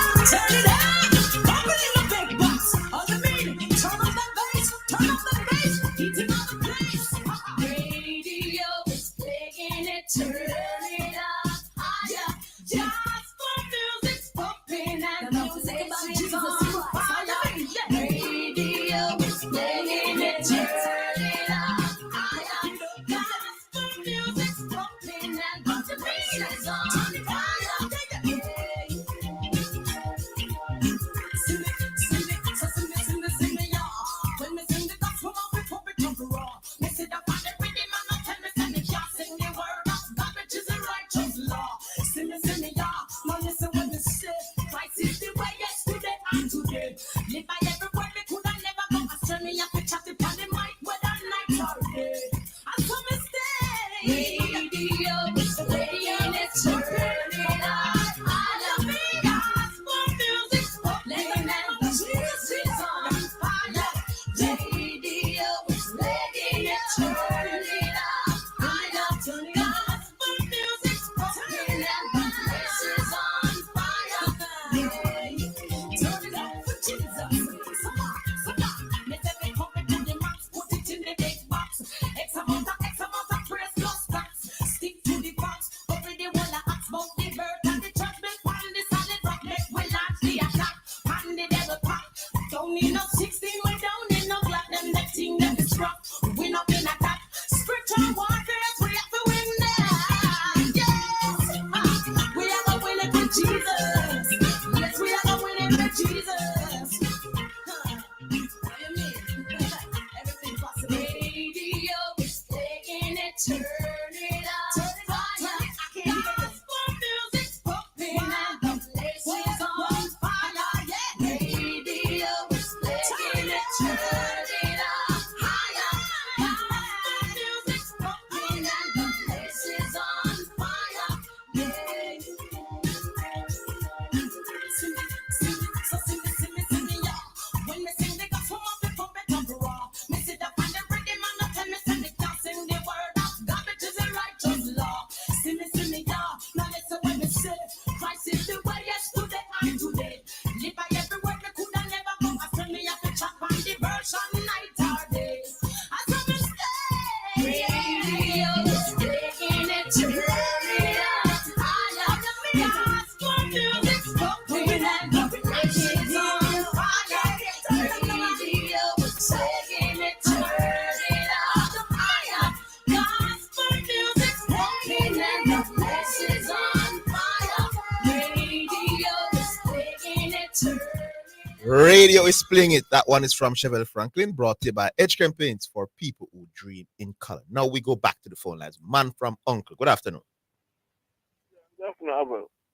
Radio is playing it. That one is from Chevelle Franklin, brought to you by Edge Campaigns for people who dream in color. Now we go back to the phone lines. Man from Uncle. Good afternoon.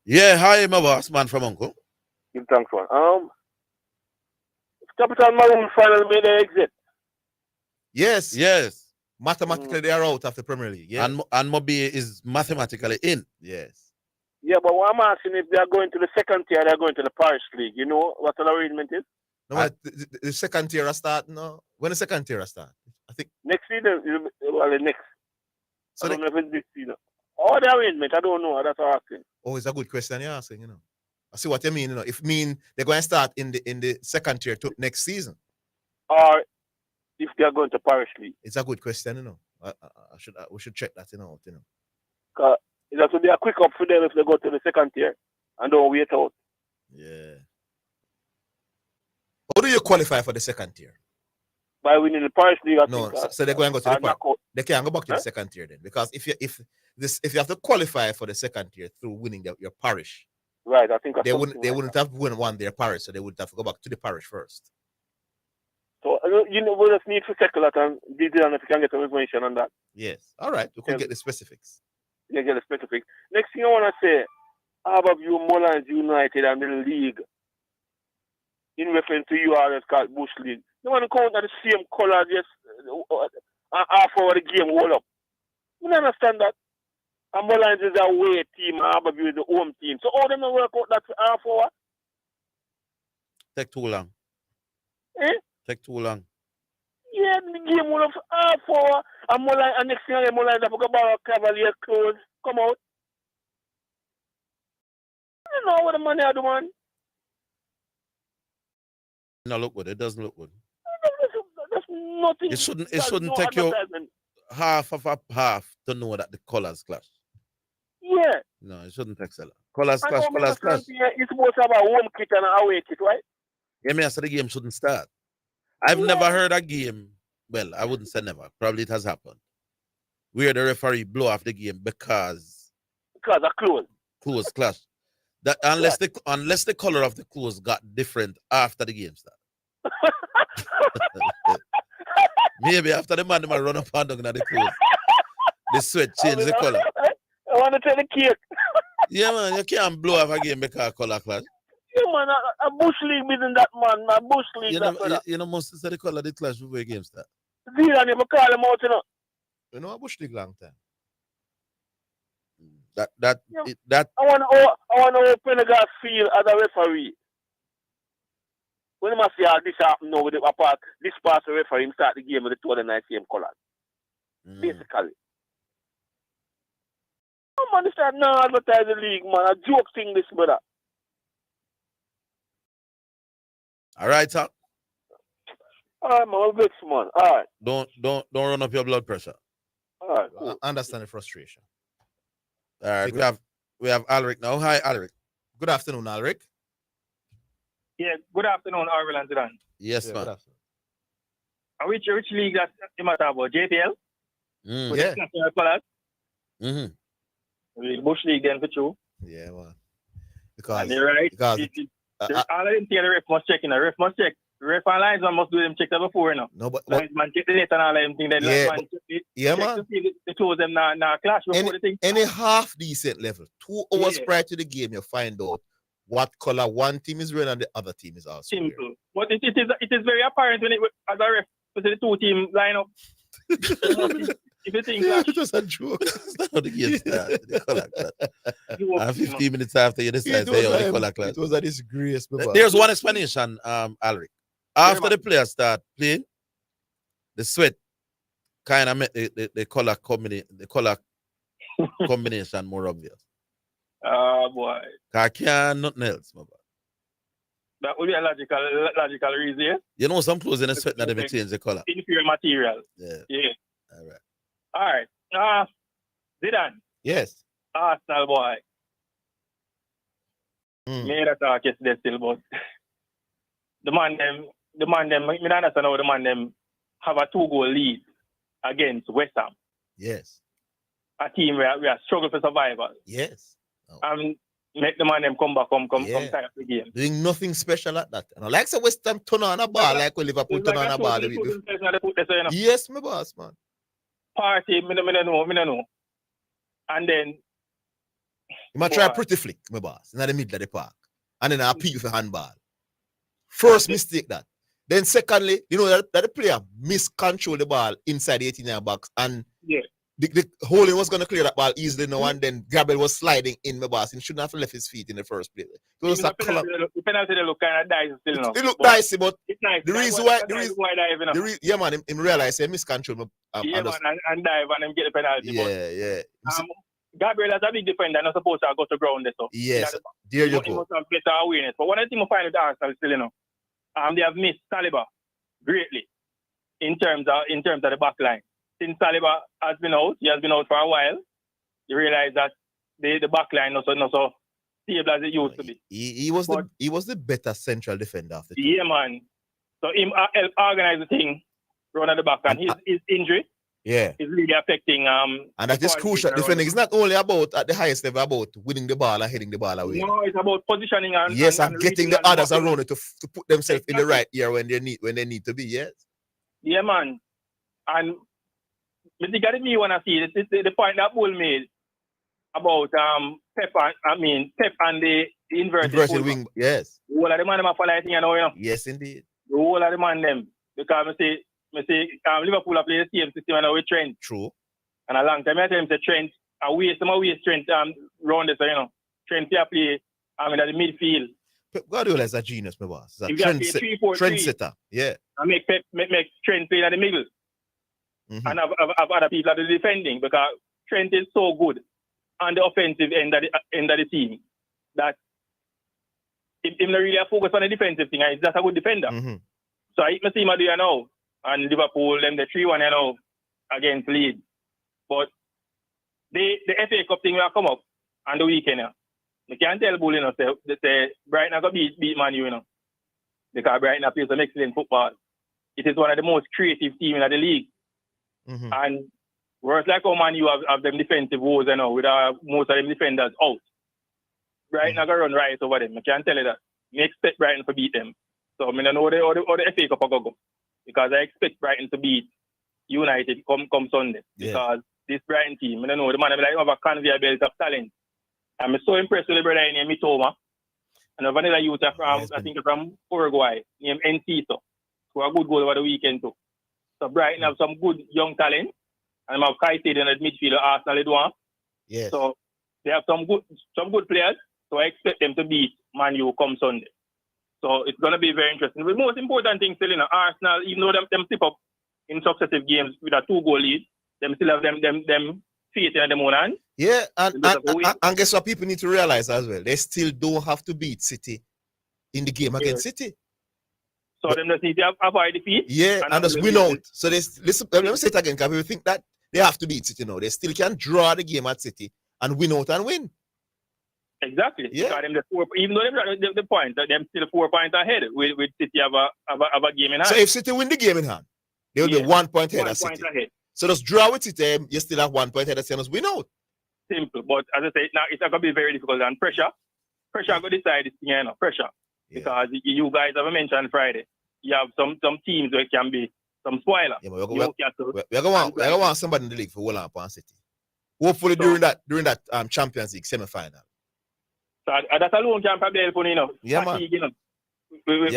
Yeah, hi, my boss, man from Uncle. Give thanks, one. Capital Maroon finally made their exit. Yes. Yes. Mathematically, they are out of the Premier League. Yeah. And Mobi is mathematically in. Yes. Yeah, but what I'm asking, if they are going to the second tier, they're going to the parish league. You know what the arrangement is? No, the second tier start. No, when the second tier start, I think next season. Well, the next. So I don't know if it's this season. Or the arrangement, I don't know. That's what I'm asking. Oh, it's a good question you're asking. You know, I see what you mean. You know, if mean they're going to start in the second tier to next season, or if they are going to parish league. It's a good question. You know, we should check that out. You know, because it will be a quick up for them if they go to the second tier and don't wait out. Yeah. How do you qualify for the second tier? By winning the parish league. So they're going to go to the parish. They can't go back to the second tier then, because if you have to qualify for the second tier through winning your parish, right? I think they wouldn't have won their parish, so they would have to go back to the parish first. So you know, we just need to check that and detail, and if you can get some information on that. Yes. All right. We can get the specifics. Yeah, get the specifics. Next thing I want to say, how about you, Mullins United and the league? In reference to URS called Bush League. They want to count at the same color just half hour the game hold up. You don't understand that. And Mullins is a away team, and Aberview is the home team. So how them work out that half hour? Take too long. Take too long. Yeah, the game hold up half hour, and Mullins, and next thing Mullins have to go borrow Cavalier clothes, come out. You know what the money are doing. No, look good. It doesn't look good. That's nothing. It shouldn't take you half of a half to know that the colors clash. Yeah. No, it shouldn't take so long. Colors clash. It's supposed to have a home kit and an away kit, right? Yeah, me I said the game shouldn't start. I've never heard a game. Well, I wouldn't say never. Probably it has happened where the referee blow off the game because of clothes. Clothes clash. That unless the color of the clothes got different after the game start. Maybe after the man run up and down the clothes, the sweat change the color. I want to tell the cake. Yeah, man, you can't blow off a game because color clash. Yeah, man, a Bush League isn't that, man. A Bush League. You know, most of the color they clash before the game start. Zidane never call him out, you know. You know, a Bush League long time. That I want to open the gas feel as a referee. When I see how this happen now with the apart, this pass the referee start the game with the two of the nice same colors. Basically. I'm understand now advertise the league, man. A joke thing this, brother. All right, sir. All right, man. I'm vexed, man. All right. Don't run up your blood pressure. All right. Cool. I understand the frustration. All right, we have Alric now. Hi, Alric. Good afternoon, Alric. Yeah, good afternoon, Orville and Zidane. Yes, man. Which league that you matter about? JPL? With Yeah. the national colours. Mm-hmm. With Bush League then for you. Yeah, man. And Because you're right. because All of them say the ref must check, the ref must check. The ref and linesman must do them checks before, No, but linesman check the net and all of them things. Then Yeah, linesman yeah, check man. to see the clothes them now clash before the thing. Any half decent level, 2 hours Yeah. prior to the game, you find out what color one team is wearing and the other team is also wearing. Simple. But it is very apparent when as a ref, to see the two team line up. If you think clash. It was a joke. That's not how the game started. The color clash. You And 15 minutes after you decide, It say, yo, was the a- color clash. it was a disgrace, my boy. There's one explanation, Alric. After the players start playing, the sweat kind of make the color combination more obvious. Oh boy. I can't nothing else, my boy. That would be a logical reason, yeah? You know some clothes in the sweat that they change the color. Inferior material. Yeah. Yeah. All right. All right. Zidane. Yes. Arsenal boy. Made a talk yesterday still, but the man them, me don't understand how the man them have a 2-goal lead against West Ham. Yes. A team where we are struggling for survival. Yes. And make the man them come back, come Yeah. tie up the game. Doing nothing special at that. And I like the West Ham turn on a ball like when Liverpool turn on a ball. Yes, my boss, man. Party, me no know. And then You might try a pretty flick, my boss, in the middle of the park. And then I appeal for handball. First mistake that. Then secondly, you know that the player miscontrol the ball inside the 18-yard box. And yeah. the Holding was going to clear that ball easily now, and then Gabriel was sliding in, my boss. He shouldn't have left his feet in the first place. It was the penalty they look kind of dicey still now. It looked dicey, but it's nice. the reason why, yeah, man, him realize he miscontrol. Yeah, man, and dive and them get the penalty. Yeah. Gabriel as a big defender, not supposed to go to ground there. So yes, there you he go. must have better awareness. But one thing I find with Arsenal still, you know, they have missed Saliba greatly in terms of the back line. Since Saliba has been out, he has been out for a while. You realize that the back line not so stable as it used to be. He was the better central defender of the team. Yeah, man. So him help organize the thing, run at the back, and his injury. Yeah, is really affecting and that is crucial. Defending is not only about at the highest level about winning the ball and hitting the ball away. No, it's about positioning and getting the others around it to put themselves in the right ear when they need to be. Yes. Yeah, man. And I think that me when I see this, the point that Bull made about Pep and the inverted wing. Yes. The whole of the man them are following, you know. Yes, indeed. The whole of the man them because I say Liverpool have played the same system and with Trent. True. And a long time I tell him to Trent, I waste Trent round this, you know. Trent play in the midfield. Pep Guardiola is a genius, my boss. He's a trend setter. Yeah. And make Trent play in the middle. Mm-hmm. And have other people that are defending because Trent is so good on the offensive end of the team that him not really focus on the defensive thing. He's just a good defender. Mm-hmm. So I see him do you now. And Liverpool, them the 3-1 you know, against Leeds. But the FA Cup thing will come up on the weekend. You can't tell Bull, you know, say Brighton going to beat Man U, you know. Because Brighton plays some excellent football. It is one of the most creative teams in the league. Mm-hmm. And whereas like how Man U have them defensive woes, you know, with most of them defenders out. Brighton are going to run right over them. I can't tell you that. You expect Brighton to beat them. So I don't know how the FA Cup will go. Because I expect Brighton to beat United come Sunday. Yeah. Because this Brighton team, I don't know, the man have a conveyor belt of talent. I'm so impressed with the brother named Mitoma. And a vanilla youth from, I think from Uruguay, named Enciso, who a good goal over the weekend too. So Brighton have some good young talent. And I have Caicedo in the midfield, Arsenal Edouard. Yes. So they have some good players. So I expect them to beat Man U come Sunday. So it's going to be very interesting. The most important thing still, you know, Arsenal, even though them slip up in successive games with a 2-goal lead, them still have them faith in them own hand. Yeah, and guess what people need to realize as well? They still don't have to beat City in the game against City. So them just need to avoid defeat. Yeah, and just win out. So listen, let me say it again, because people think that they have to beat City now. They still can draw the game at City and win out and win. Exactly. Yeah. Because them even though the point, them still 4 points ahead with City have a game in hand. So if City win the game in hand, they will be 1 point ahead of City. So just draw with it. You still have 1 point ahead of us win out. Simple, but as I say, now it's not gonna be very difficult and pressure go decide this thing, pressure. Yeah. Because you guys have mentioned Friday, you have some teams where it can be some spoiler. Yeah, we're gonna want somebody in the league for hold on upon City. Hopefully during that Champions League semi-final. So that alone can probably help Yeah, man. We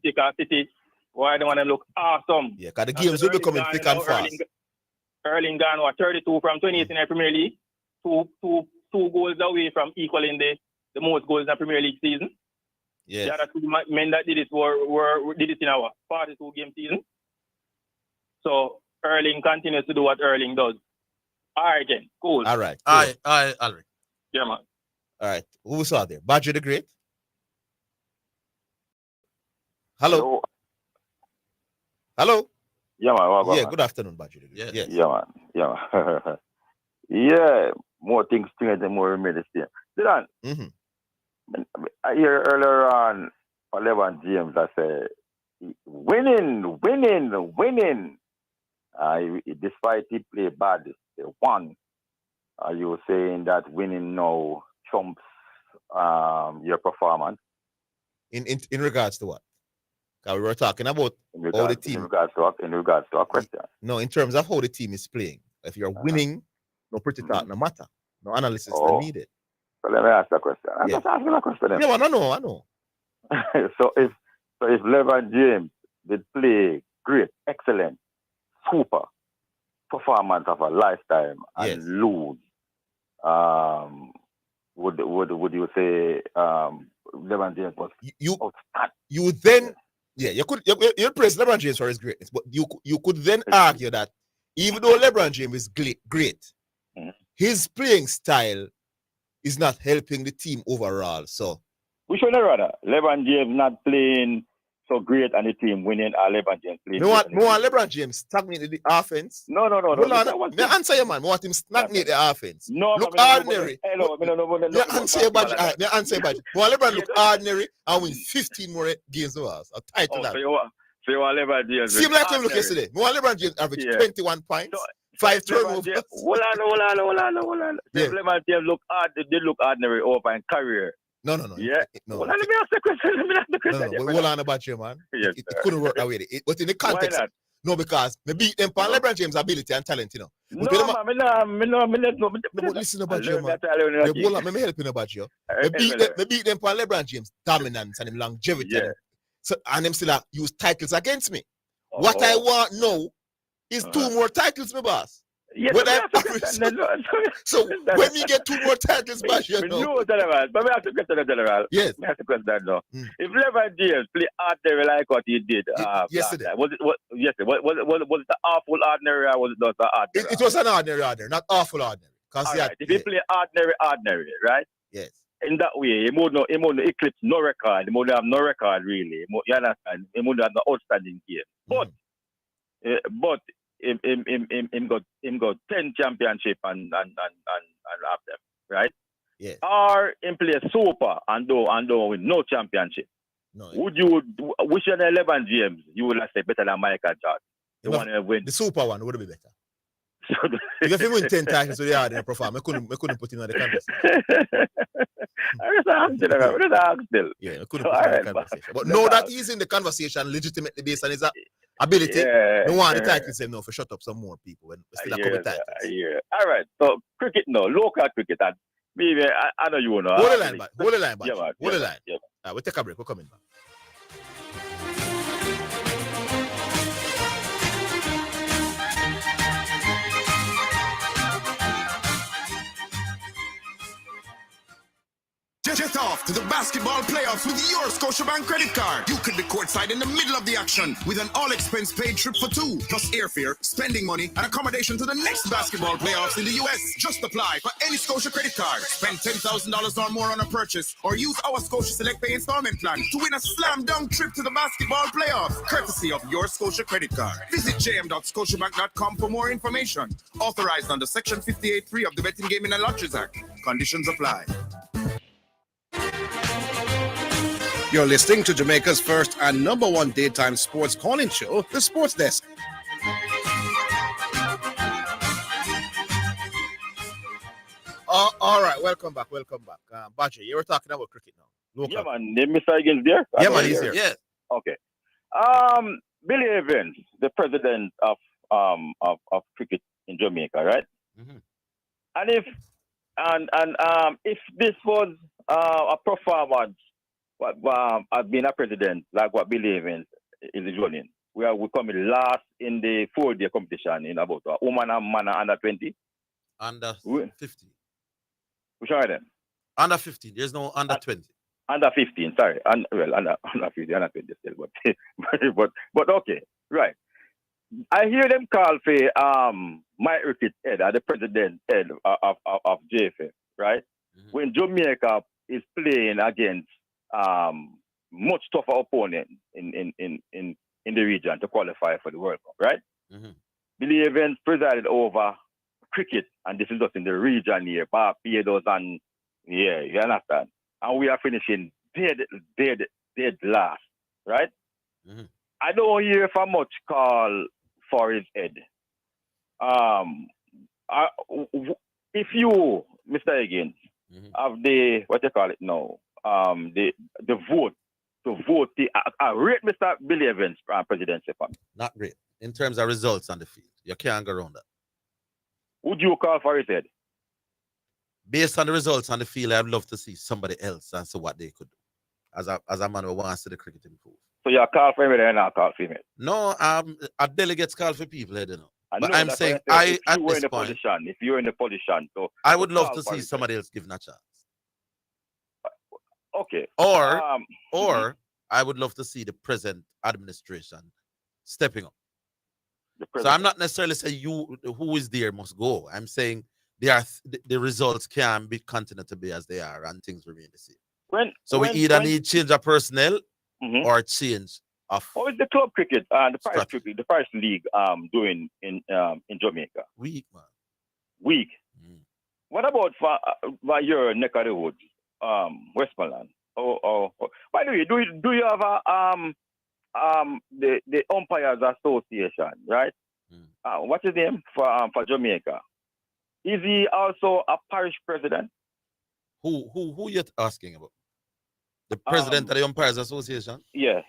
take our City. Why don't want to look awesome? Yeah, because the games will be coming thick and fast. Erling gone 32 from 28 in the Premier League. Two goals away from equaling the most goals in the Premier League season. Yeah. The other 2 men that did it did it in our 42 game season. So Erling continues to do what Erling does. All right, then. Cool. All right. Cool. Alright. Yeah, man. All right. Who was out there? Badger the Great? Hello? Hello? Yeah, man. Yeah, good afternoon, Badger the Great. Yeah, man. Yeah, more things to the more medicine. Zidane, I hear earlier on for LeBron James, I say, winning. Despite he played bad, they won. Are you saying that winning now trumps your performance? In regards to what? Because we were talking about how the team. In regards to our question. No, in terms of how the team is playing. If you're winning, no pretty talk, no matter. No analysis not needed. So let me ask that question. I'm just asking a question. Yeah, man, I know. so if LeBron James did play great, excellent, super performance of a lifetime and lose, would you say LeBron James was you then you praise LeBron James for his greatness, but you could then argue that even though LeBron James is great, his playing style is not helping the team overall. So we should rather LeBron James not playing so great and the team winning, or LeBron James playing. No want LeBron James stagnate the offense. No. Me answer you, man. I want him stagnate the offense. Look ordinary. Me answer you, Badge. Me answer you, Badge. LeBron look ordinary and win 15 more games of us. A title. So you want LeBron James? Seem like him look yesterday. Me want LeBron James average 21 points. 5 turnovers. Hold on. Yeah. LeBron James did look ordinary over in career. No. Yeah. No. Well, let me ask the question. No. Hold on about you, man. Yes, it couldn't work that way. But in the context, no, because me beat them on LeBron James' ability and talent, No, listen about you, man. Hold on, let me help you about you. Me beat them on LeBron James' dominance and him longevity. Yeah. And them still use titles against me. What I want now is 2 more titles, my boss. Yes, so when we get 2 more titles back, you know. No, General. But we have to question the General. Yes. We have to question that now. If LeBron James play ordinary like what he did yesterday, was it the awful ordinary or was it not the ordinary? It was an ordinary, not awful ordinary. If he play ordinary, right? Yes. In that way, he would not eclipse no record. He would have no record really. You understand? He would have no outstanding game. But him got 10 championship and have them, right? Yeah. Or him play super and do with no championship. No. Would you wish you 11 James? You would have said better than Michael Jordan. You want to win. The super one would be better. If he win 10 titles with the ordinary perform, I couldn't put him on the conversation. I just asked still. Yeah, I couldn't put him on the conversation. But know that he's in the conversation legitimately based on his ability. No one the titles say no for shut up some more people when we still have couple titles. Yeah. All right. So cricket no, local cricket and maybe I know you know. Hold the line back. Hold the line. Yeah. We'll take a break. We're coming back. Get off to the basketball playoffs with your Scotiabank credit card. You could be courtside in the middle of the action with an all-expense paid trip for 2, plus airfare, spending money, and accommodation to the next basketball playoffs in the U.S. Just apply for any Scotia credit card. Spend $10,000 or more on a purchase, or use our Scotia Select Pay installment plan to win a slam-dunk trip to the basketball playoffs, courtesy of your Scotia credit card. Visit jm.scotiabank.com for more information. Authorized under Section 58(3) of the Betting, Gaming and Lotteries Act. Conditions apply. You're listening to Jamaica's first and #1 daytime sports calling show, The Sports Desk. All right, welcome back. Badger, you were talking about cricket now. Local. Yeah, man. Mr. Higgins there? Yeah, man, he's here. Yeah. Okay. Billy Evans, the president of cricket in Jamaica, right? Mm-hmm. And if this was a performance, I've been a president like what Billy Evans is running, we coming last in the 4-day competition in about a woman and man under 20. Under 50. Which are them? Under 15. There's no under 20. Under 15, sorry. Under 15, under 20 still, but okay, right. I hear them call for Mike Ricketts head, the president head of JFF, right? Mm-hmm. When Jamaica is playing against much tougher opponent in the region to qualify for the World Cup, right? Mm-hmm. Billy Evans presided over cricket, and this is just in the region here, Barbados, and yeah, you understand? And we are finishing dead last, right? Mm-hmm. I don't hear for much call for his head. If you, Mr. Higgins, have the, what you call it now, the vote to vote, I rate Mr. Billy Evans presidency for me. Not great. In terms of results on the field, you can't go around that. Would you call for his head? Based on the results on the field, I'd love to see somebody else and see what they could do. As a man who wants to see the cricket improve. So you call for him and not call for him? No, a delegate's call for people, you know. But I'm saying, if at you were this in the point, position, if you're in the position, so I would love to see somebody else given a chance. Okay. Or I would love to see the present administration stepping up. So I'm not necessarily saying who is there must go. I'm saying the results can continue to be as they are and things remain the same. We either need change of personnel or change of. How is the club cricket and the Paris League doing in Jamaica? Weak, man. Weak. What about for your neck of the woods, Westmoreland? By the way, do you have the Umpires Association, right? What's his name for Jamaica? Is he also a parish president? Who you asking about? The president of the Umpires Association? Yeah,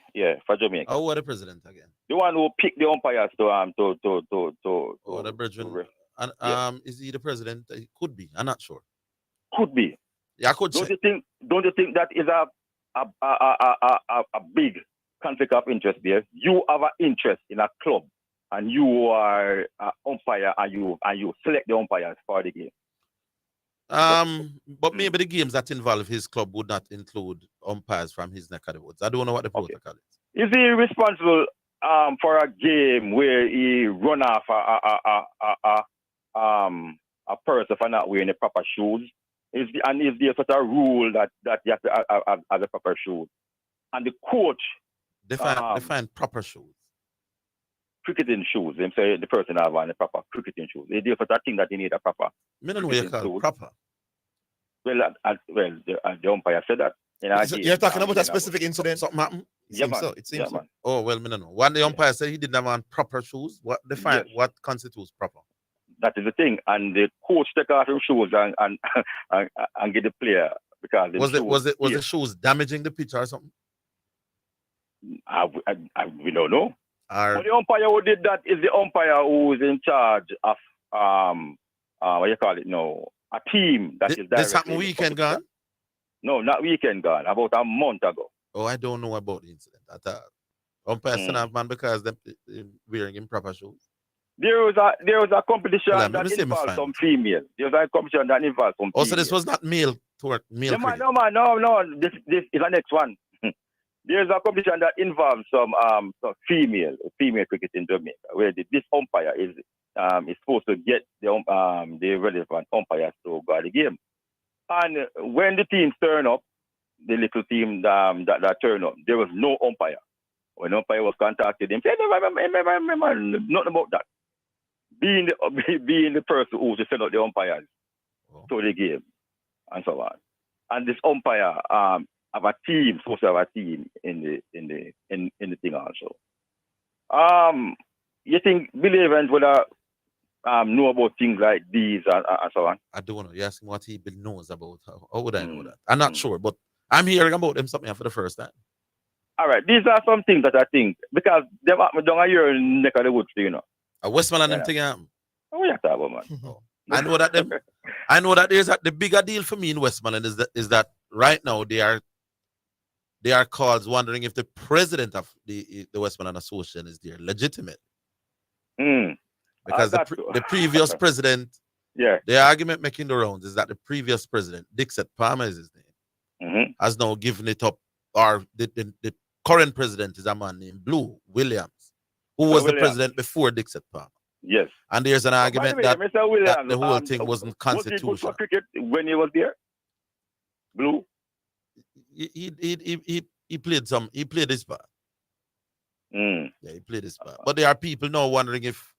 for Jamaica. Who are the president again? The one who picked the umpires to the brethren. And is he the president? It could be. I'm not sure. Could be. Yeah, I could check. Don't you think that is a big conflict of interest there? You have an interest in a club, and you are an umpire, and you select the umpires for the game. But maybe the games that involve his club would not include umpires from his neck of the woods. I don't know what the protocol is. Is he responsible for a game where he run off a person for not wearing the proper shoes? Is there such a rule that you have to have the proper shoes? And the coach define proper shoes. Cricketing shoes. They say the person have on the proper cricketing shoes. Is there such a thing that you need a proper? I don't know what you call proper. Well, the umpire said that. You're talking about a specific incident? Something happened? It seems so. Man. Oh, well, I don't know. When the umpire said he didn't have on proper shoes, what constitutes proper? That is the thing. And the coach take off his shoes and get the player because was the shoes damaging the pitch or something? We don't know. But the umpire who did that is the umpire who is in charge of what you call it now, a team that is this happened weekend gone? No, not weekend gone. About a month ago. Oh, I don't know about the incident at all. Umpire sent off man because they're wearing improper shoes. There was a competition that involved some female. There was a competition that involved some female. Oh, so this was not male cricket? No, man. This is the next one. There's a competition that involves some female cricket in Jamaica, where this umpire is supposed to get the relevant umpires to go at the game. And when the teams turn up, the little team that turn up, there was no umpire. When the umpire was contacted, he said, "Remember nothing about that." Being the person who to send out the umpires to the game, and so on. And this umpire have a team, supposed to have a team in the thing also. You think Billy Evans would have know about things like these and so on? I don't know. You ask him what he knows about. How would I know that? I'm not sure, but I'm hearing about them something for the first time. All right, these are some things that I think because them happen down here in neck of the woods, you know. Westmoreland them thing happen. Oh, yeah, that man. I know that them. I know that there's the bigger deal for me in Westmoreland is that right now they are calls wondering if the president of the Westmoreland Association is there legitimate. Because the previous president, the argument making the rounds is that the previous president, Dixit Palmer is his name, has now given it up, or the current president is a man named Blue Williams, who was the president before Dixit Palmer. Yes. And there's an argument that the whole thing wasn't constitutional. Was he good for cricket when he was there? Blue? He played his part. Yeah, he played his part. But there are people now wondering if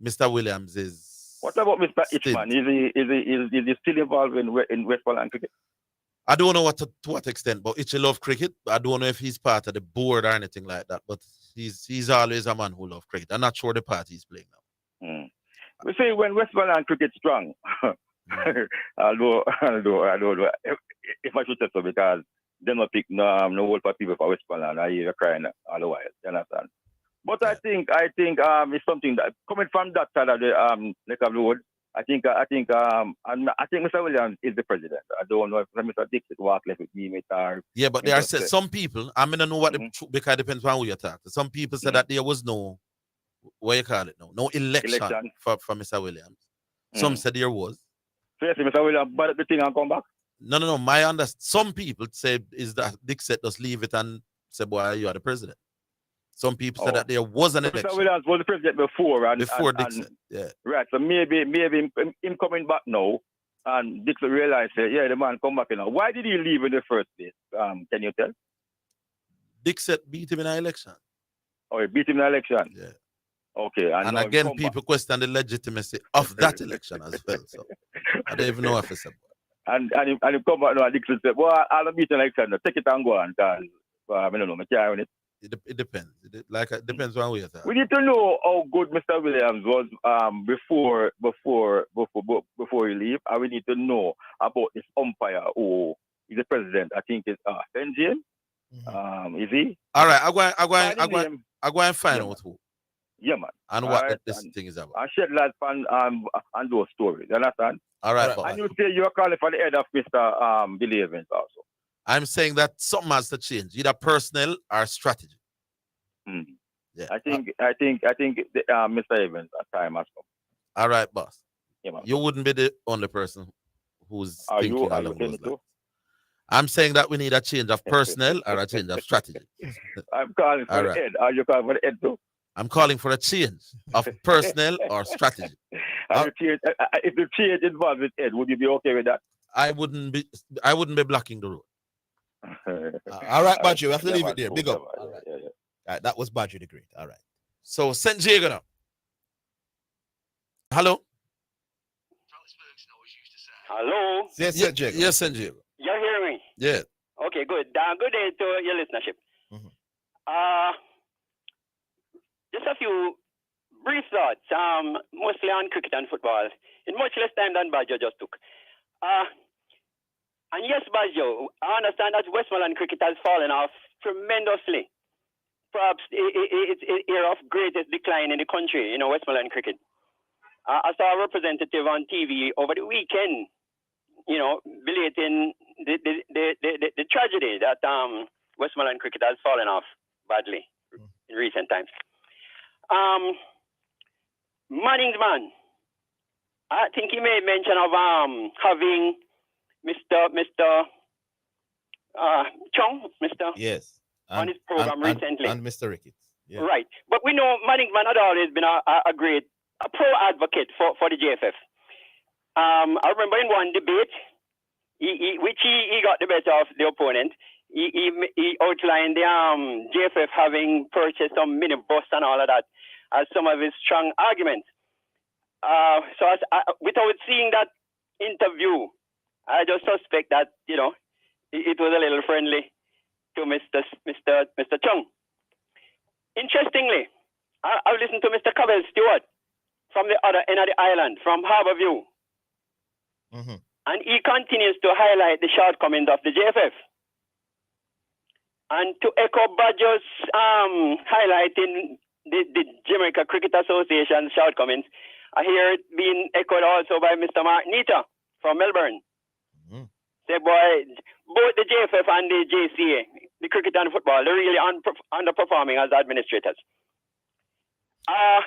Mr. Williams is. What about Mr. Itchman? Is he still involved in Westmoreland cricket? I don't know to what extent, but Itchy love cricket. I don't know if he's part of the board or anything like that. But he's always a man who loves cricket. I'm not sure the party he's playing now. We say when Westmoreland cricket strong, although I don't know if I should say so because they don't pick no whole for people for Westmoreland. I hear crying all the while. You understand? But I think it's something that coming from that side of the neck of the wood. I think Mr. Williams is the president. I don't know if Mr. Dixit walk left with me, or yeah, but there are some people. I mean, I know what the because it depends on who you talk. Some people said that there was no what you call it now, no election. For Mr. Williams. Some said there was. So yes, Mr. Williams, but the thing and come back. No. Some people say is that Dixit just leave it and say, "Boy, you are the president." Some people said that there was an election. Mr. Williams was the president before. Before Dixit, yeah. Right, so maybe him coming back now, and Dixit realized, the man come back now. Why did he leave in the first place? Can you tell? Dixit beat him in an election. Oh, he beat him in an election? Yeah. Okay. And again, people question the legitimacy of that election as well. So I don't even know if it's And he come back now, and Dixit said, well, I'll beat an election. Take it and go on, because I don't know, I can't on it. It depends. It depends on who you talk. We need to know how good Mr. Williams was before he leave, and we need to know about this umpire who is the president. I think it's Fenjian. Is he? All right, I go and find out who. Yeah, man. And what this thing is about. I shed light on those stories. You understand? All right. And you say you're calling for the head of Mr. Billy Evans also. I'm saying that something has to change, either personnel or strategy. Yeah. I think Mr. Evans at time has come. All right, boss. Yeah, man. You wouldn't be the only person who's thinking along those lines. Too? I'm saying that we need a change of personnel or a change of strategy. I'm calling for the head. Are you calling for the head too? I'm calling for a change of personnel or strategy. If the change involves with head, would you be okay with that? I wouldn't be blocking the road. All right, Badger, we have to leave it there. Big up. All right, that was Badger the Great. All right. So, St. Diego now. Hello? Hello? Yes, St. Diego. Yes, St. Diego. You hear me? Yeah. Okay, good. Good day to your listenership. Just a few brief thoughts, mostly on cricket and football, in much less time than Badger just took. And yes, Badger, I understand that Westmoreland cricket has fallen off tremendously. Perhaps it's an era of greatest decline in the country, Westmoreland cricket. I saw a representative on TV over the weekend, belating the tragedy that Westmoreland cricket has fallen off badly in recent times. Manning's man, I think he made mention of having Mr. Chung, yes, on his program recently, and Mr. Ricketts, yeah. Right. But we know Manning's man had always been a great pro advocate for the JFF. I remember in one debate, which he got the better of the opponent. He outlined the JFF having purchased some minibus and all of that as some of his strong arguments. So without seeing that interview, I just suspect that it was a little friendly to Mr. Chung. Interestingly, I've listened to Mr. Cavell Stewart from the other end of the island, from Harborview. And he continues to highlight the shortcomings of the JFF. And to echo Badger's highlighting the Jamaica Cricket Association's shortcomings, I hear it being echoed also by Mr. Mark Nita from Melbourne. Say, boy, both the JFF and the JCA, the cricket and football, they're really underperforming as administrators. I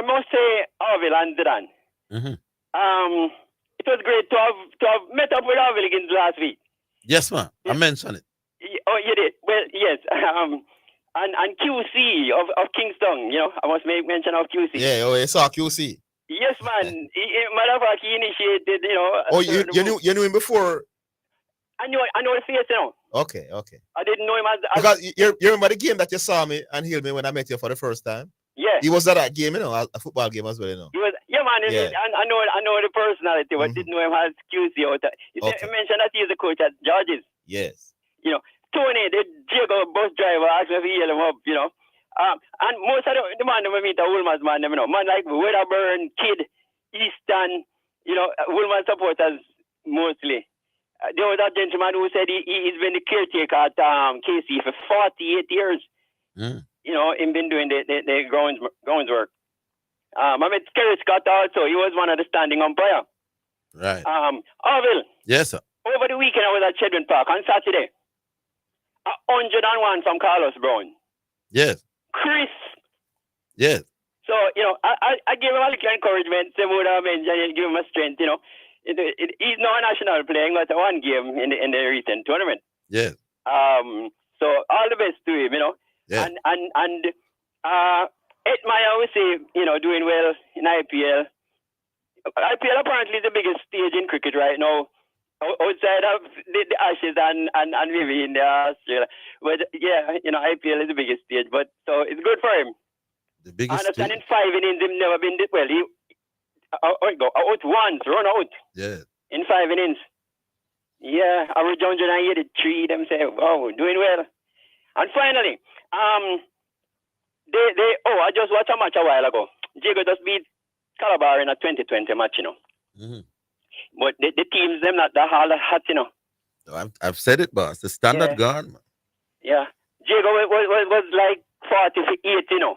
must say, Orville and Zidane. It was great to have met up with Orville again last week. Yes, ma'am. I mentioned it. Oh, you did? Well, yes. And QC of Kingston, you know, I must make mention of QC. Yeah, oh, I saw QC. Yes, man. Matter of fact, he initiated, you know. Oh, you knew him before? I know the face, you know. Okay. I didn't know him as because you remember the game that you saw me and healed me when I met you for the first time? Yeah. He was at that game, you know, a football game as well, you know. He was, yeah, man. Yeah. I know the personality, but didn't know him as QC. You mentioned that he's the coach at George's. Yes. You know, Tony, the Jago bus driver, asked me if he heal him up, you know. And most of the man we meet are Woolman's man, you know. Man like Wedderburn, Kid, Easton, you know, Woolman supporters mostly. There was that gentleman who said he's been the caretaker at KC for 48 years. You know, he's been doing the grounds work. I met Kerry Scott also. He was one of the standing umpire. Right. Orville. Yes, sir. Over the weekend, I was at Chedwin Park on Saturday. 101 from Carlos Brown. Yes. Chris. Yes. So, you know, I give him a little encouragement. Say, would have mentioned, give him a strength, you know. He's not a national player, but one game in the recent tournament. Yes. So all the best to him, you know. Yeah. And Edmire, I would say, you know, doing well in IPL. IPL apparently is the biggest stage in cricket right now, outside of the Ashes and maybe in Australia. But yeah, you know, IPL is the biggest stage. But so it's good for him. The biggest I understand in 5 innings, he's never been this well. He out once, run out. Yeah. In 5 innings. Yeah, average 183. Them say, oh, doing well. And finally, I just watched a match a while ago. Jago just beat Calabar in a 2020 match, you know. But the teams, them not that hot, you know. I've said it, boss. The standard guard, man. Yeah. Jago was like 48, you know.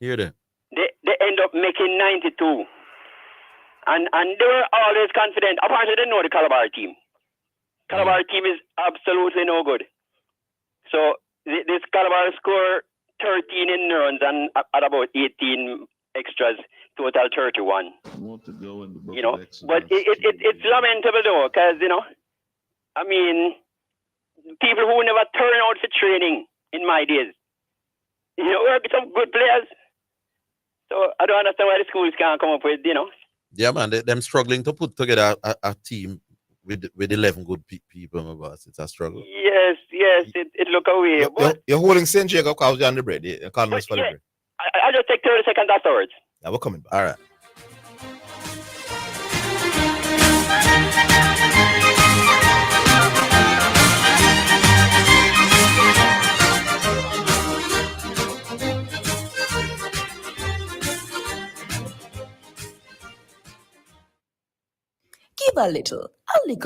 Hear them. They end up making 92. And they were always confident. Apparently, they know the Calabar team. Calabar team is absolutely no good. So this Calabar score 13 in runs and at about 18 extras, total 31. You know, but it's lamentable though, because, you know, I mean, people who never turn out for training in my days, you know, we're some good players. So I don't understand why the schools can't come up with, you know. Yeah, man, them struggling to put together a team with 11 good people, my boss. It's a struggle. Yes, it look away. You're holding St. Jacob because you're on the bread. You're calling us for the bread. I'll just take 30 seconds afterwards. Yeah, we're coming back. All right. Give a little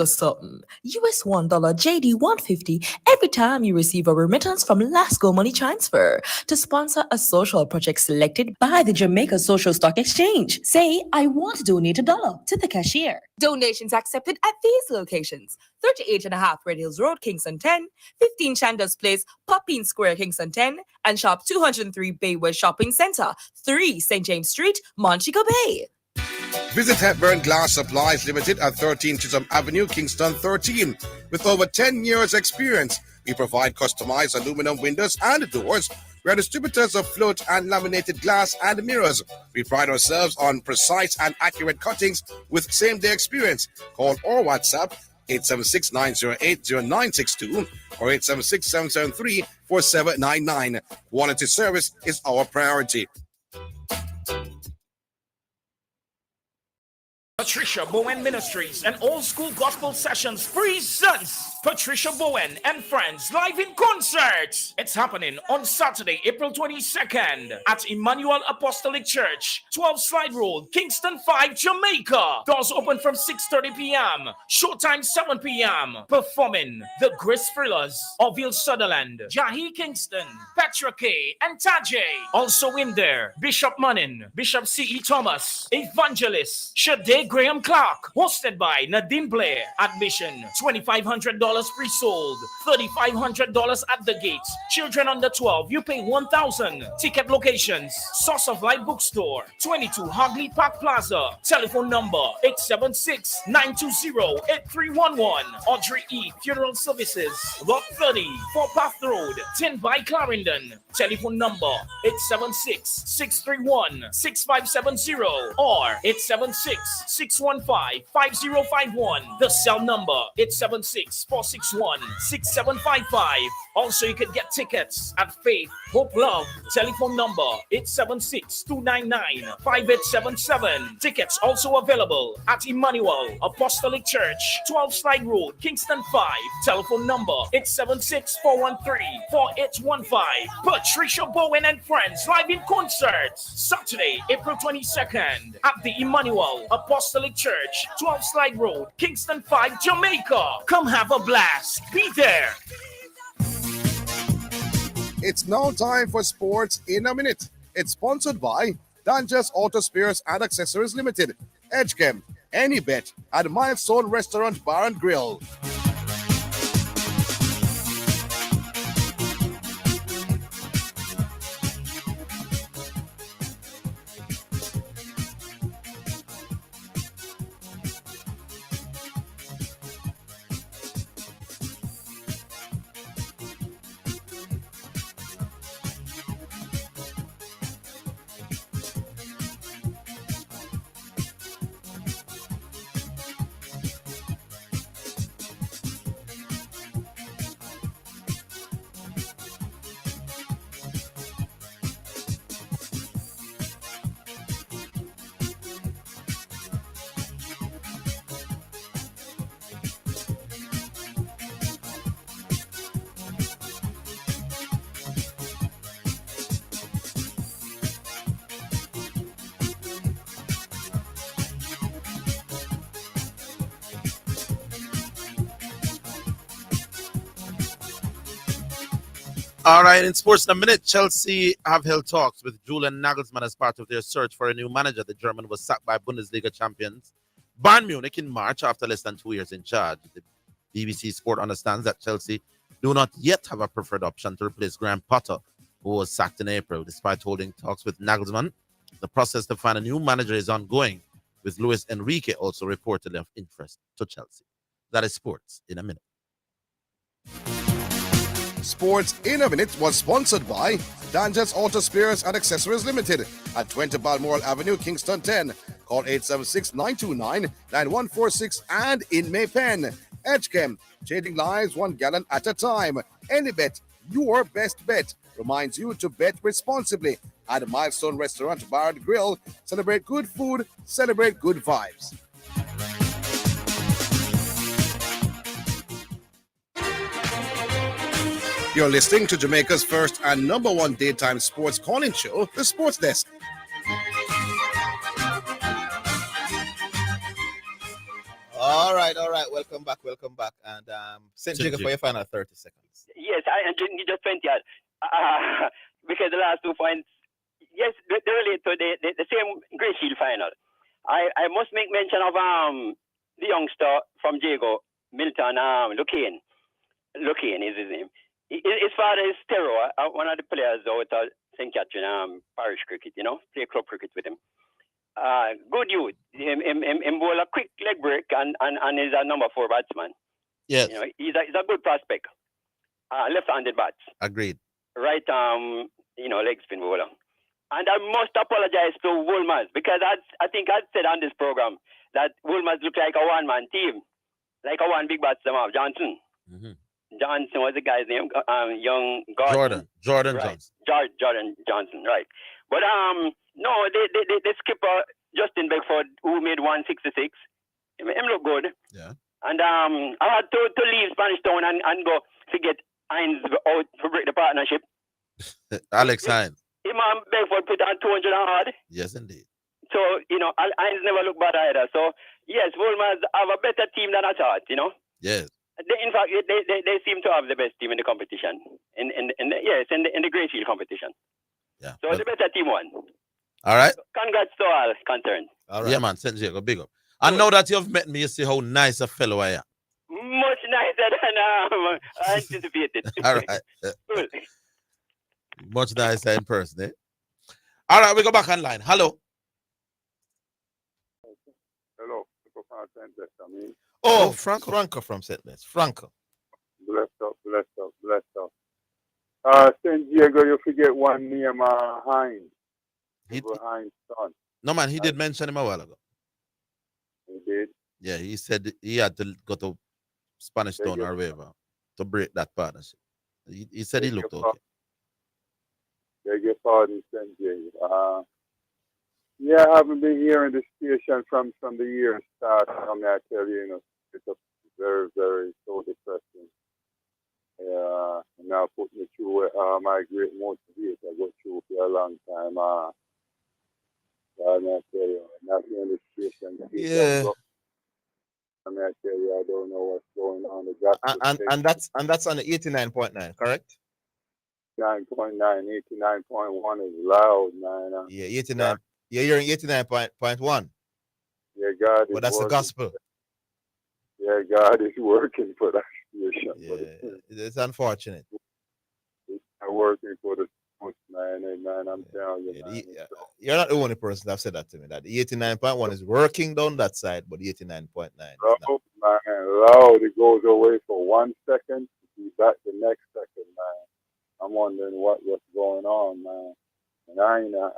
something. US $1 JD 150 every time you receive a remittance from Lasco Money Transfer to sponsor a social project selected by the Jamaica Social Stock Exchange. Say, I want to donate $1 to the cashier. Donations accepted at these locations: 38.5 Red Hills Road, Kingston 10, 15 Chandos Place, Poppin Square, Kingston 10, and Shop 203 Bayway Shopping Center, 3 St. James Street, Montego Bay. Visit Hepburn Glass Supplies Limited at 13 Chisholm Avenue, Kingston 13. With over 10 years experience, we provide customized aluminum windows and doors. We are distributors of float and laminated glass and mirrors. We pride ourselves on precise and accurate cuttings with same-day experience. Call or WhatsApp 876-908-0962 or 876-773-4799. Quality service is our priority. Patricia Bowen Ministries and Old School Gospel Sessions presents Patricia Bowen and friends live in concert. It's happening on Saturday, April 22nd at Emmanuel Apostolic Church, 12 Slide Road, Kingston 5, Jamaica. Doors open from 6:30 p.m. Showtime 7 p.m. Performing the Grace Thrillers, Orville Sutherland, Jahi Kingston, Petra K, and Tajay. Also in there, Bishop Manning, Bishop C.E. Thomas, Evangelist Shade Graham Clark, hosted by Nadine Blair. Admission $2,500 pre-sold, $3,500 at the gates. Children under 12, you pay $1,000. Ticket locations: Source of Life Bookstore, 22 Hagley Park Plaza. Telephone number 876-920-8311. Audrey E. Funeral Services, Lot 30, Fort Path Road, 10 by Clarendon. Telephone number 876-631-6570 or 876-615-5051. The cell number 876-461-6755. Also, you can get tickets at Faith, Hope, Love. Telephone number 876-299-5877. Tickets also available at Emmanuel Apostolic Church, 12 Slide Road, Kingston 5. Telephone number 876-413-4815. Patricia Bowen and friends live in concert Saturday, April 22nd at the Emmanuel Apostolic Church, 12 Slide Road, Kingston 5, Jamaica. Come have a blast. Be there. It's now time for Sports in a Minute. It's sponsored by Dangerous Auto Spares and Accessories Limited, Edgechem, Any Bet, and Milestone Restaurant Bar and Grill. All right, in sports in a minute, Chelsea have held talks with Julian Nagelsmann as part of their search for a new manager. The German was sacked by Bundesliga champions Bayern Munich in March after less than 2 years in charge. The BBC Sport understands that Chelsea do not yet have a preferred option to replace Graham Potter, who was sacked in April. Despite holding talks with Nagelsmann, the process to find a new manager is ongoing, with Luis Enrique also reportedly of interest to Chelsea. That is sports in a minute. Sports in a Minute was sponsored by Dangerous Auto Spares and Accessories Limited at 20 Balmoral Avenue, Kingston 10. Call 876-929-9146 and in Maypen. Edgechem, changing lives 1 gallon at a time. Any Bet, your best bet, reminds you to bet responsibly at Milestone Restaurant Bar and Grill. Celebrate good food, celebrate good vibes. You're listening to Jamaica's first and number one daytime sports calling show, The Sports Desk. All right. Welcome back. And St. Jacob for your final 30 seconds. Yes, I just 20 because the last 2 points, yes, they relate to the same Grey Shield final. I must make mention of the youngster from Jago, Milton Lucane. Lucane is his name. His father is Terror, one of the players out of St. Catherine parish cricket, play club cricket with him. Good youth. Him bowl a quick leg break and is a number 4 batsman. Yes. He's a good prospect. Left-handed bats. Agreed. Right leg spin bowler. And I must apologize to Woolmers because I think I said on this program that Woolmers look like a one-man team. Like a one big batsman of Johnson. Mm-hmm. Johnson was the guy's name, young Gordon. Jordan right. Johnson. Jordan Johnson, right. But no, the skipper Justin Beckford, who made 166, him look good. Yeah. And And I had to leave Spanish Town and go to get Hines out to break the partnership. Alex Hines. Imam Bedford put on 200 hard. Yes, indeed. So, Hines never look bad either. So, yes, Wolmers have a better team than I thought, Yes. In fact, they seem to have the best team in the competition. In the Greyfield competition. Yeah. So, the better team won. All right. So, congrats to all concerned. All right. Yeah, man. St. Jacob, big up. And now that you've met me, you see how nice a fellow I am. Much nicer than I anticipated. All right. Cool. Much nicer in person, eh? All right, we go back online. Hello. Hello. Oh, Franco from St. Louis. Franco. Blessed up. St. Diego, you forget one name, Hines. Hines' son. No, man, he did mention him a while ago. He did? Yeah, he said he had to go to Spanish Town or wherever to break that partnership. He said he looked okay. Beg your pardon, St. Diego. Yeah, I haven't been hearing the station from the year start. I mean, I tell you, it's a very, very so depressing. Yeah, and now put me through my great motivator. I got through for a long time. I tell you, not hearing the station. Yeah. I mean, I tell you, I don't know what's going on. And that's on the 89.9, correct? 89.9, 89.1 is loud, man. Yeah, 89. Yeah, you're in 89.1. Yeah, God is but that's working. The gospel. Yeah, God is working for that station. Yeah, it's unfortunate. It's not working for the sports, man. Hey, man, I'm telling you, man. You're not the only person that said that to me. That the 89.1 is working down that side, but the 89.9 loud, man, loud. It goes away for 1 second, be back the next second, man. I'm wondering what's going on, man. And I ain't even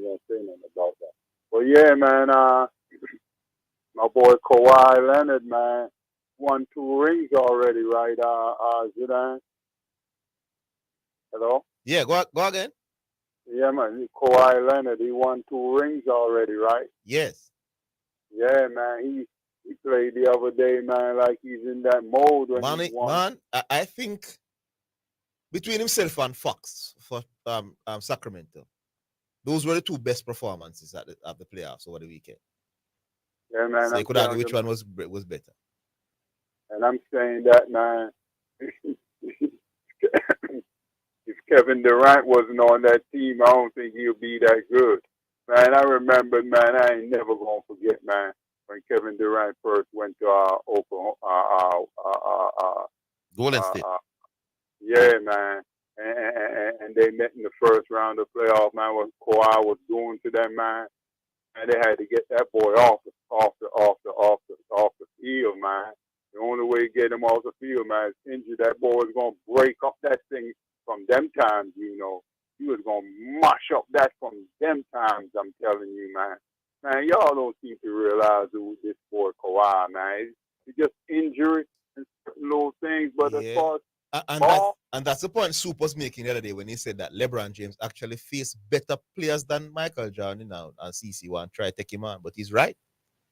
gonna say nothing about that. But yeah, man, my boy Kawhi Leonard, man, won 2 rings already, right? Zidane. Hello? Yeah, go again. Yeah, man, Kawhi Leonard, he won 2 rings already, right? Yes. Yeah, man, he played the other day, man, like he's in that mode when he won. Man, I think between himself and Fox for Sacramento, those were the 2 best performances at the playoffs over the weekend. Yeah, man. So you could argue which one was better. And I'm saying that, man, if Kevin Durant wasn't on that team, I don't think he'll be that good. Man, I remember, man, I ain't never going to forget, man, when Kevin Durant first went to Golden State. Yeah, man. And they met in the first round of playoff, man, what Kawhi was doing to them, man. And they had to get that boy off the field, man. The only way to get him off the field, man, is injury. That boy was going to break up that thing from them times, He was going to mash up that from them times, I'm telling you, man. Man, y'all don't seem to realize who this boy Kawhi, man. It's just injury and certain little things, but as far as and that's the point Soup was making the other day when he said that LeBron James actually faced better players than Michael Jordan now, and CC1 try to take him on, but he's right.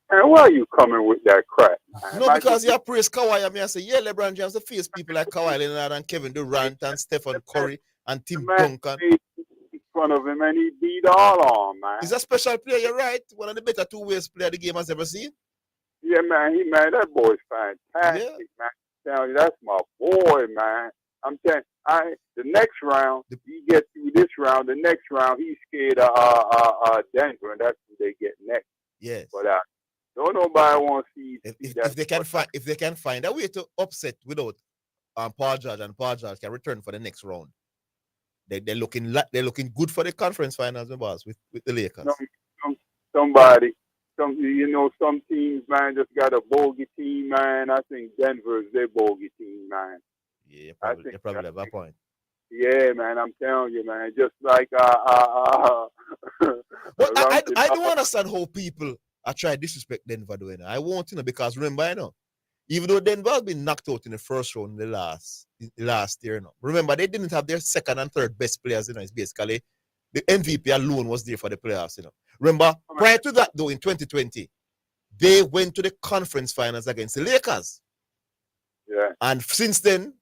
And why are you coming with that crap, man? No, because you praise Kawhi. I mean, I say, yeah, LeBron James to face people like Kawhi Leonard and Kevin Durant and Stephen Curry and Tim Duncan. In front of him and he beat all on, man. He's a special player, you're right. One of the better 2-ways player the game has ever seen. Yeah, man, that boy's fantastic, man. I'm telling you, that's my boy, man. I'm telling you, the next round, he gets through this round, the next round, he's scared of Denver, and that's who they get next. Yes. But don't nobody want to see if they can find a way to upset without Paul George, and Paul George can return for the next round. They're looking good for the conference finals, my boss, with the Lakers. Some teams, man, just got a bogey team, man. I think Denver is their bogey team, man. Yeah, you probably have a point. Yeah, man, I'm telling you, man. Just like But I don't understand how people are trying to disrespect Denver doing it. I won't, because remember, even though Denver has been knocked out in the first round in the last year, remember they didn't have their second and third best players. It's basically the MVP alone was there for the playoffs. Remember, prior to that, though, in 2020, they went to the conference finals against the Lakers. Yeah. And since then,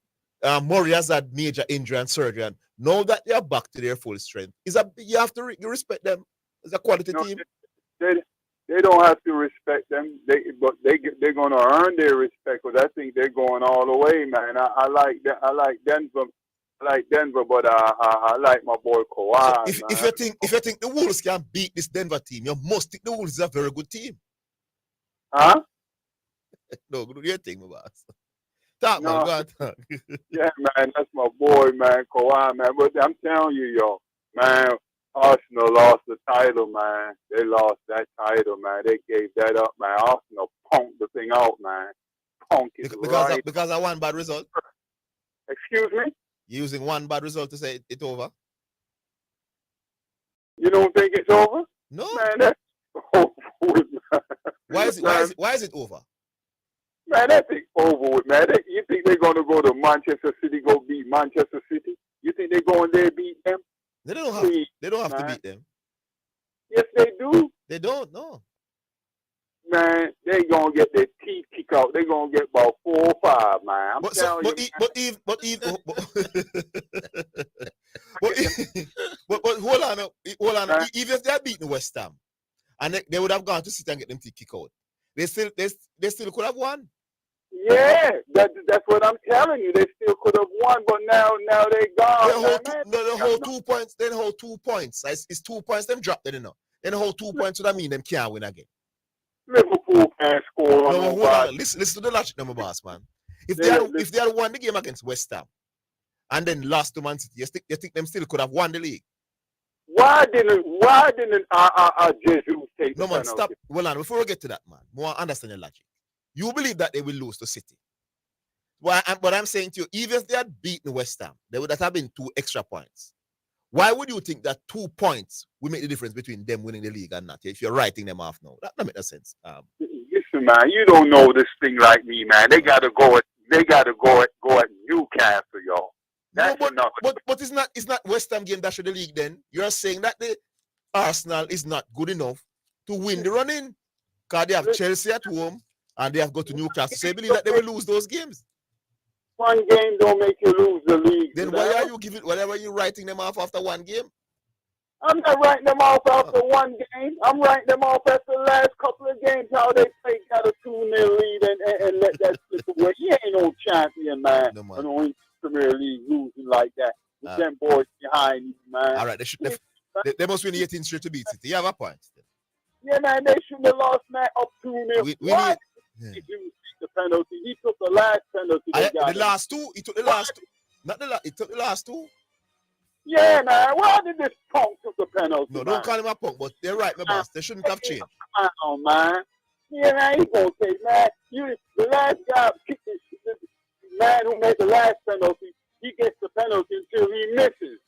Murray has had major injury and surgery. And now that they are back to their full strength, you have to you respect them as a quality team. They don't have to respect them, but they're going to earn their respect because I think they're going all the way, man. I like Denver. I like Denver, but I like my boy Kawhi. So if you think the Wolves can beat this Denver team, you must think the Wolves is a very good team. Huh? No, do your thing, my boss. Talk, man. Go on, talk. Yeah, man, that's my boy, man, Kawhi, man. But I'm telling you, yo, man, Arsenal lost the title, man. They lost that title, man. They gave that up, man. Arsenal punked the thing out, man. Punked it because of one bad result. Excuse me? You're using one bad result to say it's over? You don't think it's over? No. Man, that's over with, man. Why is it over? Man, that thing over with, man. You think they're going to go to Manchester City, go beat Manchester City? You think they're going there beat them? They don't have to beat them. Yes, they do. They don't, no. Man, they going to get their teeth kicked out. They're going to get about 4 or 5, man. I'm telling you. But hold on. Even if they're beating West Ham, and they would have gone to sit and get them teeth kicked out, they still could have won. Yeah, that's what I'm telling you. They still could have won, but now they gone. They hold 2 points. Then hold 2 points. It's 2 points. Them drop. Then Then hold 2 points. So that mean them can't win again. Liverpool can't score. Hold on. Listen to the logic, number boss, man. If they had won the game against West Ham and then lost to Man City, you think them still could have won the league? Why didn't Jesus take no, the man, penalty? stop. Well, before we get to that, man, more understand your logic. You believe that they will lose to City. But I'm saying to you, even if they had beaten West Ham, there would have been 2 extra points. Why would you think that 2 points will make the difference between them winning the league and not? If you're writing them off now, that makes no sense. Listen, man, you don't know this thing like me, man. They gotta go at Newcastle, y'all. But it's not West Ham game that should the league then. You're saying that the Arsenal is not good enough to win the run-in. Because they have Chelsea at home and they have got to Newcastle. So you believe that they will lose those games? One game don't make you lose the league. Then why are you writing them off after one game? I'm not writing them off after one game. I'm writing them off after the last couple of games, how they played, got a 2-0 lead and let that slip away. He ain't no champion, man. No, man. In Premier League losing like that. With them boys behind you, man. All right, they must win the 18th straight to beat City. You have a point. Yeah, man, they shouldn't have lost, man, up 2-0. Why did you take the penalty? He took the last penalty. The last two? He took the last two. He took the last two. Yeah, man. Why did this punk took the penalty? No, don't call him a punk, but they're right, my boss. They shouldn't have changed. Come on, man. Yeah, man, he gonna take, man. The last guy kicked the man who made the last penalty, he gets the penalty until he misses.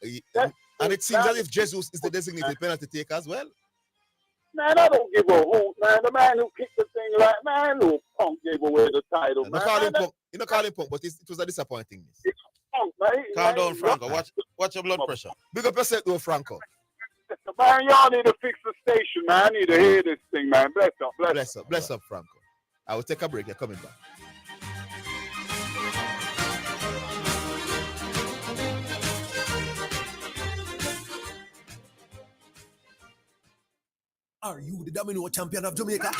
And it seems as if Jesus is the designated penalty taker as well. Man, I don't give a hoot, man. The man who kicked the thing like, man, little punk gave away the title, man. You don't call him punk, but it was a disappointing miss. Punk, man. Calm down, Franco. Watch your blood pressure. Big up yourself, though, Franco. Man, y'all need to fix the station, man. I need to hear this thing, man. Bless up, Franco. I will take a break. You're coming back. Are you the domino champion of Jamaica?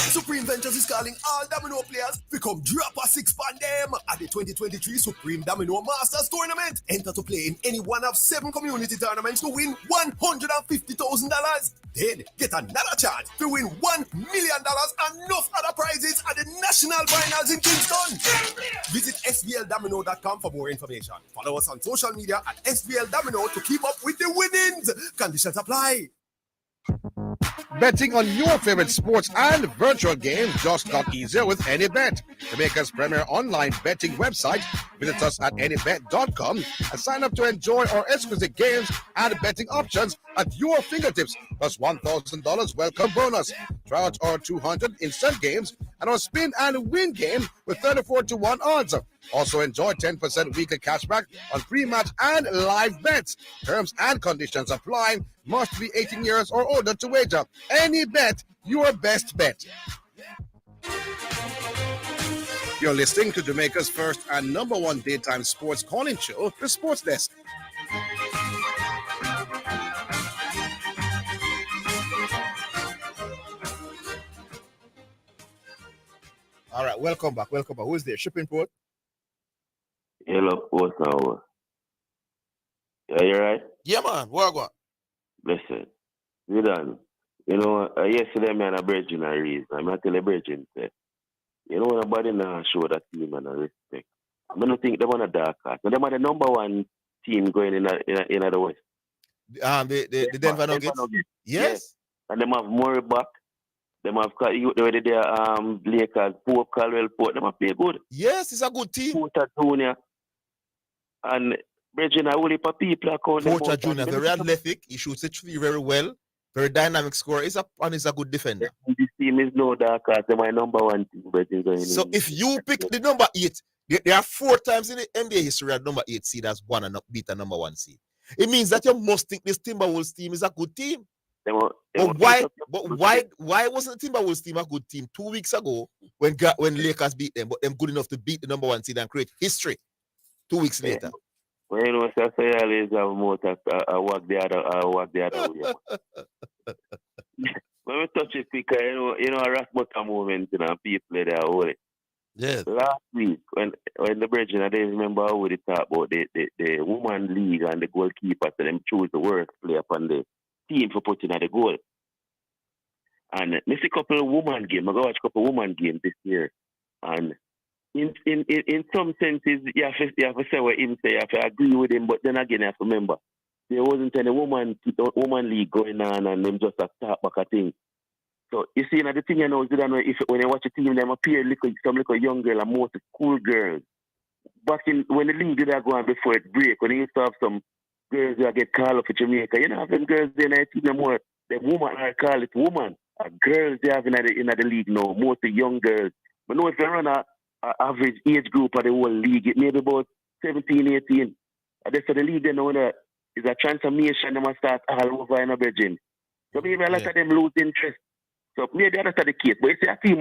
Supreme Ventures is calling all domino players to come drop a 6 on them at the 2023 Supreme Domino Masters Tournament. Enter to play in any one of 7 community tournaments to win $150,000. Then get another chance to win $1 million and enough other prizes at the National Finals in Kingston. Visit SVLdomino.com for more information. Follow us on social media at SVL Domino to keep up with the winnings. Conditions apply. Betting on your favorite sports and virtual games just got easier with AnyBet, Jamaica's premier online betting website. Visit us at anybet.com and sign up to enjoy our exquisite games and betting options at your fingertips, plus $1,000 welcome bonus. Try out our 200 instant games and our spin and win game with 34-1 odds. Also enjoy 10% weekly cashback on pre-match and live bets. Terms and conditions apply. Must be 18 years or older to wager. Any bet, your best bet. You're listening to Jamaica's first and number one daytime sports calling show, The Sports Desk. All right, welcome back. Who is there? Shipping Port? Hello, what's now? Yeah, you right? Yeah, man. What? Listen, Zidane, yesterday, man, I bridge in a reason. I'm not telling bridging, say, nobody now show that team and respect. I don't think they want a dark horse. But they are the number one team going in the West. The Denver Nuggets? Yes. And they have Murray back. They have already there, Lakers, Pope, Caldwell, Port, they have played good. Yes, it's a good team. Porter Jr. And Bridging, I will heap of people are calling Porter Jr., very athletic. He shoots it very well. Very dynamic scorer. He's a good defender. This team is no dark horse. They're my number one team. So if you pick the number 8, there are 4 times in the NBA history that number 8 seed has won and beat a number 1 seed. It means that you must think this Timberwolves team is a good team. Why wasn't the Timberwolves team a good team 2 weeks ago when Lakers beat them, but them good enough to beat the number 1 seed and create history 2 weeks later? Well, so I always have more I walk the other way. When we touch it quicker, a Rasmussen movement, people there hold it. Yeah. Last week, when the Bridging, I didn't remember how we talked about the woman league and the goalkeeper, so them choose the worst player on the team for putting at the goal. And miss a couple of woman games. I go watch a couple of woman games this year. And in some senses, you have to say what him say, you have to agree with him, but then again, you have to remember, there wasn't any woman league going on and them just a start back a thing. So you see, the thing when you watch a team, them appear some little young girl and most school girls. Back when the league did go on before it break, when you used to have some girls that get called up for Jamaica, have them girls there, and I think more the woman are called it woman. Girls they have in the league now, mostly young girls. But no, if they run a average age group of the whole league, it may be about 17, 18. And that's the league they know that is a transformation they must start all over in a Virgin. So maybe a lot of them lose interest. So maybe that's the case. But it's a team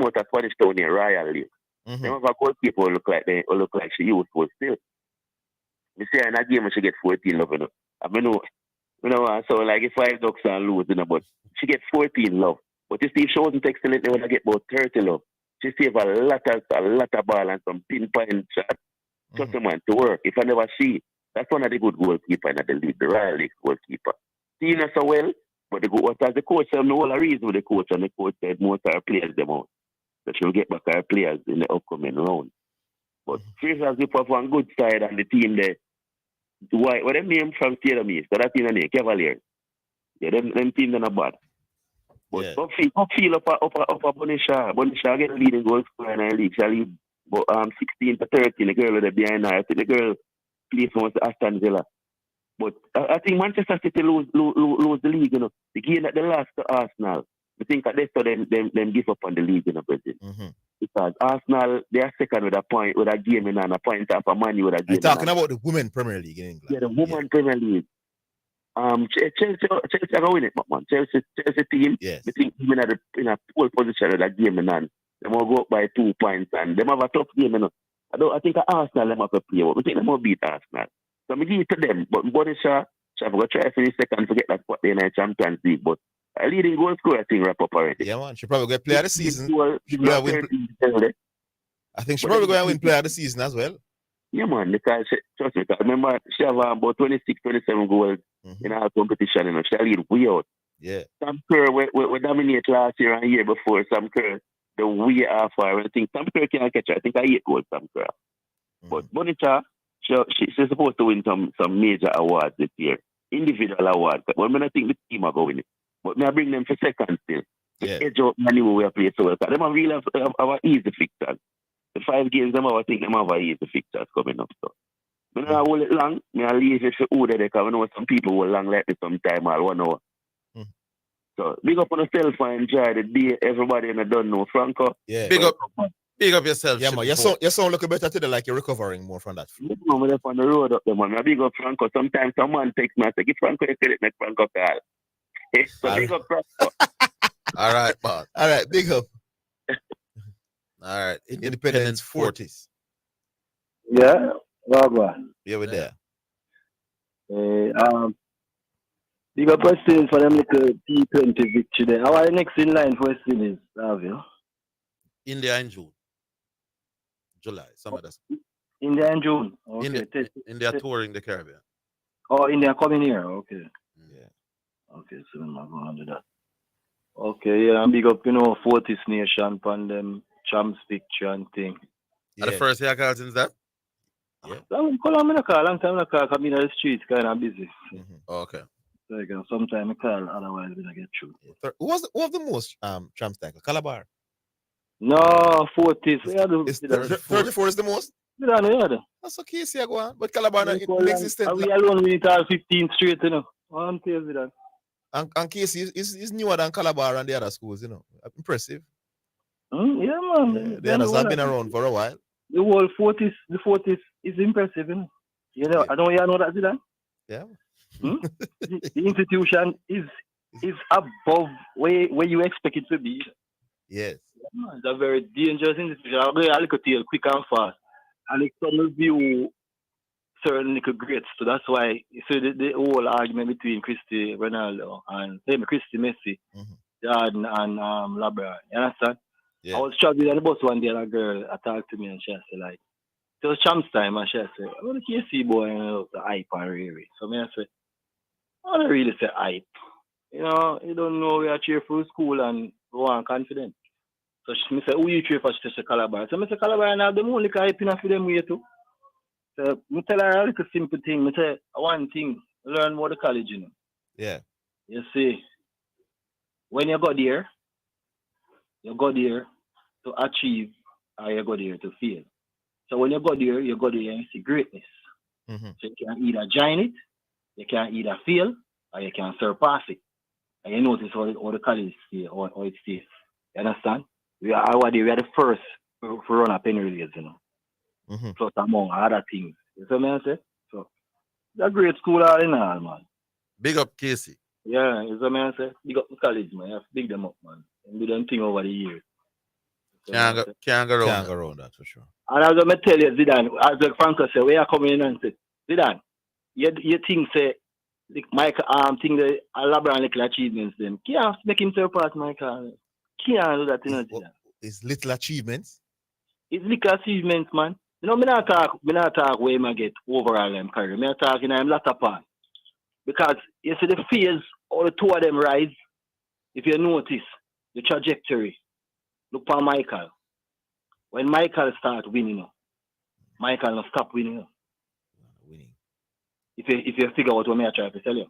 out of Spanish Town here, Royal League. They have a goalkeeper who look like she useful still. Me say in a game she get 14 love, so like if 5 ducks and lose, but she get 14 love. But you see, if she wasn't excellent, they would get about 30 love. She save a lot of ball and some pinpoint shots. Trust man to work. If I never see, that's one of the good goalkeeper in the league, the Royal League goalkeeper. Seen her so well, but the coach said no whole reason with the coach, and the coach said most of our players them out. That she'll get back our players in the upcoming round. But first as we have one good side and the team there. Why? What them name from Sierra East? So that team name Cavaliers. Yeah, them team are not bad. But feel up a Bonisha. Bonisha get the leading goal scorer in the league. She lead 16 to 13. The girl with the behind her. I think the girl plays for Aston Villa. But I think Manchester City lose the league. The game that they lost to Arsenal. I think that they saw them give up on the league in the Brazil. Because Arsenal, they are second with a game in and a point off a Man U with a game. You're talking about the Women Premier League in England. Yeah, the Women Premier League. Chelsea are going to win it, man. Chelsea team, yes. I think in a pole position with a game in hand. They will go up by 2 points and they have a tough game. I think Arsenal them have to play, but I think they will beat Arsenal. So I give it to them. But Bonisha, I'm going to try to finish second to get that spot in the Champions League. But a leading goal scorer, I think, wrap up already. Yeah, man. She'll probably get player of the season. I think she'll probably go and win player of the season as well. Yeah, man. Because trust me, remember, she have about 26, 27 goals in our competition. She lead way out. Yeah. Sam Kerr, we dominate last year and year before. Sam Kerr, the way off her. I think Sam Kerr can't catch her. I think I 8 goals, Sam Kerr. But Bonisha, she's supposed to win some major awards this year. Individual awards. But I think the team are going. But I bring them for second still. Yeah. Edge out money we play so well. They have really have our easy fixtures. The 5 games I think them have our easy fixtures coming up. So when I hold it long, I leave it for order because I know some people will long like this sometime all 1 hour. So big up on yourself and enjoy the day. Everybody and I don't know Franco. Yeah. Big up yourself. Yeah, man. You sound looking better today, like you're recovering more from that. You know, I'm on the road up there, man. I big up Franco. Sometimes someone text me and say, "Give Franco a credit, make Franco call." So big up Franco. All right, man. All right, big up. All right, Independence 40s. Yeah, Wagwan. Yeah, we're there. Big up West Indies for them little T20 victory there. Our next in line for West Indies, Orville? India in June. July, some of that. India in June. Okay. India touring the Caribbean. Oh, India coming here. Okay. Yeah. Okay, so I'm not going to do that. Okay, yeah, and big up, 40s Nation on them champs picture and thing. Yeah. The first year call since that? Yeah. I'm long time I call, come in the streets, kind of busy. Oh, okay. So I can sometime I call, otherwise we don't get through. Who was the most champs tackle? Calabar? No, 40s. Yeah, 34 is the most? Yeah. That's okay, see, go on. But Calabar not existent. We alone win it all 15 straight, One place with that. And Casey is newer than Calabar and the other schools, Impressive. Yeah, man. The others have been around for a while. The whole 40s is impressive, I don't know that, Zidane? Yeah. The institution is above where you expect it to be. Yes. Yeah, it's a very dangerous institution. I'll look at it quick and fast. And it's some review certain little greats. So that's why the whole argument between Christy Ronaldo and Christy Messi, Jordan and LeBron. You understand? Yeah. I was traveling on the bus one day and a girl talked to me and she said, like, it was champs time and she said, oh, the KC boy, the hype and Riri. So I said, I don't really say hype. You don't know we are cheer for school and go on confident. So she said, who you cheer for? She said, Calabar. So I said, Calabar and I have them only hype enough for them way too. So I tell her a little simple thing. I say, one thing, learn more the college, Yeah. You see, when you go there to achieve or you go there to fail. So when you go there and you see greatness. So you can either join it, you can either fail, or you can surpass it. And you notice how the college stay, or it stays. You understand? We are the first to run a penny relays, Plus among other things. You see what I say? So it's a great school all in all, man. Big up Casey. Yeah, you see what I say? Big up the college, man. You have to big them up, man. And do them thing over the years. Can't go around that for sure. And as I tell you, Zidane, as Franco said, we are coming in and say, Zidane, you think say Michael think the LeBron little achievements them. Can't make him surpass Michael. Can't do that, Zidane. It's little achievements. It's little achievements, man. Me not talk where I get overall in career. Me talk in latter part. Because you see the phase, all the two of them rise. If you notice the trajectory, look for Michael. When Michael start winning, Michael will stop winning. If you figure out what I try to tell you.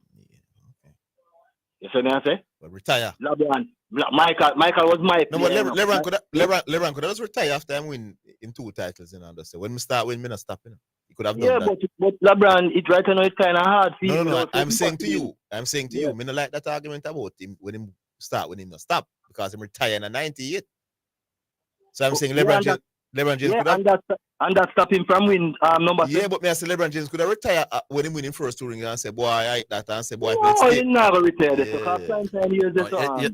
You see what I say? But retire. LeBron. Michael was my player. No, but LeBron could just retire after him win in 2 titles, So when we start winning, me not stop, He could have done that. But LeBron, it right now it's kind of hard for him. No, I'm saying to you. Me not like that argument about him when him start, when him not stop. Because him retire in 98. So I'm saying LeBron James could have... And that stop him from win number 6. Yeah, but me I say LeBron James could have retired when him winning first touring and say, boy, I like that, and say, boy, no, he's not going to retire this.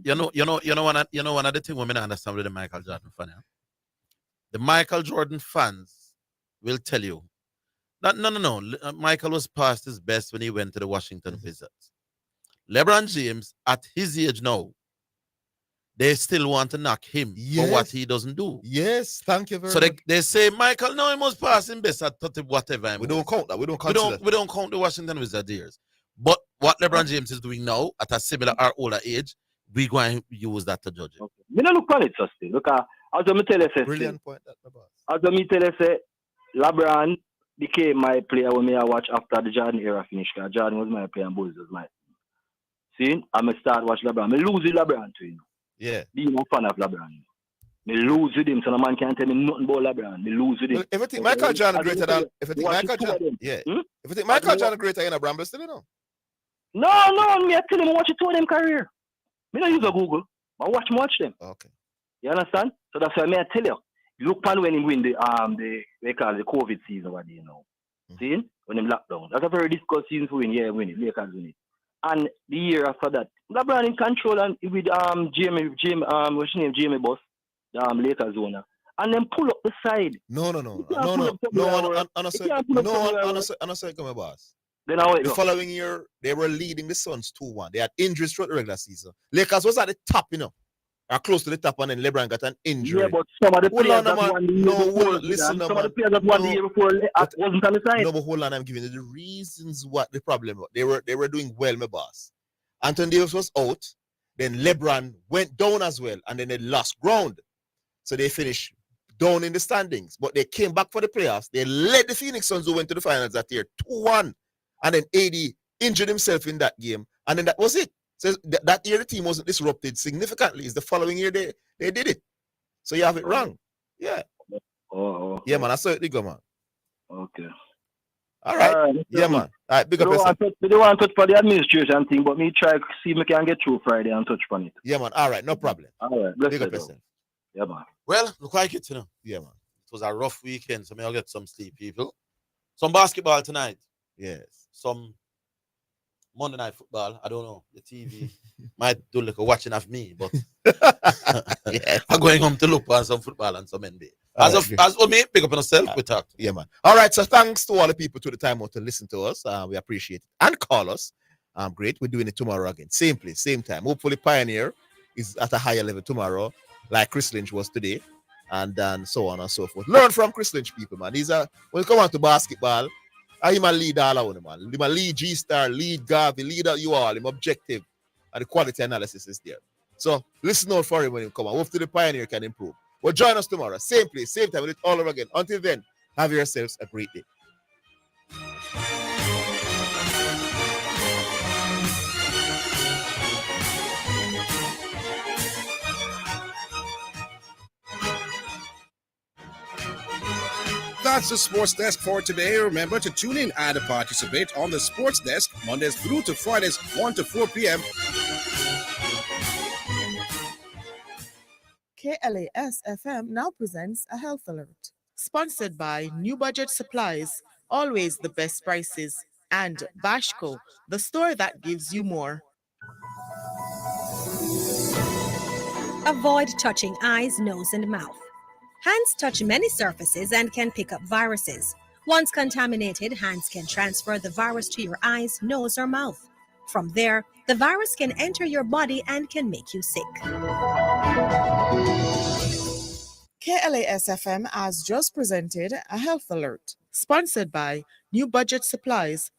You know one of the things women understand with the Michael Jordan fan. The Michael Jordan fans will tell you that no. Michael was past his best when he went to the Washington Wizards. LeBron James, at his age now, they still want to knock him for what he doesn't do. Yes, thank you very much. So they say, Michael, no, he must pass him best at 30 whatever. We don't count that. We don't count the Washington Wizards years. But what LeBron James is doing now, at a similar or older age, we're going to use that to judge it. Okay. Me no look on it, so still. Look, as I tell you, brilliant point. As I tell you, LeBron became my player when I watch after the Jordan era finished. Because Jordan was my player and Bulls was my. See, I'm start watch LeBron. I lose with LeBron too, Yeah. Being a fan of LeBron. Me lose with him, so no man can't tell me nothing about LeBron. Me lose with him. If you think Michael Jordan greater than, if you think Michael Jordan, if you think Michael Jordan greater than Bramble still, No, me I tell him watch it to them career. Me don't use a Google. I watch them. Okay. You understand? So that's why I tell you. Look pan when he win the they call it the COVID season over there now. See? When him lockdown. That's a very difficult season for win. Yeah, win it. Lakers win it. And the year after that, LeBron in control and with Jamie what's his name? Jamie Boss, the Lakers owner. And then pull up the side. No, come my boss. Then I the following year, they were leading the Suns 2-1. They had injuries throughout the regular season. Lakers was at the top, or close to the top, and then LeBron got an injury. Yeah, but some of the players that won the year before, listen, some of the players that won the year before wasn't on the side. No, but hold on, I'm giving you the reasons what the problem was. They were doing well, my boss. Anthony Davis was out, then LeBron went down as well, and then they lost ground. So they finished down in the standings, but they came back for the playoffs. They led the Phoenix Suns, who went to the finals that year 2-1, and then AD injured himself in that game, and then that was it. So that year the team wasn't disrupted significantly. It's the following year they did it. So you have it wrong. Yeah. Oh. Yeah, man. I saw it go, man. Okay. All right. Yeah, man. All right. Big up yourself. We don't want to touch for the administration thing, but me try to see if I can get through Friday and touch on it. Yeah, man. All right. No problem. All right. Big up yourself. Yeah, man. Well, look like it, Yeah, man. It was a rough weekend, so maybe I'll get some sleep, people. Some basketball tonight. Yes. Some Monday Night Football. I don't know. The TV might do like a watching of me, but yeah. I'm going home to look for some football and some NBA. As for me, pick up on yourself, we talk. Yeah, man. All right. So thanks to all the people to the time out to listen to us. We appreciate it. And call us. Great. We're doing it tomorrow again. Same place, same time. Hopefully Pioneer is at a higher level tomorrow, like Chris Lynch was today. And then so on and so forth. Learn from Chris Lynch, people, man. These are when you come on to basketball. I'm a lead all of them, man. I'm a lead G-Star, lead Garvey, lead you all. I'm objective. And the quality analysis is there. So listen out for him when he come on. Hopefully the Pioneer can improve. Well, join us tomorrow. Same place, same time. We'll do it all over again. Until then, have yourselves a great day. That's the Sports Desk for today. Remember to tune in and participate on the Sports Desk Mondays through to Fridays 1 to 4 p.m. KLAS FM now presents a health alert. Sponsored by New Budget Supplies, always the best prices, and Bashco, the store that gives you more. Avoid touching eyes, nose, and mouth. Hands touch many surfaces and can pick up viruses. Once contaminated, hands can transfer the virus to your eyes, nose, or mouth. From there, the virus can enter your body and can make you sick. KLAS FM has just presented a health alert, sponsored by New Budget Supplies,